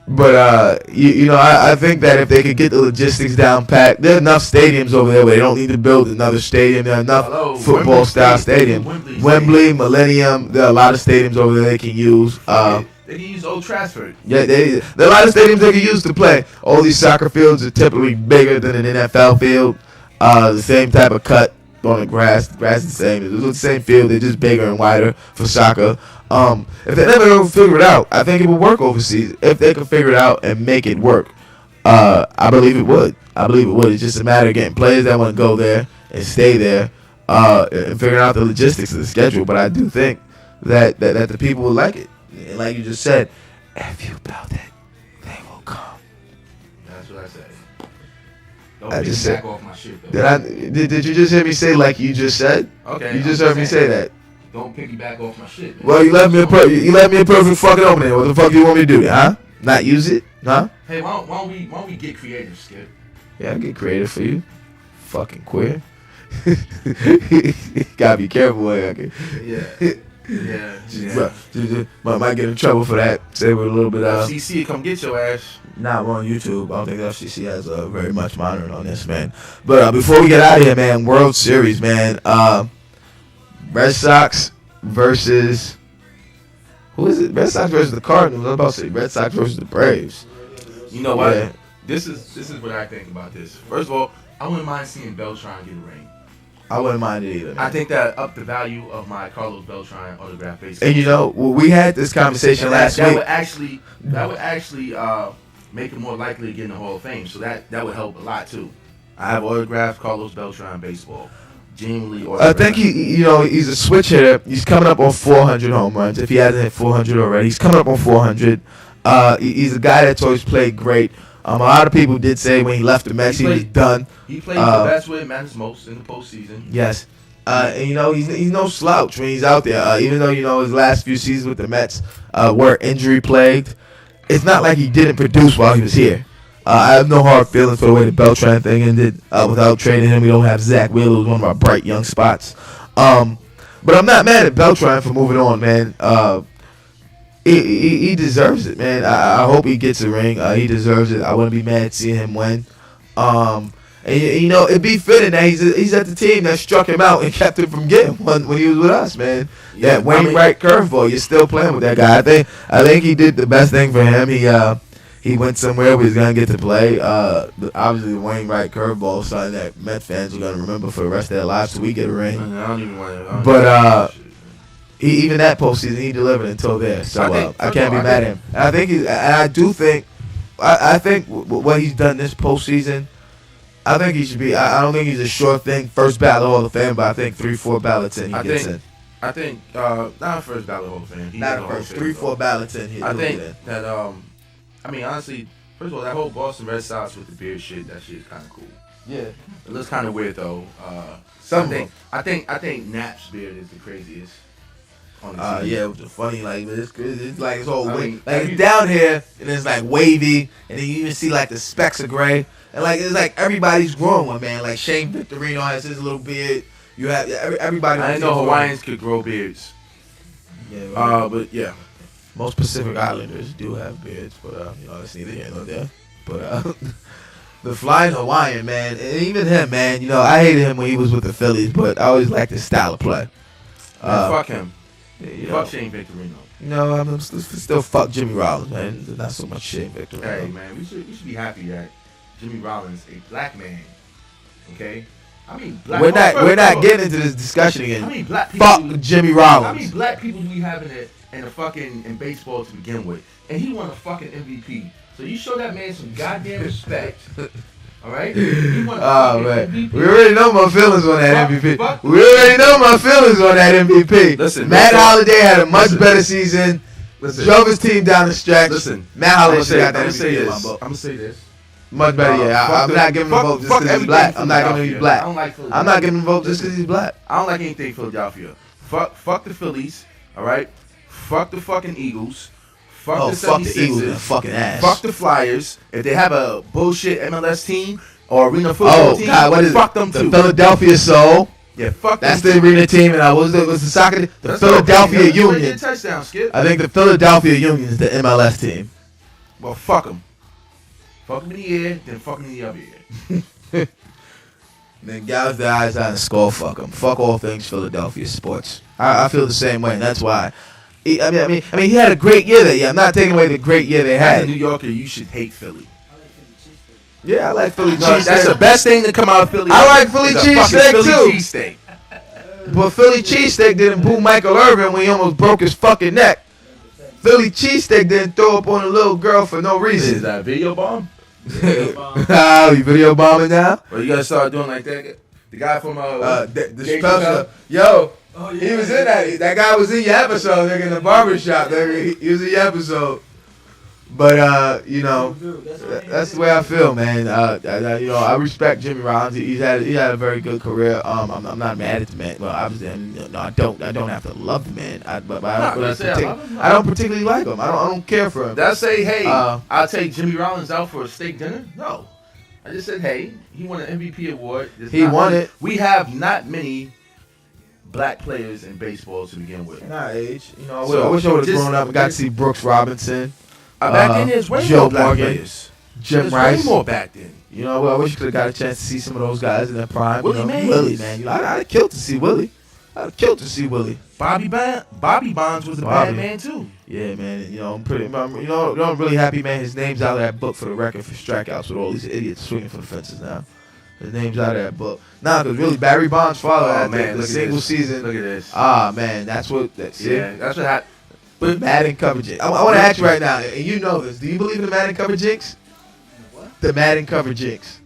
S5: But I think that if they could get the logistics down packed, there are enough stadiums over there where they don't need to build another stadium. There are enough football style stadiums. Wembley, Millennium. There are a lot of stadiums over there they can use.
S2: They can use Old Trafford.
S5: Yeah, there are a lot of stadiums they can use to play. All these soccer fields are typically bigger than an NFL field. The same type of cut on the grass. The grass is the same. It's the same field. They're just bigger and wider for soccer. If they never figure it out, I think it would work overseas. If they could figure it out and make it work, I believe it would. It's just a matter of getting players that want to go there and stay there, and figuring out the logistics of the schedule. But I do think that the people will like it. And like you just said, if you build it, they will come.
S2: That's what I said. Don't
S5: I just said.
S2: back off my shit, though.
S5: Did you just hear me say like you just said?
S2: Okay.
S5: You just heard me say that.
S2: Don't piggyback off my shit, man.
S5: Well, you left me a perfect fucking opening. What the fuck you want me to do, huh? Not use it, huh?
S2: Hey, why don't we get creative, Skip?
S5: Yeah, I'll get creative for you. Fucking queer. Gotta be careful, okay?
S2: Yeah. Yeah.
S5: Might get in trouble for that. Say with a little bit of
S2: FCC, come get your ass.
S5: Nah, we're on YouTube. I don't think the FCC has very much monitoring on this, man. But before we get out of here, man, World Series, man. Red Sox versus who is it? Red Sox versus the Cardinals. I was about to say Red Sox versus the Braves.
S2: You know what?
S5: Yeah.
S2: This is what I think about this. First of all, I wouldn't mind seeing Beltran get a ring.
S5: I wouldn't mind it either, man.
S2: I think that upped the value of my Carlos Beltran autograph baseball.
S5: And we had this conversation last week.
S2: That would actually make it more likely to get in the Hall of Fame. So that would help a lot too. I have autographed Carlos Beltran baseball. Genuinely autographed.
S5: I think he's a switch hitter. He's coming up on 400 home runs. If he hasn't hit 400 already, he's coming up on 400. He's a guy that's always played great. A lot of people did say when he left the Mets he was done.
S2: He played the best way it matters most in the postseason.
S5: Yes. And he's no slouch when he's out there. Even though his last few seasons with the Mets were injury plagued, it's not like he didn't produce while he was here. I have no hard feelings for the way the Beltran thing ended. Without trading him, we don't have Zach Wheeler, who's one of our bright young spots. But I'm not mad at Beltran for moving on, man. He deserves it, man. I hope he gets a ring. He deserves it. I wouldn't be mad seeing him win. And it'd be fitting that he's at the team that struck him out and kept him from getting one when he was with us, man. Yeah, that Wainwright curveball, you're still playing with that guy. I think he did the best thing for him. He went somewhere where he's gonna get to play. Obviously, the Wainwright curveball is something that Met fans are gonna remember for the rest of their lives till we get a ring.
S2: I don't even want to.
S5: But even that postseason, he delivered until there. So I can't be mad at him. And I think what he's done this postseason, I think he should be. I don't think he's a sure thing. First ballot Hall of Fame, but I think 3-4 ballots in he gets in.
S2: I think not first ballot Hall of Fame.
S5: Not first 3-4 ballots in.
S2: I think that honestly, first of all, that whole Boston Red Sox with the beard shit, that shit is kind of cool.
S5: Yeah,
S2: it looks kind of weird though. I think Nap's beard is the craziest.
S5: Yeah, which is funny. Like it's like it's all it's down here and it's like wavy, and then you even see like the specks of gray, and like it's like everybody's growing one, man. Like Shane Victorino has his little beard. You have everybody.
S2: I didn't know Hawaiians could grow beards.
S5: Yeah.
S2: But yeah,
S5: most Pacific Islanders do have beards, but it's neither here nor there. But the Flying Hawaiian, man, and even him, man. I hated him when he was with the Phillies, but I always liked his style of play.
S2: Fuck him. Fuck Shane Victorino.
S5: I'm still fuck Jimmy Rollins, man. Not so much Shane Victorino.
S2: Hey, man, we should be happy that Jimmy Rollins, a black man, okay? I mean, black.
S5: We're not getting into this discussion again.
S2: I mean, black people.
S5: Fuck Jimmy Rollins.
S2: How many black people do we have in baseball to begin with? And he won a fucking MVP. So you show that man some goddamn respect. All right? Man.
S5: MVP. We already know my feelings on that MVP. We already know my feelings on that MVP.
S2: Listen,
S5: Matt Holliday had a much better season.
S2: Listen.
S5: Drove his team down the stretch.
S2: Listen.
S5: Matt Holliday got that
S2: I'm
S5: MVP.
S2: I'm going to say this.
S5: Much better, yeah. I'm not giving him a vote just because he's black. I'm not giving him black.
S2: I don't like Philadelphia.
S5: I'm not giving him a vote just because he's black.
S2: I don't like anything Philadelphia. Fuck the Phillies, all right? Fuck the fucking Eagles. Fuck the
S5: Eagles and
S2: 76ers.
S5: fucking ass.
S2: Fuck the Flyers. If they have a bullshit MLS team or arena football team,
S5: God, what is
S2: fuck them
S5: the
S2: too.
S5: Philadelphia Soul?
S2: Yeah, fuck
S5: That's
S2: them
S5: the
S2: too.
S5: arena team, and was the soccer the
S2: That's
S5: Philadelphia
S2: okay. You ain't
S5: Union.
S2: get a touchdown, Skip.
S5: I think the Philadelphia Union is the MLS team.
S2: Well, fuck them. Fuck them in the ear, then fuck them in the other ear.
S5: Then gouge their eyes out and skull fuck them. Fuck all things Philadelphia sports. I feel the same way, and that's why. I mean, he had a great year that year. I'm not taking away the great year they
S2: As
S5: had.
S2: a New Yorker, you should hate Philly.
S5: Yeah, I like Philly
S2: No,
S5: cheesesteak.
S2: that's the best thing to come out of Philly.
S5: I like Philly
S2: is a fucking
S5: cheesesteak
S2: Philly
S5: too.
S2: cheesesteak.
S5: But Philly cheesesteak didn't boo Michael Irvin when he almost broke his fucking neck. Philly cheesesteak didn't throw up on a little girl for no reason.
S2: Is that a video bomb?
S5: Oh, you video bombing now?
S2: Well, you gotta start doing like that. The guy from
S5: the
S2: Dave
S5: Chappelle
S2: Chappelle.
S5: Yo, he was in that. That guy was in your episode, nigga, in the barbershop. Nigga. He was in your episode. But you know, that's the way I feel, man. You know, I respect Jimmy Rollins. He had a very good career. I'm not mad at the man. Well, obviously, I don't have to love the man. I don't particularly like him. I don't care for him.
S2: Did I say, hey, I'll take Jimmy Rollins out for a steak dinner? No. I just said, hey, he won an MVP award.
S5: He won it.
S2: We have not many black players in baseball to begin with.
S5: In our age, you know, I wish I would have grown up and got to see Brooks Robinson.
S2: Back then, there's way
S5: Joe
S2: more black
S5: Morgan,
S2: players.
S5: Jim
S2: There's
S5: Rice.
S2: way more back then.
S5: You know, I wish you could have got a chance to see some of those guys in their prime.
S2: Willie
S5: you know,
S2: Mays.
S5: Willie, man. You know, I'd have killed to see Willie. I'd have killed to see Willie.
S2: Bobby Bonds was a bad man too.
S5: Yeah, man. You know, I'm really happy, man. His name's out of that book for the record for strikeouts with all these idiots swinging for the fences now. His name's out of that book. Nah, because really, Barry Bonds' father had the single season.
S2: Look at this.
S5: Ah, man, that's what that's
S2: what happened.
S5: But Madden coverage. I want to ask you right now, and you know this. Do you believe in the Madden cover jinx? What? The Madden cover jinx.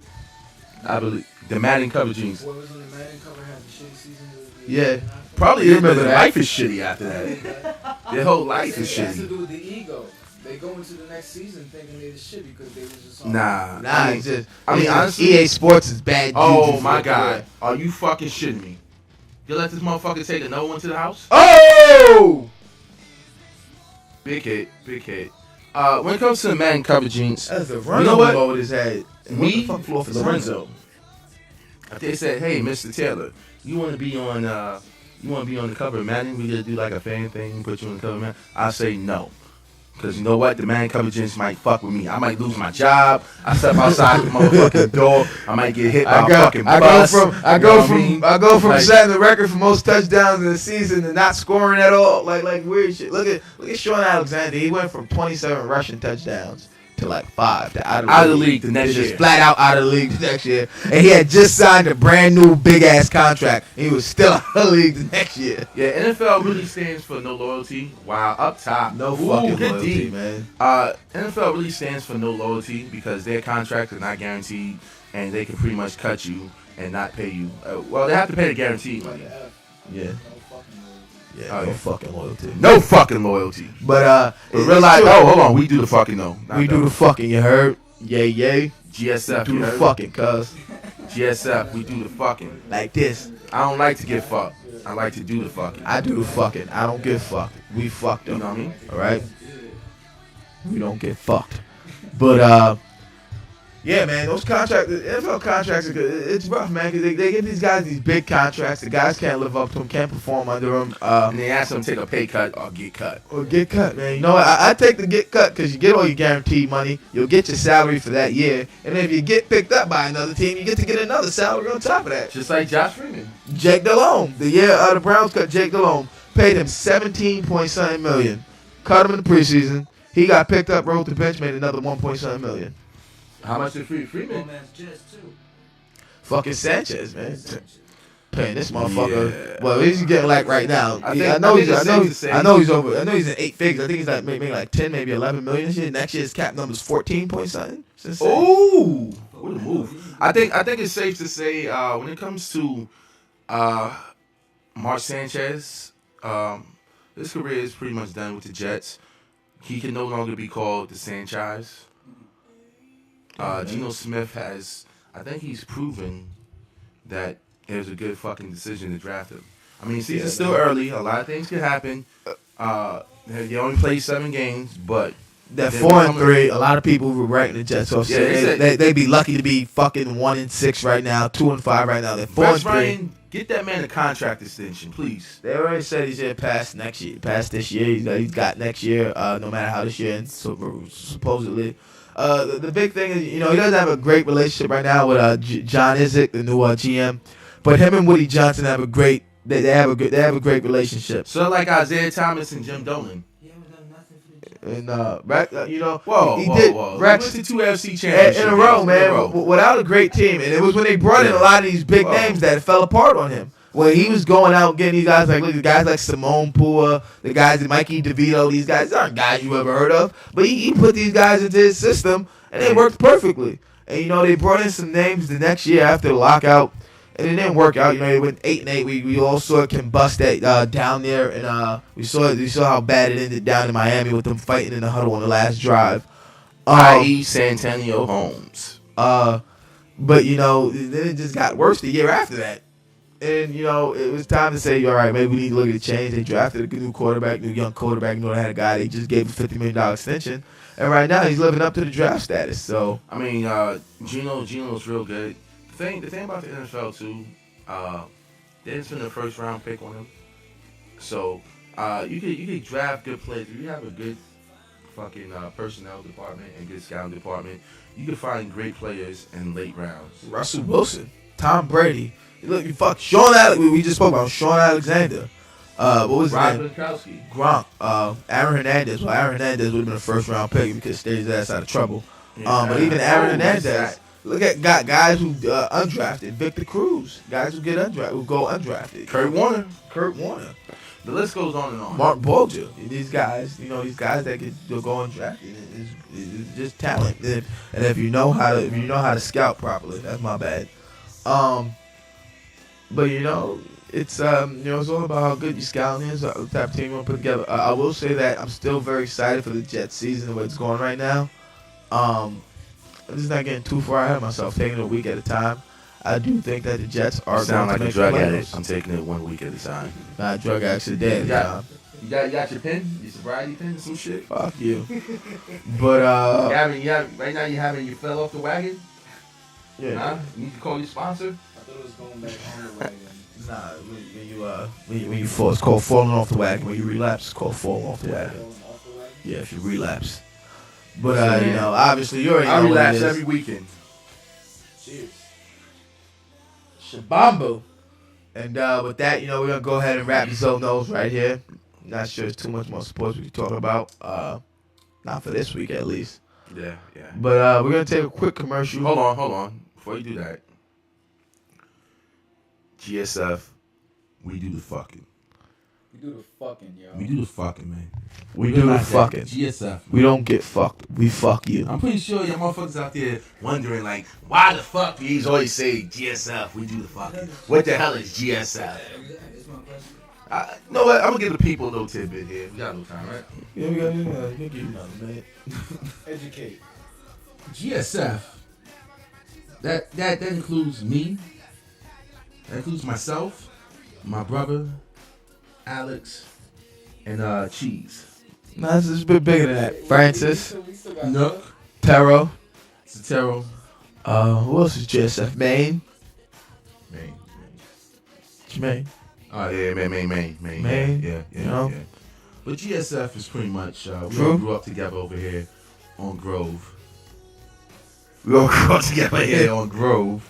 S2: I believe the Madden cover jinx.
S3: What was in the Madden cover had the shitty season?
S5: Yeah.
S2: Probably
S5: You remember that?
S2: life is shitty after that. Their whole life is
S3: It has to
S2: shitty.
S3: do with the ego. They go into the next season thinking they the shit because they was just
S2: Nah,
S5: it's just.
S2: I mean, honestly,
S5: EA Sports is bad.
S2: Oh
S5: juju
S2: my
S5: for
S2: God,
S5: it.
S2: are you fucking shitting me? You let this motherfucker take another one to the house?
S5: Oh!
S2: Big hit. When it comes to the Madden cover jinx,
S5: That's a
S2: you
S5: run
S2: know what?
S5: over his head.
S2: Me,
S5: What the fuck flew off his
S2: Lorenzo. If they said, "Hey, Mr. Taylor, you want to be on the cover of Madden? We gotta do like a fan thing, put you on the cover of Madden." I say no, because you know what? The Madden cover jinx might fuck with me. I might lose my job. I step outside the motherfucking door. I might get hit by a fucking bus.
S5: I go from setting the record for most touchdowns in the season to not scoring at all. Like weird shit. Look at Sean Alexander. He went from 27 rushing touchdowns to like 5 to out of the league
S2: the next
S5: just
S2: year.
S5: flat out of the league the next year. And he had just signed a brand new big ass contract. He was still out of the league the next year.
S2: Yeah, NFL really stands for no loyalty. Wow, up top.
S5: No fucking
S2: good
S5: loyalty,
S2: D.
S5: man.
S2: NFL really stands for no loyalty because their contracts are not guaranteed and they can pretty much cut you and not pay you. Well, they have to pay the guaranteed money.
S5: Yeah.
S2: Yeah,
S5: no fucking loyalty.
S2: No fucking loyalty.
S5: But
S2: realize, hold on, we do the fucking though.
S5: We do the fucking, you heard? Yay.
S2: GSF,
S5: We do
S2: you
S5: the
S2: heard?
S5: fucking, cuz.
S2: GSF, we do the fucking.
S5: Like this.
S2: I don't like to get fucked. I like to do the fucking.
S5: I do the fucking. I don't get fucked. We fucked them.
S2: You know what I mean?
S5: Alright? We don't get fucked. But, yeah, man, those contracts, the NFL contracts, it's rough, man, because they give these guys these big contracts. The guys can't live up to them, can't perform under them.
S2: And they ask them to take a pay cut or get cut.
S5: Or get cut, man. You know what? I take the get cut because you get all your guaranteed money. You'll get your salary for that year. And if you get picked up by another team, you get to get another salary on top of that.
S2: Just like Josh Freeman.
S5: Jake Delhomme. The year the Browns cut Jake Delhomme. Paid him $17.7 million. Cut him in the preseason. He got picked up, rolled the bench, made another $1.7 million.
S2: How much did Freeman?
S5: Fucking Sanchez, man. Paying this motherfucker. Well, he's getting like right now. I know he's over. I know he's in 8 figures. I think he's like maybe like 10, maybe 11 million this year. Next year's cap number's 14 point something.
S2: Ooh, what a move! I think it's safe to say when it comes to Mark Sanchez, his career is pretty much done with the Jets. He can no longer be called the Sanchez. Geno Smith has, I think he's proven that it was a good fucking decision to draft him. I mean, season's still early. A lot of things can happen. They only played 7 games, but
S5: They're 4-3. A lot of people were ranking the Jets off. They'd be lucky to be fucking 1-6 right now, 2-5 right now. They're 4-3.
S2: Ryan, get that man a contract extension, please.
S5: They already said he's here past next year, past this year. He's got next year, no matter how this year ends, supposedly. The big thing is, he doesn't have a great relationship right now with John Izek, the new GM. But him and Woody Johnson have a great. They have a great relationship.
S2: So like Isaiah Thomas and Jim Dolan.
S5: And
S2: whoa,
S5: he did
S2: Rex to 2 FC championships
S5: in a row, man. Without a great team, and it was when they brought in a lot of these big names that it fell apart on him. When he was going out getting these guys the guys like Simone Pua, the guys like Mikey DeVito, these guys aren't guys you ever heard of, but he put these guys into his system and they worked perfectly. And they brought in some names the next year after the lockout. And it didn't work out. They went 8-8. We all saw it combust that down there, and we saw how bad it ended down in Miami with them fighting in the huddle on the last drive.
S2: I.e. Santonio Holmes.
S5: But then it just got worse the year after that, and it was time to say, all right, maybe we need to look at the change. They drafted a new young quarterback. They had a guy. They just gave him $50 million extension, and right now he's living up to the draft status. So
S2: I mean, Geno's real good. The thing about the NFL too, they didn't spend the first round pick on him, so you could draft good players. If you have a good fucking personnel department and good scouting department, you can find great players in late rounds.
S5: Russell Wilson, Tom Brady, look, Sean Alex. We just spoke about Sean Alexander. What was his name?
S2: Gronkowski.
S5: Gronk. Aaron Hernandez. Well, Aaron Hernandez would have been a first round pick if he could have stayed his ass out of trouble. But even Aaron Hernandez. Look at guys who undrafted. Victor Cruz. Guys who go undrafted.
S2: Kurt Warner.
S5: The
S2: list goes on and on.
S5: Mark Bolger. These guys, these guys that could go undrafted. It's just talent. And if you know how to scout properly, that's my bad. But it's it's all about how good your scouting is, the type of team you want to put together. I will say that I'm still very excited for the Jets season the way it's going right now. I'm just not getting too far ahead of myself, taking it a week at a time. I do think that the Jets are going to make the playoffs.
S2: I'm taking it 1 week at a time.
S5: Not a drug addict a day at a time.
S2: You got your pen? Your sobriety pen? Some shit?
S5: Fuck you. But
S2: right now you you fell off the wagon?
S5: Yeah.
S2: Huh? You need to call your sponsor?
S3: I thought it was going back on the wagon.
S5: Nah, when you fall, it's called falling off the wagon. When you relapse, it's called falling off the wagon. Yeah, if you relapse. But obviously you already know
S2: I
S5: what
S2: relapse
S5: it is.
S2: every weekend.
S3: Cheers.
S5: Shabambo. And with that, we're gonna go ahead and wrap this up nose right here. Not sure it's too much more sports we can talk about. Not for this week at least.
S2: Yeah.
S5: But we're gonna take a quick commercial.
S2: Hold on. Before you do that, GSF, we do the fucking.
S3: We do the fucking, yo.
S2: We do the fucking, man.
S5: We do the fucking.
S2: GSF.
S5: We don't get fucked. We fuck you.
S2: I'm pretty sure y'all motherfuckers out there wondering, like, why the fuck do you always say GSF? We do the fucking. What the hell is GSF? No, I'm gonna give the people a little tidbit here. We got a little time, right?
S5: Yeah, we got give you another minute.
S3: Educate.
S2: GSF. That includes me. That includes myself, my brother, Alex, and Cheese.
S5: Nah, this is a bit bigger than that. Francis,
S2: Nook,
S5: Taro,
S2: Satero.
S5: Who else is GSF? Maine. Maine.
S2: Oh yeah, Maine. Yeah. But GSF is pretty much we all grew up together over here on Grove. We all grew up together here on Grove,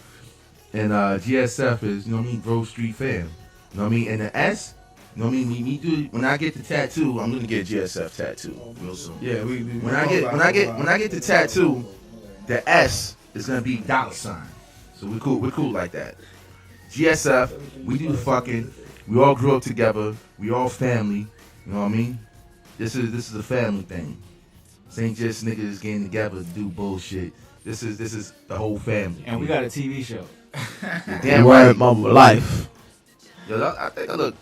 S2: and GSF is Grove Street fam. You know what I mean? And the S. You know what I mean? Me do. When I get the tattoo, I'm gonna get a GSF tattoo real soon.
S5: Yeah,
S2: when I get the tattoo, the S is gonna be $. So we're cool like that. GSF, we do the fucking. We all grew up together. We all family. You know what I mean? This is a family thing. This ain't just niggas getting together to do bullshit. This is the whole family.
S10: And we got a TV show.
S2: Damn
S5: right, my life.
S2: Yo, I think I look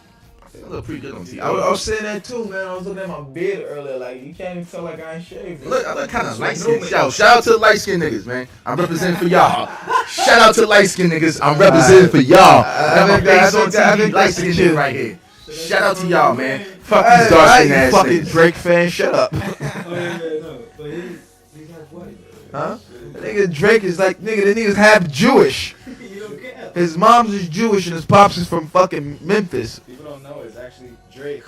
S2: pretty good on TV.
S5: I was saying that too, man. I was looking at my beard earlier. Like, you can't even tell like I ain't shaved.
S2: Look, I look kind of light skinned. Yo, shout out to the light skinned niggas, man. I'm representing for y'all. Shout out to the light skinned niggas. I'm representing for y'all. I got my face on TV, light skinned niggas right here. Shout out to y'all, man.
S5: Fuck these dark skin
S2: you
S5: ass
S2: fucking
S5: niggas.
S2: Drake fan. Shut up.
S5: Huh? Nigga Drake is like, nigga, the nigga's half Jewish. His mom's is Jewish and his pops is from fucking Memphis.
S4: People don't know it's actually Drake.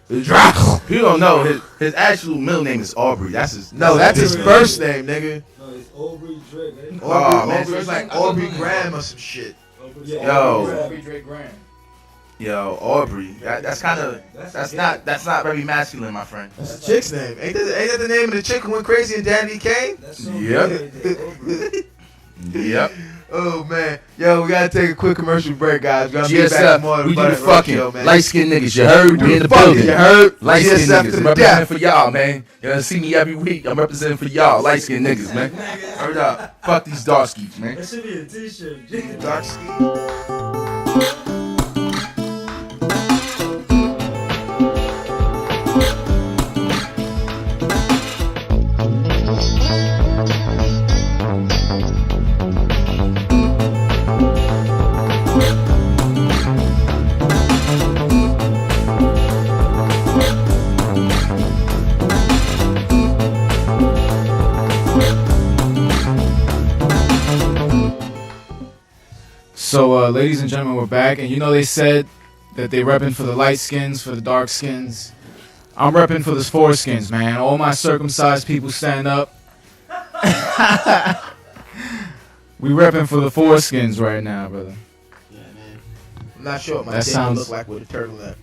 S5: Drake.
S2: You don't know his actual middle name is Aubrey. That's his.
S5: That's his first name, nigga.
S10: No, it's Aubrey Drake. Eh?
S5: Oh man, so it's like Aubrey Graham or some shit.
S4: Aubrey Drake Graham.
S2: Yo, Aubrey. That's kind of that's not very masculine, my friend.
S5: That's the chick's name. Ain't that the name of the chick who went crazy in Danny Kane?
S2: Yep. Yep.
S5: Oh man, yo, we gotta take a quick commercial break, guys. We're gonna be back
S9: GSF,
S5: with more of
S9: we
S5: the
S9: do the
S5: Bud and Roach
S9: fucking
S5: show, man.
S9: light skinned niggas. You heard? We in the
S5: fucking,
S9: building.
S5: you heard?
S9: Light skinned
S5: GSF to
S9: niggas.
S5: the
S9: Representing
S5: death.
S9: for y'all, man. You gonna see me every week. I'm representing for y'all, light skinned niggas, man.
S2: Heard up. Fuck these dark skis, man.
S10: That should be a t-shirt.
S5: Dark skin.
S4: So, ladies and gentlemen, we're back, and you know they said that they repping for the light skins, for the dark skins. I'm repping for the foreskins, man. All my circumcised people stand up. We repping for the foreskins right now, brother.
S5: Yeah, man. I'm not sure what my
S4: That
S5: dick
S4: sounds-
S5: would look like with a turtleneck.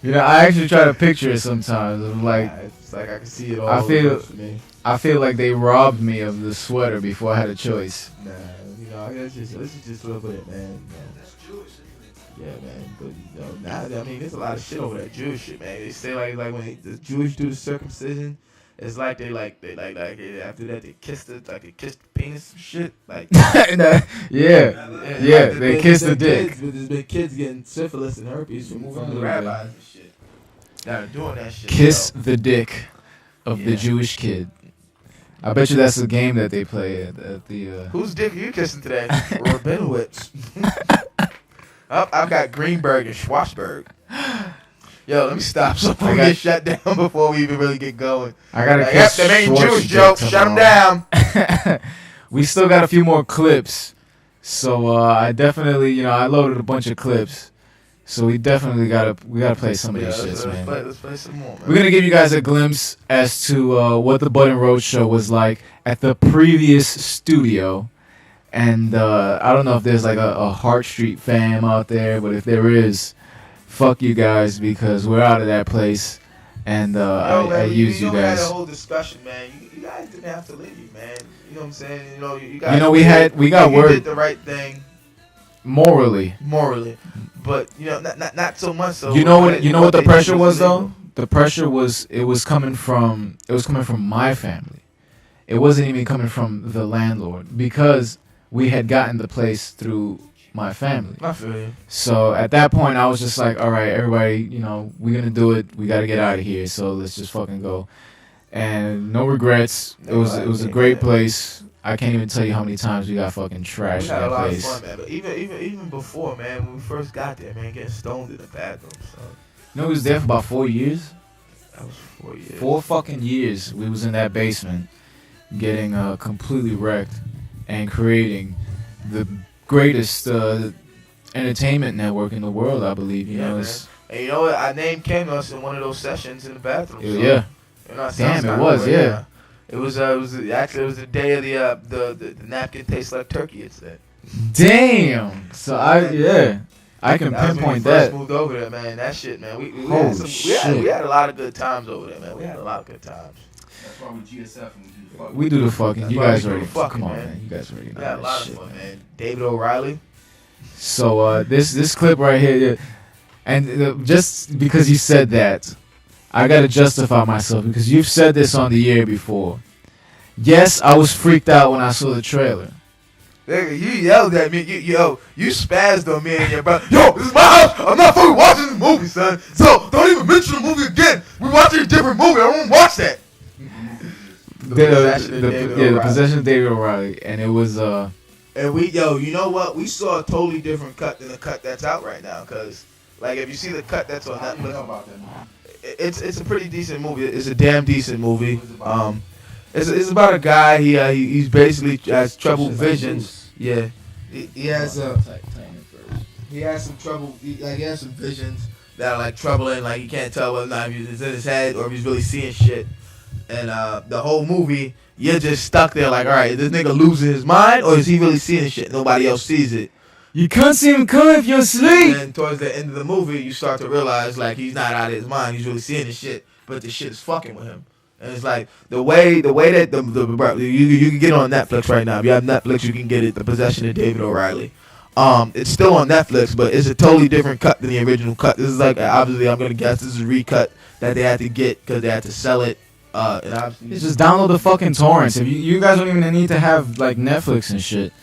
S4: You know, I actually try to picture it sometimes. I'm like,
S5: It's like I can see it all.
S4: I feel,
S5: for me.
S4: I feel like they robbed me of the sweater before I had a choice.
S5: Nah, you know, let's just look at it, man. Yeah, man. But you know, now I mean, there's a lot of shit over that Jewish shit, man. They say like when the Jewish do the circumcision, it's like they after that they kiss the penis and shit. Like
S4: yeah, they kiss the dick.
S5: There's been kids getting syphilis and herpes from the rabbis and shit. That are doing that shit.
S4: Kiss the dick of the Jewish kid. I bet you that's the game that they play at the.
S5: Whose dick are you kissing today? Rabinowitz. Oh, I've got Greenberg and Schwarzberg. Yo, let me stop so we get shut down before we even really get going.
S4: I gotta
S5: Yep,
S4: kiss
S5: them ain't Jewish
S4: Schwarzberg
S5: jokes. Shut them
S4: tomorrow.
S5: down.
S4: We still got a few more clips, so I definitely, I loaded a bunch of clips, so we definitely gotta play some of these shits, man.
S5: Let's play some more, man.
S4: We're gonna give you guys a glimpse as to what the Bud and Roach show was like at the previous studio. And I don't know if there's like a Hart Street fam out there, but if there is, fuck you guys, because we're out of that place. And I use you
S5: We had
S4: guys.
S5: a whole discussion, man. You guys didn't have to leave, man. You know what I'm saying? You guys.
S4: We got
S5: you
S4: word.
S5: did the right thing
S4: Morally,
S5: but not so much. So
S4: you know what the
S5: they
S4: pressure
S5: did
S4: was
S5: illegal.
S4: though. The pressure was coming from my family. It wasn't even coming from the landlord because we had gotten the place through my family.
S5: I feel you.
S4: So at that point, I was just like, all right, everybody, we're going to do it. We got to get out of here. So let's just fucking go. And no regrets. It was a great place. I can't even tell you how many times we got fucking trashed
S5: We
S4: in
S5: had a
S4: that
S5: lot
S4: place.
S5: of fun, man. But even before, man, when we first got there, man, getting stoned in the bathroom. So
S4: We was there for about 4 years.
S5: that was 4 years.
S4: 4 fucking years. We was in that basement getting completely wrecked and creating the greatest entertainment network in the world, I believe.
S5: Man. And you know what? Our name came to us in one of those sessions in the bathroom. So,
S4: Yeah.
S5: Damn,
S4: it was, yeah.
S5: It was the day of the napkin tastes like turkey. It said.
S4: Damn. So I can
S5: That was when we
S4: pinpoint
S5: first
S4: that.
S5: moved over there, man. That shit, man. We
S4: Holy
S5: had a lot of good times over there, man. We had a lot of good times.
S2: That's why we GSF and we do the fuck.
S4: We do the fucking.
S5: That's
S4: You
S5: why
S4: guys
S5: we do
S4: already.
S5: the fucking,
S4: Come on,
S5: man.
S4: man. You guys already know
S5: We had a
S4: that
S5: lot
S4: shit.
S5: of fun, man. David O'Reilly.
S4: So this clip right here, and just because you said that, I gotta justify myself because you've said this on the air before. Yes, I was freaked out when I saw the trailer.
S5: Nigga, you yelled at me. You spazzed on me and your brother. Yo, this is my house. I'm not fucking watching this movie, son. So don't even mention the movie again. We watching a different movie. I don't want to watch that.
S4: The possession of David O'Reilly, and it was
S5: And you know what? We saw a totally different cut than the cut that's out right now. Cause Like if you see the cut that's on Netflix, it's a pretty decent movie. It's a damn decent movie. It's about a guy. He's basically has trouble visions. Yeah, he has he has some trouble. He has some visions that are like troubling. Like he can't tell whether or not it's in his head or if he's really seeing shit. And the whole movie, you're just stuck there like, all right, is this nigga losing his mind or is he really seeing shit? Nobody else sees it.
S4: You can't see him coming if you're asleep.
S5: And towards the end of the movie, you start to realize like he's not out of his mind. He's really seeing the shit, but the shit is fucking with him. And it's like the way that you can get on Netflix right now. If you have Netflix, you can get it. The Possession of David O'Reilly. It's still on Netflix, but it's a totally different cut than the original cut. This is like obviously I'm gonna guess this is a recut that they had to get because they had to sell it. And obviously
S4: Just download the fucking torrents. If you guys don't even need to have like Netflix and shit.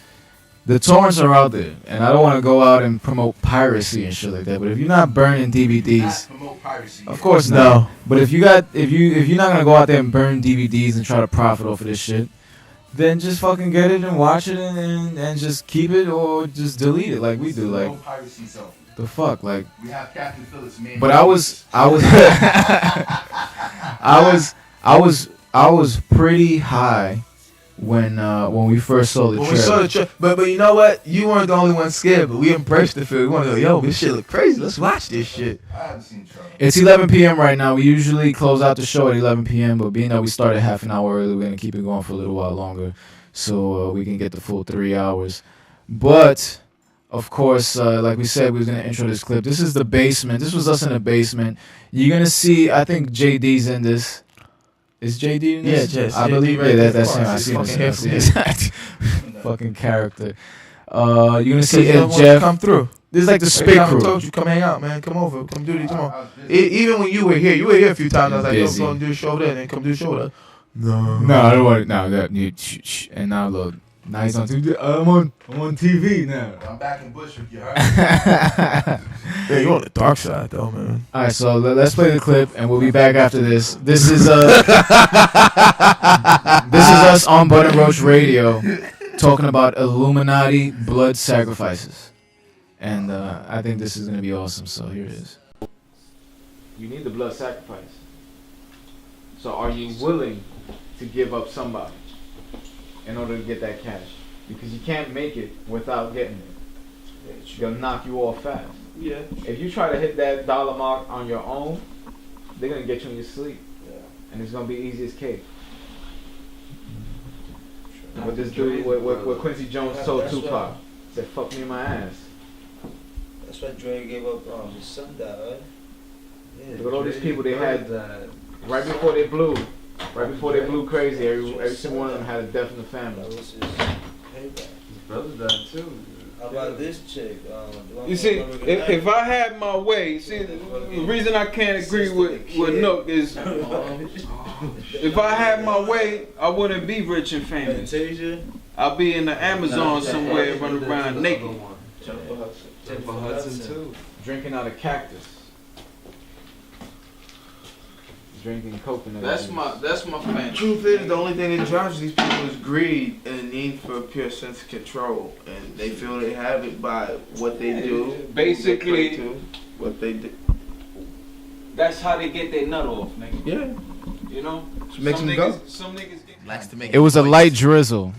S4: The torrents are out there, and I don't want to go out and promote piracy and shit like that. But if you're not burning DVDs,
S2: promote piracy.
S4: of course not. But if you're not gonna go out there and burn DVDs and try to profit off of this shit, then just fucking get it and watch it and just keep it or just delete it like we do. Like
S2: No piracy, so
S4: the fuck, like.
S2: we have Captain Phillips, man.
S4: But I was pretty high when we first saw the
S5: when
S4: trailer.
S5: we saw the trailer, but you know what? You weren't the only one scared, but we embraced the fear. We wanted to go, yo, this shit look crazy. Let's watch this shit.
S2: I haven't seen the trailer.
S4: It's 11 p.m. right now. We usually close out the show at 11 p.m., but being that we started half an hour early, we're going to keep it going for a little while longer so we can get the full 3 hours. But, of course, like we said, we was going to intro this clip. This is the basement. This was us in the basement. You're going to see, I think JD's in this. Is JD in this?
S5: Yeah,
S4: I
S5: JD
S4: believe
S5: right
S4: yeah,
S5: there.
S4: that's him. I
S5: Fucking
S4: see his fucking character. You're gonna see
S5: Jeff
S4: Jeff
S5: come through.
S4: This is like the
S5: Every
S4: spit
S5: time I
S4: crew.
S5: told you, come hang out, man. Come over. Come do this. Come on. Even when you were here a few times. I was like, yo,
S4: Busy.
S5: go and do a show there, and then come do a show there.
S4: No, I don't want it. No, that you and now look. Now he's on TV. I'm on TV now.
S2: I'm back in Bushwick, you heard?
S5: Yeah, you on the dark side though, man.
S4: All right, so let's play the clip, and we'll be back after this. This is this is us on Bud and Roach Radio talking about Illuminati blood sacrifices, and I think this is gonna be awesome. So here it is.
S11: You need the blood sacrifice. So are you willing to give up somebody in order to get that cash? Because you can't make it without getting it. They'll knock you off fast.
S5: Yeah.
S11: If you try to hit that dollar mark on your own, they're gonna get you in your sleep. Yeah. And it's gonna be easy as cake. What this dude, what Quincy Jones told Tupac, said, "Fuck me in my ass."
S16: That's why Dre gave up his son died, right? Yeah,
S11: Look at all these
S16: Dre
S11: people they had
S16: died.
S11: right before they blew crazy. Every single one of them had a death in the family.
S16: That was his payback.
S11: His brother died too.
S16: How about this chick?
S14: You see, if I had my way, see, the reason I can't agree with Nook is if I had my way, I wouldn't be rich and famous. I'll be in the Amazon somewhere running around naked.
S11: Jennifer Hudson too. Drinking out of cactus. Drinking coconut.
S5: That's my
S11: fantasy.
S5: Truth is, the only thing that drives these people is greed and a need for a pure sense of control, and they feel they have it by what they do.
S14: Basically,
S5: what they do.
S14: That's how they get their nut off, nigga.
S5: Yeah.
S14: You know?
S5: Just makes
S14: Some
S5: them go.
S14: niggas- Some niggas get
S2: Likes to make
S4: It was a light drizzle.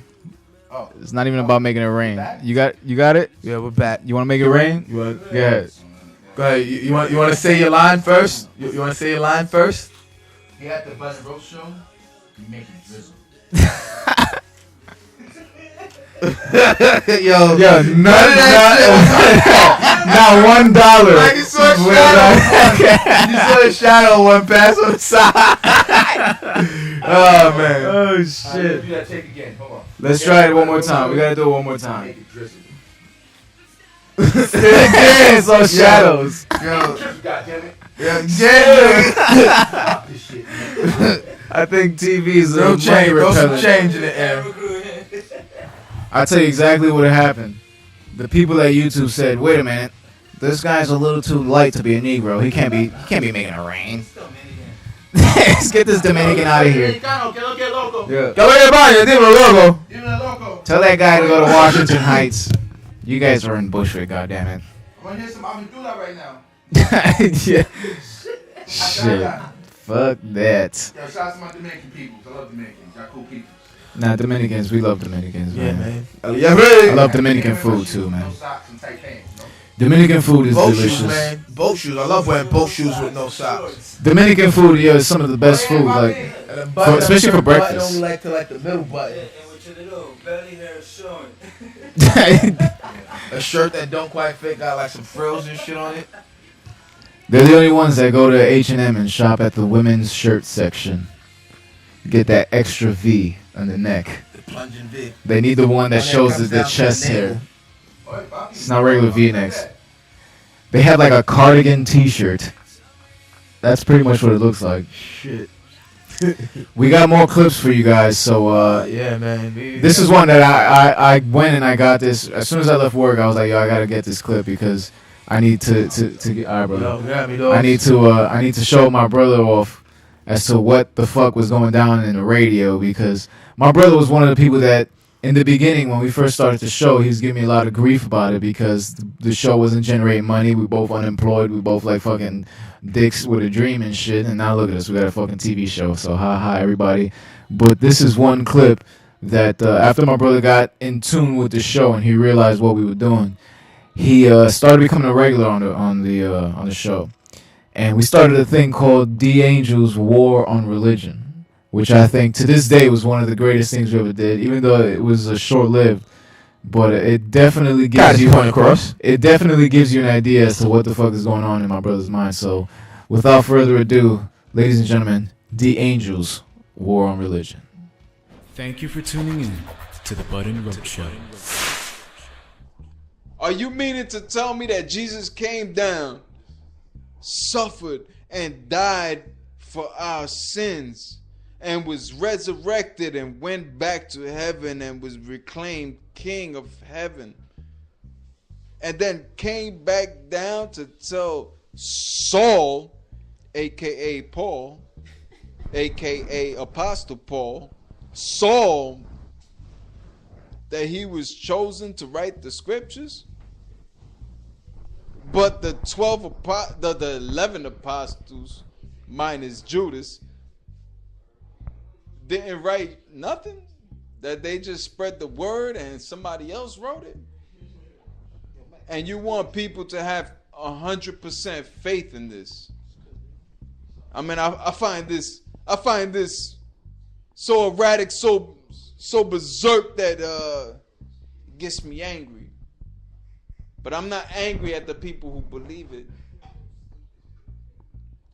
S2: Oh.
S4: It's not even about making it rain. You got it?
S5: Yeah, we're back.
S4: You want to make it rain?
S5: You want?
S4: Go ahead.
S5: Go ahead. You want to say your line first? You want to say your line first?
S2: Here at the Bud and Roach show, we make it drizzle.
S5: Yo,
S4: not $1.
S5: Like you saw a shadow. You saw a shadow one pass on the side. Oh man.
S4: Oh
S2: Do
S4: shit.
S2: that take again. Hold on.
S4: Let's try it one more time. We gotta do it one more time.
S2: Make it drizzle.
S4: Again, so shadows.
S5: Yo,
S2: God damn it.
S5: yeah,
S2: Stop this shit, man.
S4: I think TV's a
S5: Throw
S4: money
S5: change, throw some
S4: repellent.
S5: change in the air.
S4: I'll tell you exactly what happened. The people at YouTube said, "Wait a minute, this guy's a little too light to be a Negro. He can't be making it rain. Let's get this Dominican out of here." Yeah. Tell that guy to go to Washington Heights. You guys are in Bushwick, goddammit.
S2: I'm gonna hear some Aventura right now.
S4: Yeah. Shit. Fuck that.
S2: Yo, shout out to my Dominican people. I love Dominicans. Y'all cool people.
S4: Nah, Dominicans, we love Dominicans,
S5: Yeah,
S4: man.
S5: man.
S4: I love Dominican food too, man.
S2: No socks and tight pants, no?
S4: Dominican food is
S5: Boat
S4: delicious.
S5: shoes, man. Boat shoes. I love wearing boat shoes with no socks.
S4: Dominican food, yeah, is some of the best food, like, especially for breakfast.
S5: Only like to like the middle button.
S10: Belly hair showing.
S5: A shirt that don't quite fit, got like some frills and shit on it.
S4: They're the only ones that go to H&M and shop at the women's shirt section. Get that extra V on the neck.
S5: The plunging V.
S4: They need the one that
S5: When it
S4: shows
S5: comes
S4: the
S5: down to
S4: chest
S5: the
S4: hair. It's not regular V-necks. They have like a cardigan T-shirt. That's pretty much what it looks like.
S5: Shit.
S4: We got more clips for you guys, so
S5: yeah, man.
S4: this is one that I went and I got this as soon as I left work. I was like, yo, I gotta get this clip because I need to get. All right, brother. I need to show my brother off as to what the fuck was going down in the radio, because my brother was one of the people that in the beginning when we first started the show, he was giving me a lot of grief about it because the show wasn't generating money. We both unemployed. We both like fucking dicks with a dream and shit. And now look at us, we got a fucking TV show. So ha everybody. But this is one clip that after my brother got in tune with the show and he realized what we were doing, he started becoming a regular on the show. And we started a thing called D Angel's War on Religion, which I think to this day was one of the greatest things we ever did, even though it was short-lived. But it definitely gives you It definitely gives you an idea as to what the fuck is going on in my brother's mind. So, without further ado, ladies and gentlemen, D Angel's War on Religion.
S12: Thank you for tuning in to the Bud and Roach Show.
S13: Are you meaning to tell me that Jesus came down, suffered, and died for our sins, and was resurrected and went back to heaven and was reclaimed King of heaven, and then came back down to tell Saul, aka Paul, aka Apostle Paul, Saul, that he was chosen to write the scriptures? But the 11 apostles, minus Judas, didn't write nothing? That they just spread the word and somebody else wrote it? And you want people to have 100% faith in this? I mean, I find this so erratic, so berserk that it gets me angry. But I'm not angry at the people who believe it.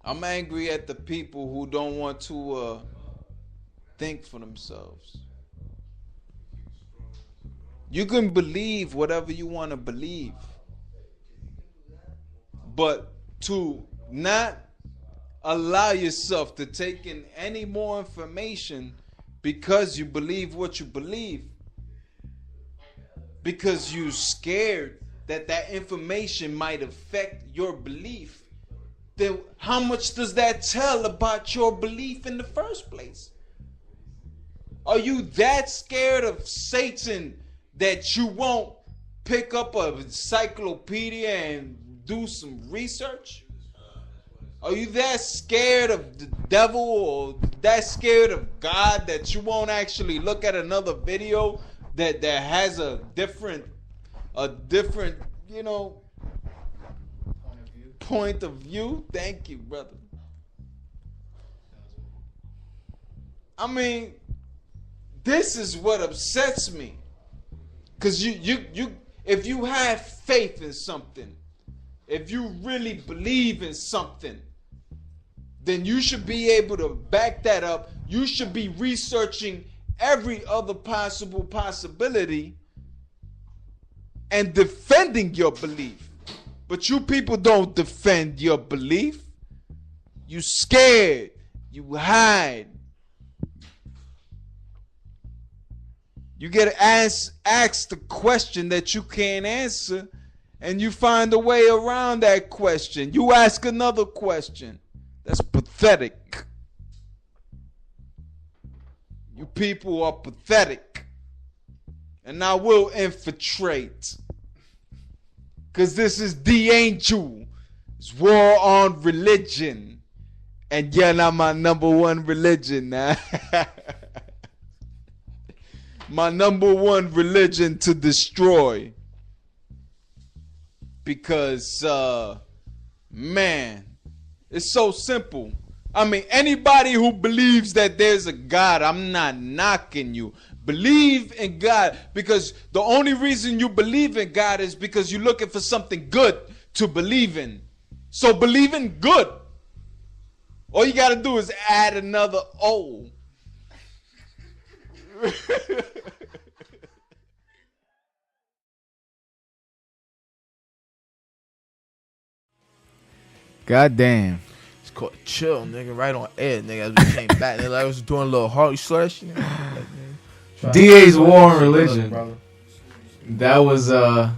S13: I'm angry at the people who don't want to think for themselves. You can believe whatever you want to believe, but to not allow yourself to take in any more information because you believe what you believe, because you're scared that information might affect your belief, then how much does that tell about your belief in the first place? Are you that scared of Satan that you won't pick up an encyclopedia and do some research? Are you that scared of the devil or that scared of God that you won't actually look at another video that has a different, point of view? Thank you, brother. I mean, this is what upsets me. Because if you have faith in something, if you really believe in something, then you should be able to back that up. You should be researching every other possibility and defending your belief. But you people don't defend your belief. You scared. You hide. You get asked a question that you can't answer, and you find a way around that question. You ask another question. That's pathetic. You people are pathetic. And I will infiltrate. Because this is the angel It's war on religion. And you're not my number one religion now. My number one religion to destroy. Because, man, it's so simple. I mean, anybody who believes that there's a God, I'm not knocking you. Believe in God, because the only reason you believe in God is because you're looking for something good to believe in. So believe in good. All you got to do is add another O.
S4: God damn.
S5: It's called chill, nigga. Right on air, nigga. As we came back, nigga, I was doing a little hard. You saw that shit? Nigga?
S4: DA's War on Religion. That was and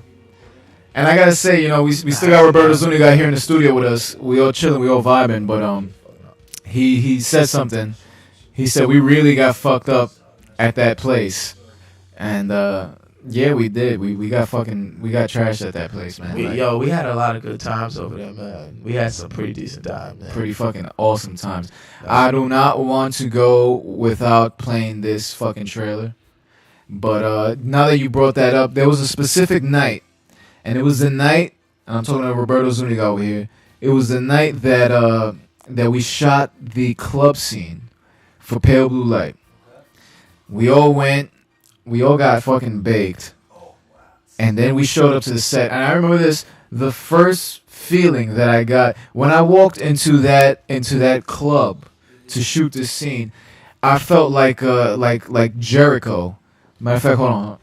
S4: I gotta say, you know, we still got Roberto Zuniga here in the studio with us. We all chilling, we all vibing, but he said something. He said we really got fucked up at that place, and yeah, we did. We got trashed at that place, man.
S5: We had a lot of good times over there, man. We had some pretty decent times, man.
S4: Pretty fucking awesome times. I do not want to go without playing this fucking trailer. But now that you brought that up, there was a specific night, and it was the night, and I'm talking to Roberto Zuniga over here, it was the night that that we shot the club scene for Pale Blue Light. We all went, we all got fucking baked, and then we showed up to the set, and I remember this, the first feeling that I got when I walked into that club to shoot this scene, I felt like Jericho. Matter of fact, hold on.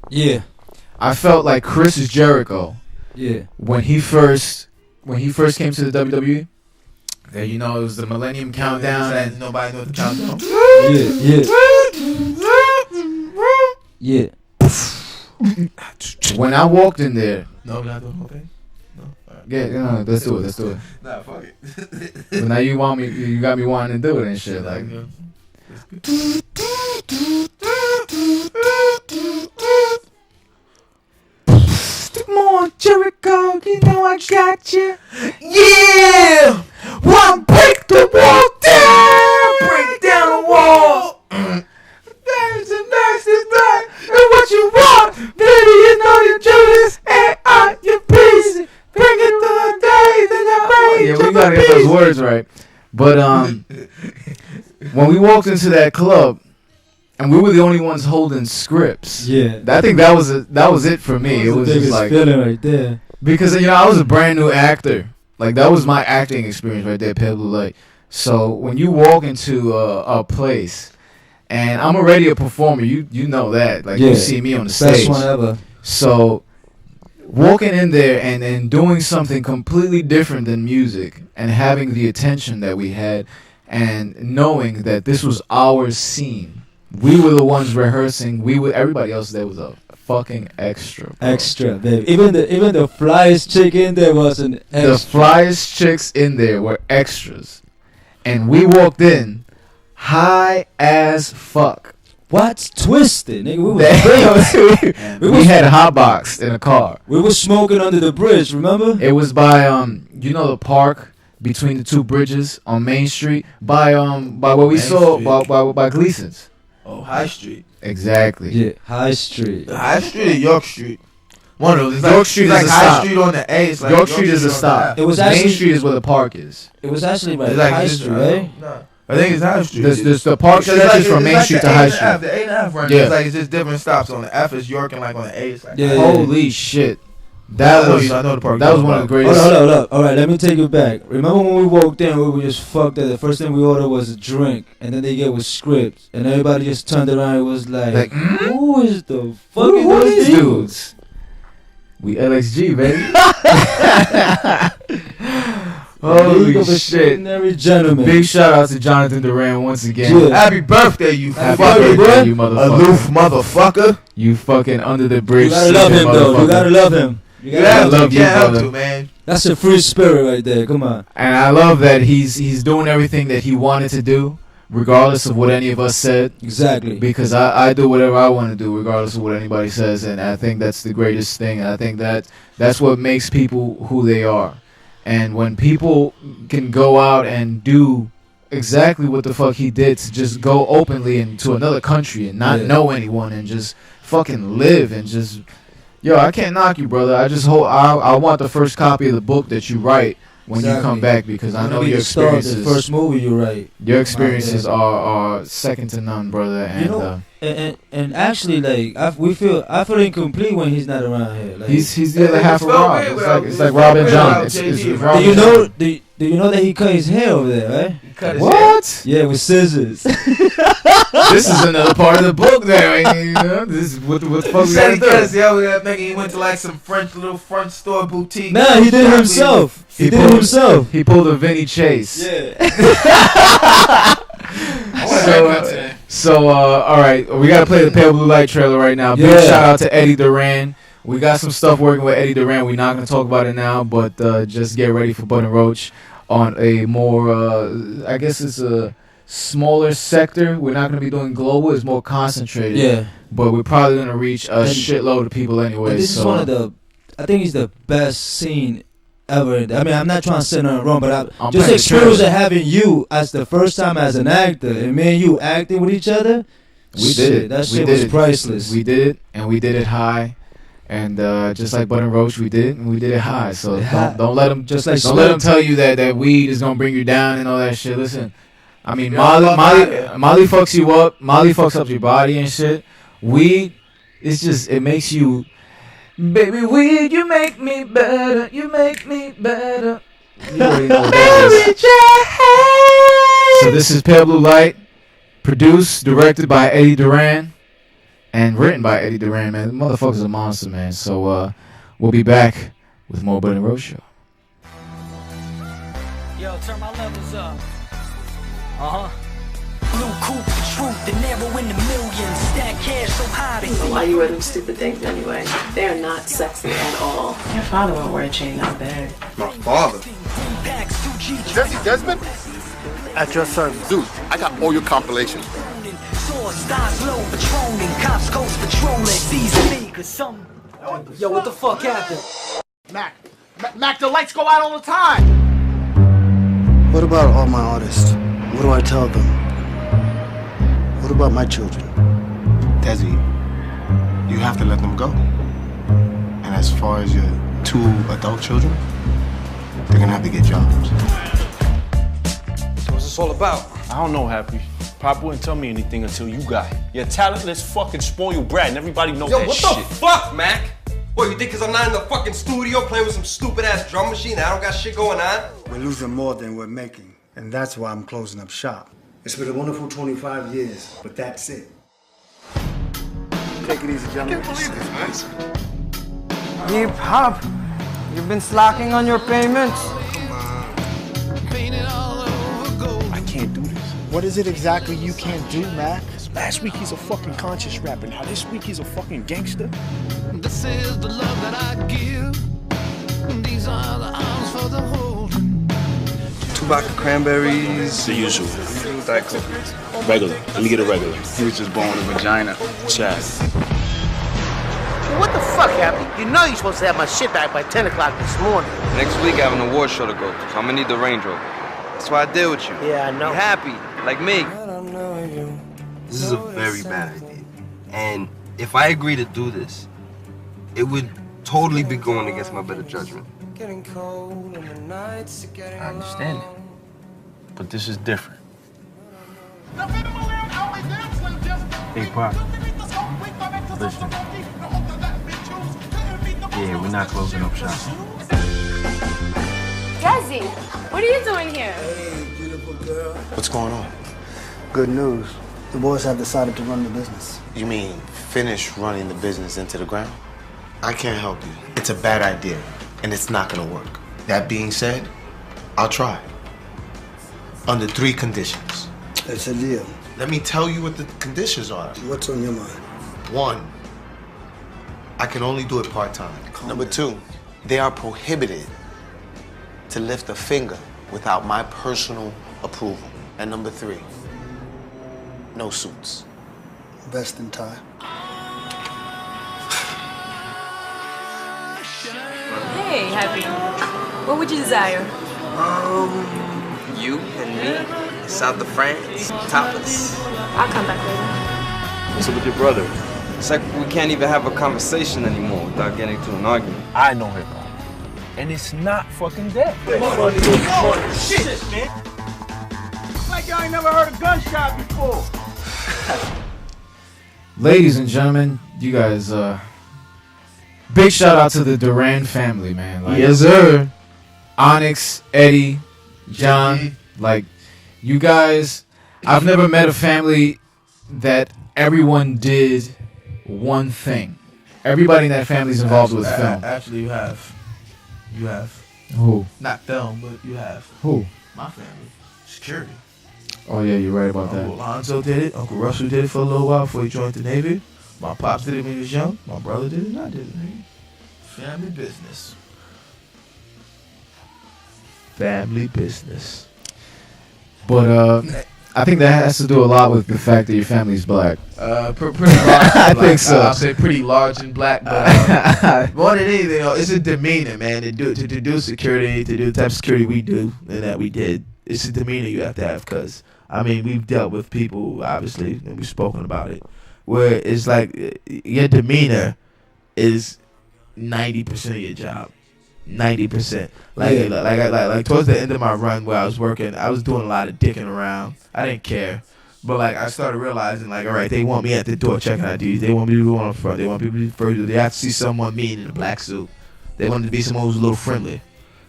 S16: Yeah.
S4: I felt like Chris Jericho.
S16: Yeah.
S4: When he first came to the WWE, there, you know, it was the Millennium Countdown, and
S5: nobody knew the countdown.
S16: Yeah.
S4: When I walked in there.
S5: No, not the whole thing. No.
S4: Yeah, no, let's do it.
S5: Nah, fuck it.
S4: But now you got me wanting to do it and shit, like. Come on, Jericho, you know I got you. Yeah! One break the wall down! Break down the wall! There's a nasty back, and what you want, baby, you know you do this, and you busy. Bring it to the day, then you bring it. Yeah, we gotta get those words right. But when we walked into that club, and we were the only ones holding scripts.
S16: Yeah,
S4: I think that was it for me. It was
S16: the
S4: just like
S16: feeling right there.
S4: Because I was a brand new actor. Like that was my acting experience right there, Pale Blue Light. So when you walk into a place, and I'm already a performer, you know that. Like you see me on the stage.
S16: Best one ever.
S4: So walking in there and doing something completely different than music, and having the attention that we had, and knowing that this was our scene. We were the ones rehearsing. Everybody else there was a fucking extra. Bro.
S16: Extra, baby. Even the flyest chick in there was an extra.
S4: The flyest chicks in there were extras, and we walked in high as fuck.
S16: What's twisted, nigga?
S4: We had hotbox in a car.
S16: We were smoking under the bridge. Remember?
S4: It was by the park between the two bridges on Main Street by what we saw by Gleason's.
S5: Oh, High Street.
S4: Exactly.
S16: Yeah, High Street.
S5: High Street or York Street? One of those.
S4: York Street is
S5: like
S4: a
S5: High
S4: stop.
S5: Street on the A. It's like
S4: York Street is a stop.
S16: It was
S4: Main
S16: actually,
S4: Street is where the park is.
S16: It was actually by
S5: like
S16: High Street, right?
S5: No. I think it's High Street.
S4: There's the park stretches from Main Street to High Street.
S5: The A and F run. It's like it's just different stops. On the F is York, and like on the A it's like
S4: Holy shit. That was one of the greatest.
S16: Hold up. All right, let me take it back. Remember when we walked in, we were just fucked up. The first thing we ordered was a drink, and then they gave us scripts, and everybody just turned around and was like who is the fuck
S4: Who
S16: is
S4: these
S16: these
S4: dudes? We LXG, baby. Holy shit.
S16: Gentlemen.
S4: Big shout out to Jonathan Duran once again.
S16: Yeah.
S5: Happy birthday, you
S4: Happy
S5: fucking
S4: birthday, you motherfucker.
S5: aloof motherfucker.
S4: You fucking under the bridge.
S16: You gotta love him, though. You gotta love him.
S5: You gotta
S4: love you, brother.
S5: to, man.
S16: That's a free spirit right there. Come on.
S4: And I love that he's doing everything that he wanted to do, regardless of what any of us said.
S16: Exactly.
S4: Because I do whatever I want to do, regardless of what anybody says, and I think that's the greatest thing. And I think that's what makes people who they are. And when people can go out and do exactly what the fuck he did, to just go openly into another country and not know anyone and just fucking live and just, yo, I can't knock you, brother. I just hope I want the first copy of the book that you write when you come back, because I know your experiences.
S16: The first movie you write.
S4: Your experiences are second to none, brother. And
S16: you know, and actually, like I feel incomplete when he's not around here. Like,
S4: he's the other half of Rob. It's like Rob and John.
S16: Do you know that he cut his hair over there, right?
S4: What?
S16: Yeah, with scissors.
S4: This is another part of the book there. You know, this is what the fuck we gotta do.
S2: He went to like some little front store boutique.
S16: Nah, he did it himself. He did it himself.
S4: He pulled a Vinny Chase.
S16: Yeah.
S4: So, all right, we gotta play the Pale Blue Light trailer right now. Big shout out to Eddie Duran. We got some stuff working with Eddie Duran. We're not gonna talk about it now, but just get ready for Bud and Roach on a more, I guess it's a smaller sector. We're not gonna be doing global. It's more concentrated.
S16: Yeah.
S4: But we're probably gonna reach a shitload of people anyway.
S16: This is one of the, I think it's the best scene ever. I mean, I'm not trying to say nothing wrong, but I'm just experience of having you as the first time as an actor, and me and you acting with each other.
S4: We did it.
S16: That shit was priceless.
S4: We did it, and we did it high. And just like Bud and Roach, we did it, and we did it high. So don't let them don't let them tell you that weed is gonna bring you down and all that shit. Listen, I mean, Molly fucks you up. Molly fucks up your body and shit. Weed, it makes you, baby, weed, you make me better. You make me better. You already know what that is. So this is Pale Blue Light, produced, directed by Eddie Duran. And written by Eddie Duran, man. The motherfucker's a monster, man. So we'll be back with more Bud and Roach Show.
S15: Yo, turn my levels up. New coupe, truth, the narrow in the millions. Stack cash so high.
S20: Why you wear them stupid things anyway? They are not sexy at all. Your father won't wear a chain that big.
S17: My father? Jesse Desmond?
S15: At your service.
S17: Dude, I got all your compilations.
S15: Yo, what the fuck happened?
S19: Mac, the lights go out all the time.
S23: What about all my artists? What do I tell them? What about my children?
S24: Desi, you have to let them go. And as far as your 2 adult children, they're gonna have to get jobs.
S10: So what's this all about? I don't know, Happy. Pop wouldn't tell me anything until you got it. You're a talentless fucking spoiled brat, and everybody knows that shit.
S25: Yo, what the fuck, Mac? What, you think because I'm not in the fucking studio playing with some stupid-ass drum machine I don't got shit going on?
S23: We're losing more than we're making, and that's why I'm closing up shop. It's been a wonderful 25 years, but that's it. Take it easy, gentlemen.
S25: I can't believe this, man.
S15: Hip hop, you've been slacking on your payments.
S26: I can't do this. What is it exactly you can't do, Mac? Last week he's a fucking conscious rapper. Now this week he's a fucking gangster.
S15: This is the love that I give. These are the arms for the holding.
S25: 2 vodka cranberries.
S10: The usual.
S25: Diet Coke.
S10: Regular. Let me get a regular.
S24: He was just born with a vagina.
S10: Chad.
S19: What the fuck happened? You know you're supposed to have my shit back by 10 o'clock this morning.
S25: Next week I have an award show to go to, so I'm gonna need the Range Rover. That's why I deal with you.
S19: Yeah, I know.
S25: You're happy, like me. This is a very bad idea. And if I agree to do this, it would totally be going against my better judgment.
S10: I understand it. But this is different. Hey, Pop. Listen. Yeah, we're not closing up shop.
S27: Desi, what are you doing here?
S23: Hey, beautiful girl.
S10: What's going on?
S23: Good news. The boys have decided to run the business.
S24: You mean finish running the business into the ground? I can't help you. It's a bad idea, and it's not gonna work. That being said, I'll try. Under 3 conditions.
S23: It's a deal.
S24: Let me tell you what the conditions are.
S23: What's on your mind?
S24: 1, I can only do it part-time. Number 2, they are prohibited to lift a finger without my personal approval. And number 3,
S25: no suits.
S23: Vest and tie.
S27: Hey, Happy. What would you desire?
S25: You and me, south of France, topless.
S27: I'll come back later.
S10: What's up with your brother?
S25: It's like we can't even have a conversation anymore without getting into an argument.
S10: I know him. And it's not fucking dead.
S19: Shit, man. Like y'all ain't never heard a gunshot before.
S4: Ladies and gentlemen, you guys, big shout out to the Duran family, man. Like,
S5: Yes, sir.
S4: Onyx, Eddie, John, like, you guys, I've never met a family that everyone did one thing. Everybody in that family is involved with film.
S5: Actually, you have. You have.
S4: Who?
S5: Not film, but you have.
S4: Who?
S5: My family. Security.
S4: Oh, yeah, you're right about
S5: Uncle
S4: that.
S5: Alonzo did it. Uncle Russell did it for a little while before he joined the Navy. My pops did it when he was young. My brother did it and I did it. Nigga. Family business. Family business.
S4: But I think that has to do a lot with the fact that your family's black.
S5: Pretty large.
S4: I think so.
S5: I'll say pretty large and black, but more than anything, it's a demeanor, man. To do security, to do the type of security we do and that we did, it's a demeanor you have to have. Because I mean, we've dealt with people, obviously, and we've spoken about it, where it's like your demeanor is 90% of your job. 90%. Like towards the end of my run where I was working, I was doing a lot of dicking around. I didn't care. But like I started realizing, like, all right, they want me at the door checking IDs. They want me to go on the front. They want people to be first. They have to see someone mean in a black suit. They wanted to be someone who's a little friendly.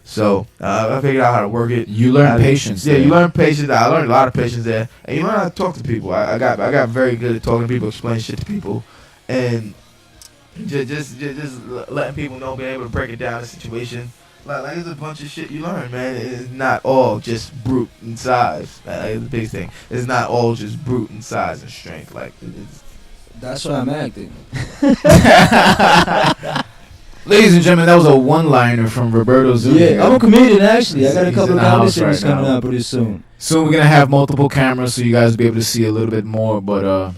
S5: So I figured out how to work it.
S4: You learn patience.
S5: Yeah,
S4: there.
S5: you learn patience. I learned a lot of patience there, and you learn how to talk to people. I got very good at talking to people, explaining shit to people, and just letting people know, being able to break it down the situation. Like there's a bunch of shit you learn, man. It's not all just brute in size. Like it's the big thing. It's not all just brute in size and strength. Like
S16: that's why I'm acting.
S4: Ladies and gentlemen, that was a one-liner from Roberto Zuniga.
S16: Yeah, I'm a comedian actually. I got a couple of comedy series
S4: right
S16: coming out pretty soon.
S4: Soon we're gonna have multiple cameras, so you guys will be able to see a little bit more. But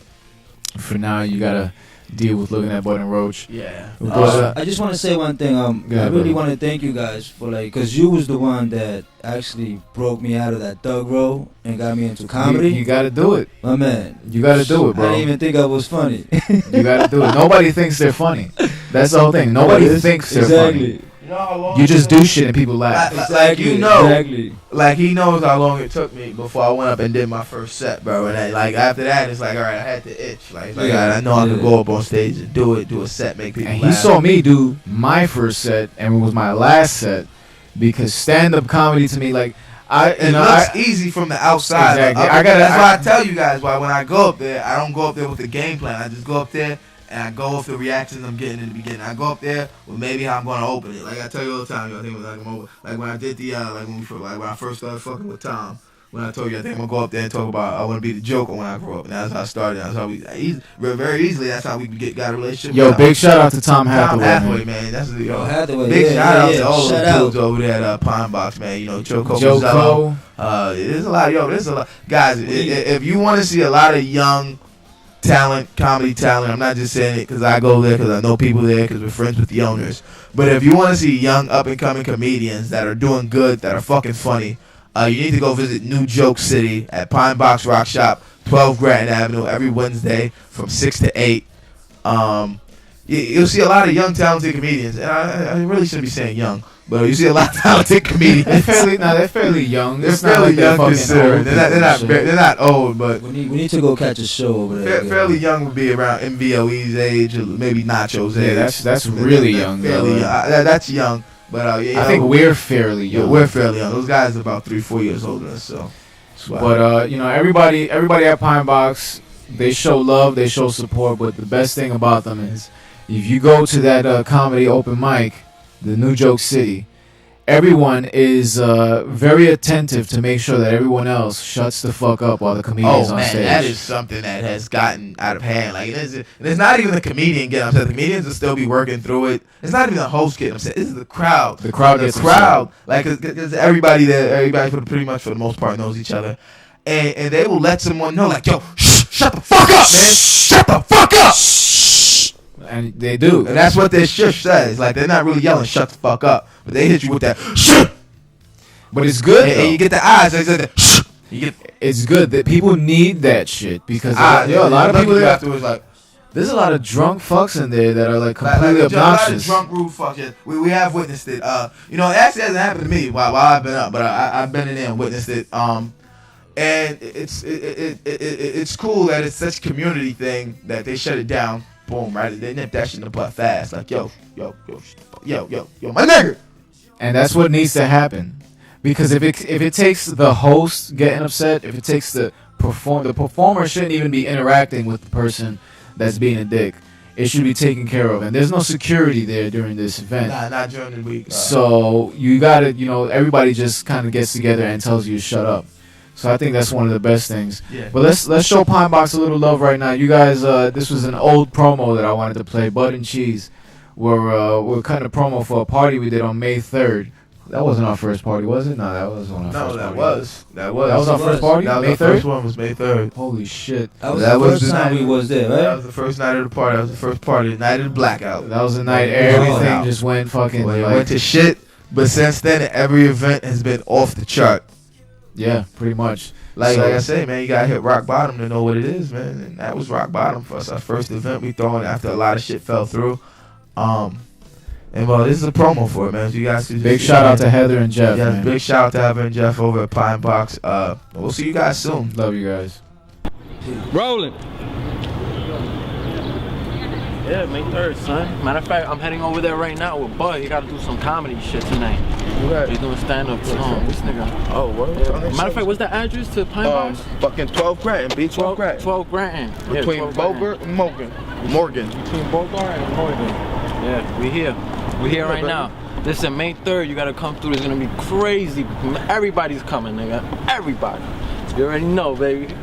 S4: for now, you gotta deal with looking at Bud and Roach.
S5: Yeah.
S16: I just want to say one thing. I really want to thank you guys for because you was the one that actually broke me out of that thug role and got me into comedy.
S4: You gotta do it,
S16: my man.
S4: You gotta do it, bro.
S16: I didn't even think I was funny.
S4: You gotta do it. Nobody thinks they're funny. That's the whole thing. Nobody thinks they're funny.
S5: You know how long
S4: you just do shit and people laugh.
S5: Exactly. Like he knows how long it took me before I went up and did my first set, bro. And like after that, it's like, all right, I had to itch. Like I know I could go up on stage and do a set, make people laugh.
S4: He saw me do my first set, and it was my last set, because stand-up comedy to me, like
S5: it looks easy from the outside.
S4: Exactly.
S5: That's why I tell you guys why when I go up there, I don't go up there with the game plan. I just go up there and I go off the reactions I'm getting in the beginning. I go up there with maybe how I'm going to open it. Like I tell you all the time, I think it was like when I did the when I first started fucking with Tom. When I told you I think I'm gonna go up there and talk about I want to be the Joker when I grow up. And that's how I started. That's how we very easily. That's how we got a relationship.
S4: Yo, big shout out to Tom Hathaway.
S5: Tom Hathaway, man. That's
S16: Hathaway.
S5: Big shout out to all the dudes over there at Pine Box, man. You know, Joe Cole. There's a lot. There's a lot, guys. If you want to see a lot of young talent, comedy talent. I'm not just saying it because I go there, because I know people there, because we're friends with the owners. But if you want to see young, up-and-coming comedians that are doing good, that are fucking funny, you need to go visit New Joke City at Pine Box Rock Shop, 12 Grattan Avenue, every Wednesday from 6 to 8. You'll see a lot of young, talented comedians. And I really shouldn't be saying young, but you see a lot of talented comedians.
S4: They're fairly young.
S5: They're fairly young considering. They're not old, but
S16: we need to go catch a show over there.
S5: Fairly young would be around MBOE's age, or maybe Nacho's age.
S4: Yeah, that's really young.
S5: Fairly young. That's young. But
S4: I think we're fairly young.
S5: Yeah, we're fairly young. Those guys are about 3-4 years older than us. So,
S4: but everybody at Pine Box, they show love, they show support. But the best thing about them is, if you go to that comedy open mic, the New Joke City, everyone is very attentive to make sure that everyone else shuts the fuck up while the comedian's on stage.
S5: That is something that has gotten out of hand. Like it's not even the comedian getting upset. The comedians will still be working through it. It's not even the host getting upset. This is the crowd.
S4: The crowd gets
S5: upset. Like because everybody there, pretty much for the most part knows each other, and they will let someone know, like, yo, shh.
S2: shut the fuck up, man. Shut the fuck up.
S4: And they do.
S2: And that's what their shush says. Like, they're not really yelling, shut the fuck up. But they hit you with that, shh.
S4: But it's good.
S2: And you get the eyes. They say that, shh.
S4: It's good that people need that shit because a lot of people
S2: afterwards like.
S4: There's a lot of drunk fucks in there that are like completely obnoxious.
S2: A lot of drunk rude fucks. Yeah. We have witnessed it. It actually hasn't happened to me while I've been up, but I've been in there and witnessed it. And it's cool that it's such a community thing that they shut it down. Boom, right? They nip that shit in the butt fast. Like yo, my nigga.
S4: And that's what needs to happen, because if it takes the host getting upset, if it takes the performer shouldn't even be interacting with the person that's being a dick. It should be taken care of, and there's no security there during this event.
S2: Nah, not during the week.
S4: So you gotta, everybody just kind of gets together and tells you to shut up. So I think that's one of the best things.
S2: Yeah.
S4: But let's show Pine Box a little love right now. You guys, this was an old promo that I wanted to play. Bud and Cheese we're cutting a promo for a party we did on May 3rd. That wasn't our first party, was it? No, that was on our first party.
S2: That was
S4: our first party?
S2: That was
S4: May 3rd?
S2: the first one was May 3rd.
S4: Holy shit.
S16: That was the first time we was there, right?
S2: That was the first night of the party. That was the first party, the night of the blackout.
S4: That was the night everything just went fucking
S2: went to shit. But since then, every event has been off the chart.
S4: Yeah, pretty much.
S2: Like I say, man, you gotta hit rock bottom to know what it is, man. And that was rock bottom for us. Our first event we throwing after a lot of shit fell through. And well, this is a promo for it, man. So you guys can just
S4: big shout out to Heather and Jeff.
S2: Yeah,
S4: man.
S2: Big shout out to Heather and Jeff over at Pine Box. We'll see you guys soon.
S4: Love you guys.
S10: Rolling.
S9: Yeah, May 3rd, son. Matter of fact, I'm heading over there right now with Bud. He got to do some comedy shit tonight. He's doing stand-up. This nigga.
S2: Oh, what?
S9: Matter of fact, what's the address to Pine Box?
S2: Fucking 12 Granton, B. 12 Granton.
S9: 12 Granton.
S2: Between Bogart and Morgan.
S9: Between Bogart and Morgan. Yeah, we here. We here right now. Listen, May 3rd, you gotta come through. It's gonna be crazy. Everybody's coming, nigga. Everybody. You already know, baby.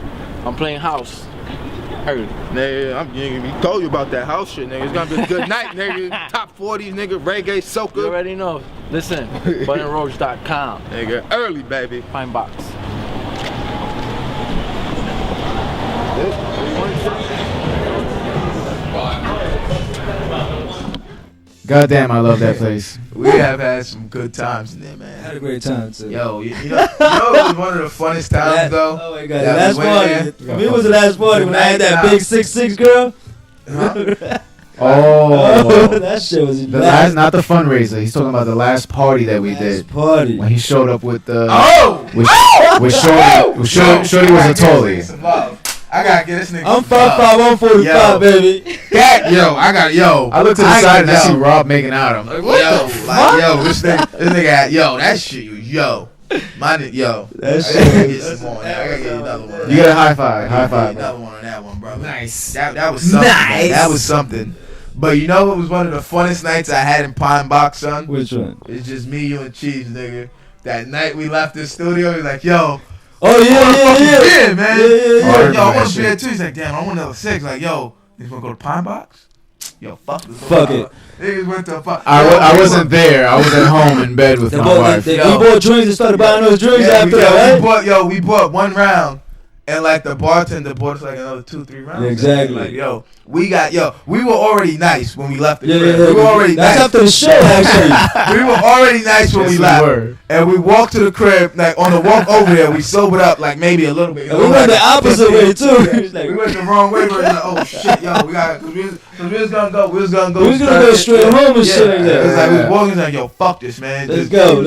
S9: I'm playing house. Heard it.
S2: Nigga, we told you about that house shit, nigga. It's gonna be a good night, nigga. Top 40s, nigga. Reggae, soca.
S9: You already know. Listen, BudandRoach.com.
S2: Nigga, early, baby.
S9: Pine Box.
S4: Goddamn, I love that place.
S2: We have had some good times in there, man.
S16: Had a great time too.
S2: Yo, you know it was one of the funnest times though.
S16: Oh my god, the last party. For me, it was the last party when I had that big 6'6" girl.
S2: Huh?
S4: Oh,
S16: that shit was
S4: the last, not the fundraiser. He's talking about the last party that we did.
S16: Party
S4: when he showed up with the
S2: with
S4: Shorty was a Tolly.
S2: I gotta get this nigga.
S16: I'm 5'5", 145, baby.
S2: I
S4: looked to the side and I see Rob making out. I'm like, what the fuck?
S2: this nigga, that shit,
S16: that shit.
S2: I gotta get another one.
S4: You got a high five,
S2: Another one on that one, bro.
S4: Nice.
S2: That was something. Man. That was something. But you know what was one of the funnest nights I had in Pine Box, son?
S16: Which one?
S2: It's just me, you, and Cheese, nigga. That night we left the studio, he's like, yo.
S16: Oh yeah,
S2: man.
S16: Yeah.
S2: Yo, I want a beer too. He's like, damn, I want another 6. Like, yo, you wanna go to Pine Box? Yo, fuck this.
S16: Fuck it.
S2: Niggas went to fuck.
S4: I wasn't there. I was at home in bed with my wife.
S16: We bought drinks and started buying those drinks after that, right?
S2: We bought one round. And like the bartender bought us like another 2-3 rounds.
S16: Yeah, exactly.
S2: Like, we were already nice when we left the crib.
S16: Yeah.
S2: We were already
S16: That's
S2: nice.
S16: after the show, actually.
S2: We were already nice when we left. And we walked to the crib, like on the walk over there, we sobered up like maybe a little bit.
S16: And we went the opposite way too.
S2: We went the wrong way. We were like, oh shit, yo, we got, cause we was gonna go. We was gonna
S16: go straight home and shit like that.
S2: It's like we was walking, like, yo, fuck this, man.
S16: Let's go.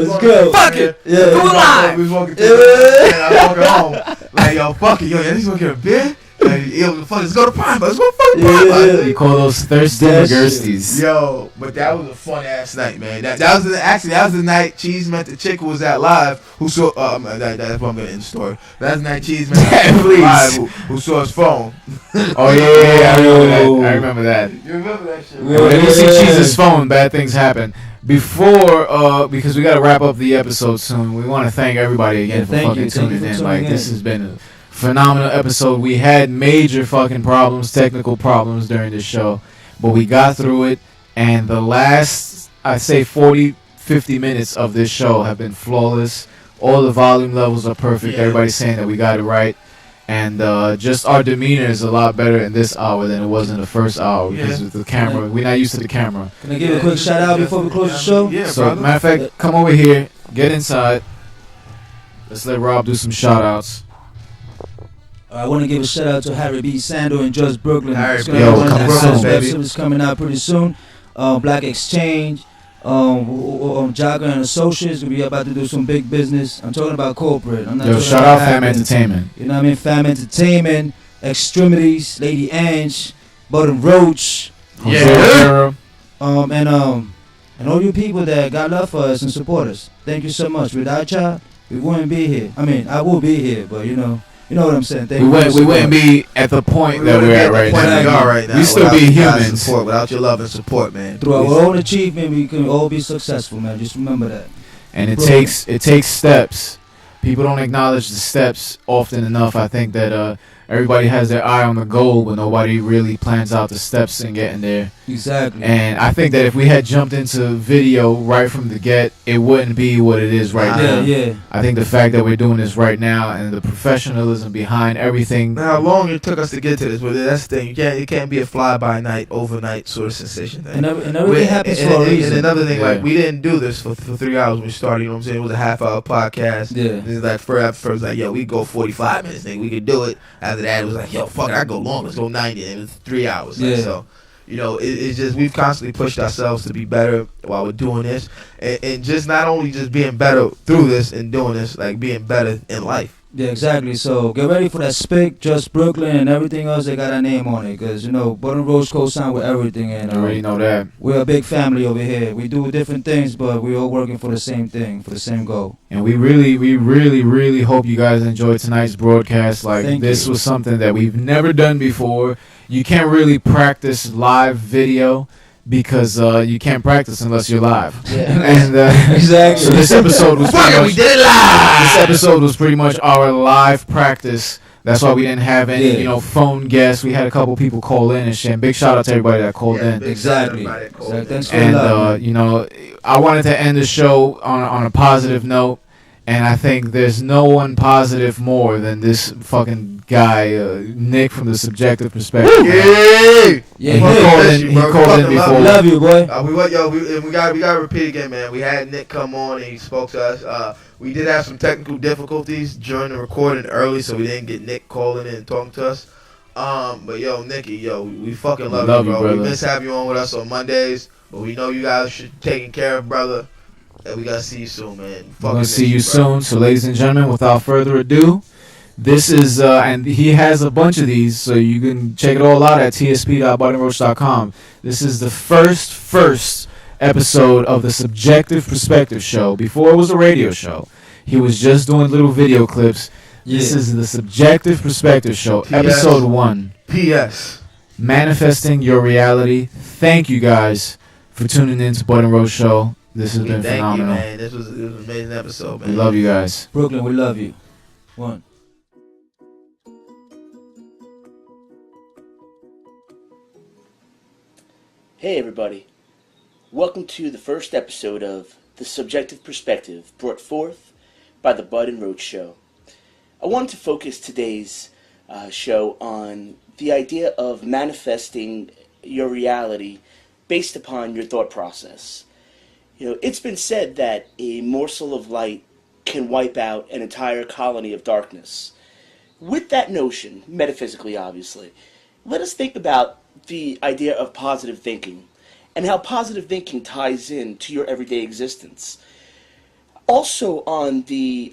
S2: Fuck it.
S16: Yeah.
S2: Do it live. We was walking to the and I walking home. Like, yo, fuck it. Yo, this gonna get a beer? Like, yo, fuck, let's go to Pine Box. Let's go to fucking Pine Box.
S4: You call those thirsty McGirsties.
S2: Yo, but that was a fun ass night, man. That was the night Cheese met the chick who was at live who saw that's what I'm gonna end the story. That's the night Cheese met the chick live who saw his phone.
S4: Oh yeah, I remember that.
S2: You remember that shit?
S4: When you see Cheese's phone, bad things happen. Before, because we gotta wrap up the episode soon, we want to thank everybody again for fucking tuning in. Like, this has been a phenomenal episode. We had major fucking problems, technical problems during this show, but we got through it, and the last, I'd say 40-50 minutes of this show have been flawless. All the volume levels are perfect. Everybody's saying that we got it right, And just our demeanor is a lot better in this hour than it was in the first hour because of the camera. We're not used to the camera.
S16: Can I give a quick shout out before we close the show?
S4: Yeah, so, matter of fact, come over here, get inside. Let's let Rob do some shout outs.
S16: I want to give a shout out to Harry B. Sandor and Just Brooklyn.
S4: It's
S16: coming out pretty soon. Black Exchange, Jagger and Associates will be about to do some big business. I'm talking about corporate. I'm not talking
S4: shout
S16: about
S4: out Fam Entertainment.
S16: You know what I mean? Fam Entertainment, Extremities, Lady Ange, Bud and Roach.
S4: Yeah.
S16: And all you people that got love for us and support us. Thank you so much. Without y'all, we wouldn't be here. I mean, I will be here, but you know what I'm saying.
S4: We wouldn't be at the point that we're at right now. We still be humans.
S5: Support, without your love and support, man.
S16: Through our own achievement, we can all be successful, man. Just remember that.
S4: And it takes steps. People don't acknowledge the steps often enough. I think that everybody has their eye on the goal, but nobody really plans out the steps in getting there.
S16: Exactly.
S4: And I think that if we had jumped into video right from the get, it wouldn't be what it is right now.
S16: Yeah.
S4: I think the fact that we're doing this right now and the professionalism behind everything.
S5: How long it took us to get to this, but that's the thing. It can't be a fly-by-night, overnight sort of sensation thing.
S16: And everything happens for a reason.
S5: And another thing, like, we didn't do this for 3 hours when we started, you know what I'm saying? It was a half-hour podcast.
S16: Yeah.
S5: It's like, first, like, yo, we go 45 minutes, nigga. We could do it. After that, it was like, yo, fuck it, I go long. Let's go 90. And it was 3 hours. Like, so, you know, it's just, we've constantly pushed ourselves to be better while we're doing this. And just not only just being better through this and doing this, like, being better in life.
S16: Yeah, exactly. So get ready for that Spick, Just Brooklyn, and everything else. They got our name on it, because you know Bud and Roach co-sign with everything, and
S4: I already know that.
S16: We're a big family over here. We do different things, but we're all working for the same thing, for the same goal.
S4: And we really hope you guys enjoyed tonight's broadcast. Like, this was something that we've never done before. You can't really practice live video, because you can't practice unless you're live.
S16: Yeah.
S4: And
S16: exactly.
S4: So this episode was we did it live. This episode was pretty much our live practice. That's why we didn't have any, phone guests. We had a couple people call in and shit. And big shout out to everybody that called in.
S16: Exactly.
S4: And I wanted to end the show on a positive note. And I think there's no one positive more than this fucking guy, Nick, from the subjective perspective.
S5: He
S4: called in before.
S16: Love you, boy.
S5: We gotta repeat again, man. We had Nick come on and he spoke to us. We did have some technical difficulties during the recording early, so we didn't get Nick calling in and talking to us. But Nicky, we fucking love you, bro. We miss having you on with us on Mondays, but we know you guys should taking care of brother. And we gotta see you soon, man.
S4: We're gonna see you soon. So, ladies and gentlemen, without further ado, this is and he has a bunch of these, so you can check it all out at tsp.budandroach.com. This is the first episode of the Subjective Perspective Show. Before it was a radio show, he was just doing little video clips. This is the Subjective Perspective Show, episode 1.
S5: P.S.
S4: Manifesting your reality. Thank you guys for tuning in to Bud and Roach Show. This has been phenomenal.
S5: Thank you, man. This was an amazing episode, man.
S4: We love you guys.
S16: Brooklyn, we love you. 1.
S1: Hey, everybody. Welcome to the first episode of The Subjective Perspective, brought forth by the Bud and Roach Show. I wanted to focus today's show on the idea of manifesting your reality based upon your thought process. You know, it's been said that a morsel of light can wipe out an entire colony of darkness. With that notion, metaphysically obviously, let us think about the idea of positive thinking and how positive thinking ties in to your everyday existence. Also on the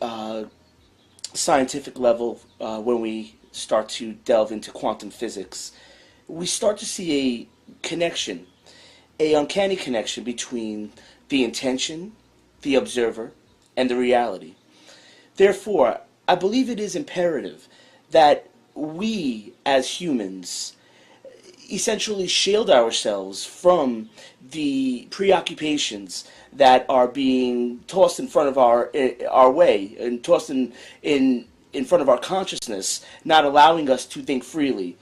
S1: scientific level, when we start to delve into quantum physics, we start to see a connection, a uncanny connection between the intention, the observer, and the reality. Therefore, I believe it is imperative that we, as humans, essentially shield ourselves from the preoccupations that are being tossed in front of our way and tossed in front of our consciousness, not allowing us to think freely.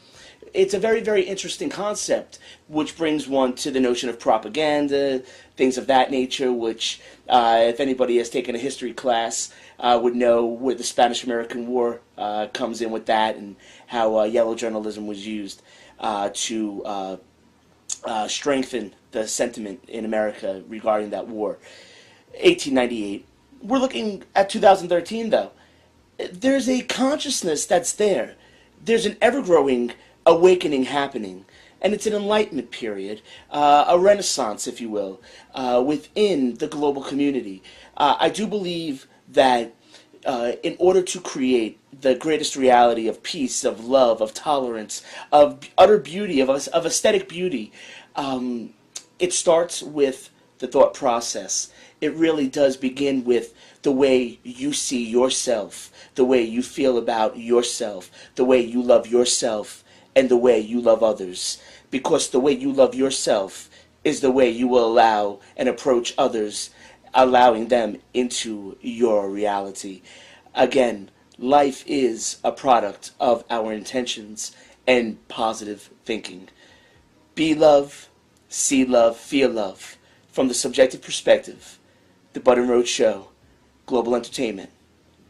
S1: it's a very, very interesting concept, which brings one to the notion of propaganda, things of that nature, which, if anybody has taken a history class, would know where the Spanish-American War comes in with that, and how yellow journalism was used to strengthen the sentiment in America regarding that war. 1898. We're looking at 2013, though. There's a consciousness that's there. There's an ever-growing awakening happening, and it's an enlightenment period, a renaissance, if you will, within the global community. I do believe that in order to create the greatest reality of peace, of love, of tolerance, of utter beauty, of aesthetic beauty, it starts with the thought process. It really does begin with the way you see yourself, the way you feel about yourself, the way you love yourself, and the way you love others. Because the way you love yourself is the way you will allow and approach others, allowing them into your reality. Again, life is a product of our intentions and positive thinking. Be love, see love, feel love. From the subjective perspective, the Bud and Roach Show, Global Entertainment.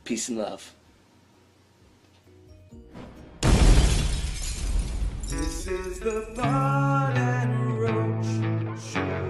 S1: Peace and love.
S15: This is the Bud and Roach Show.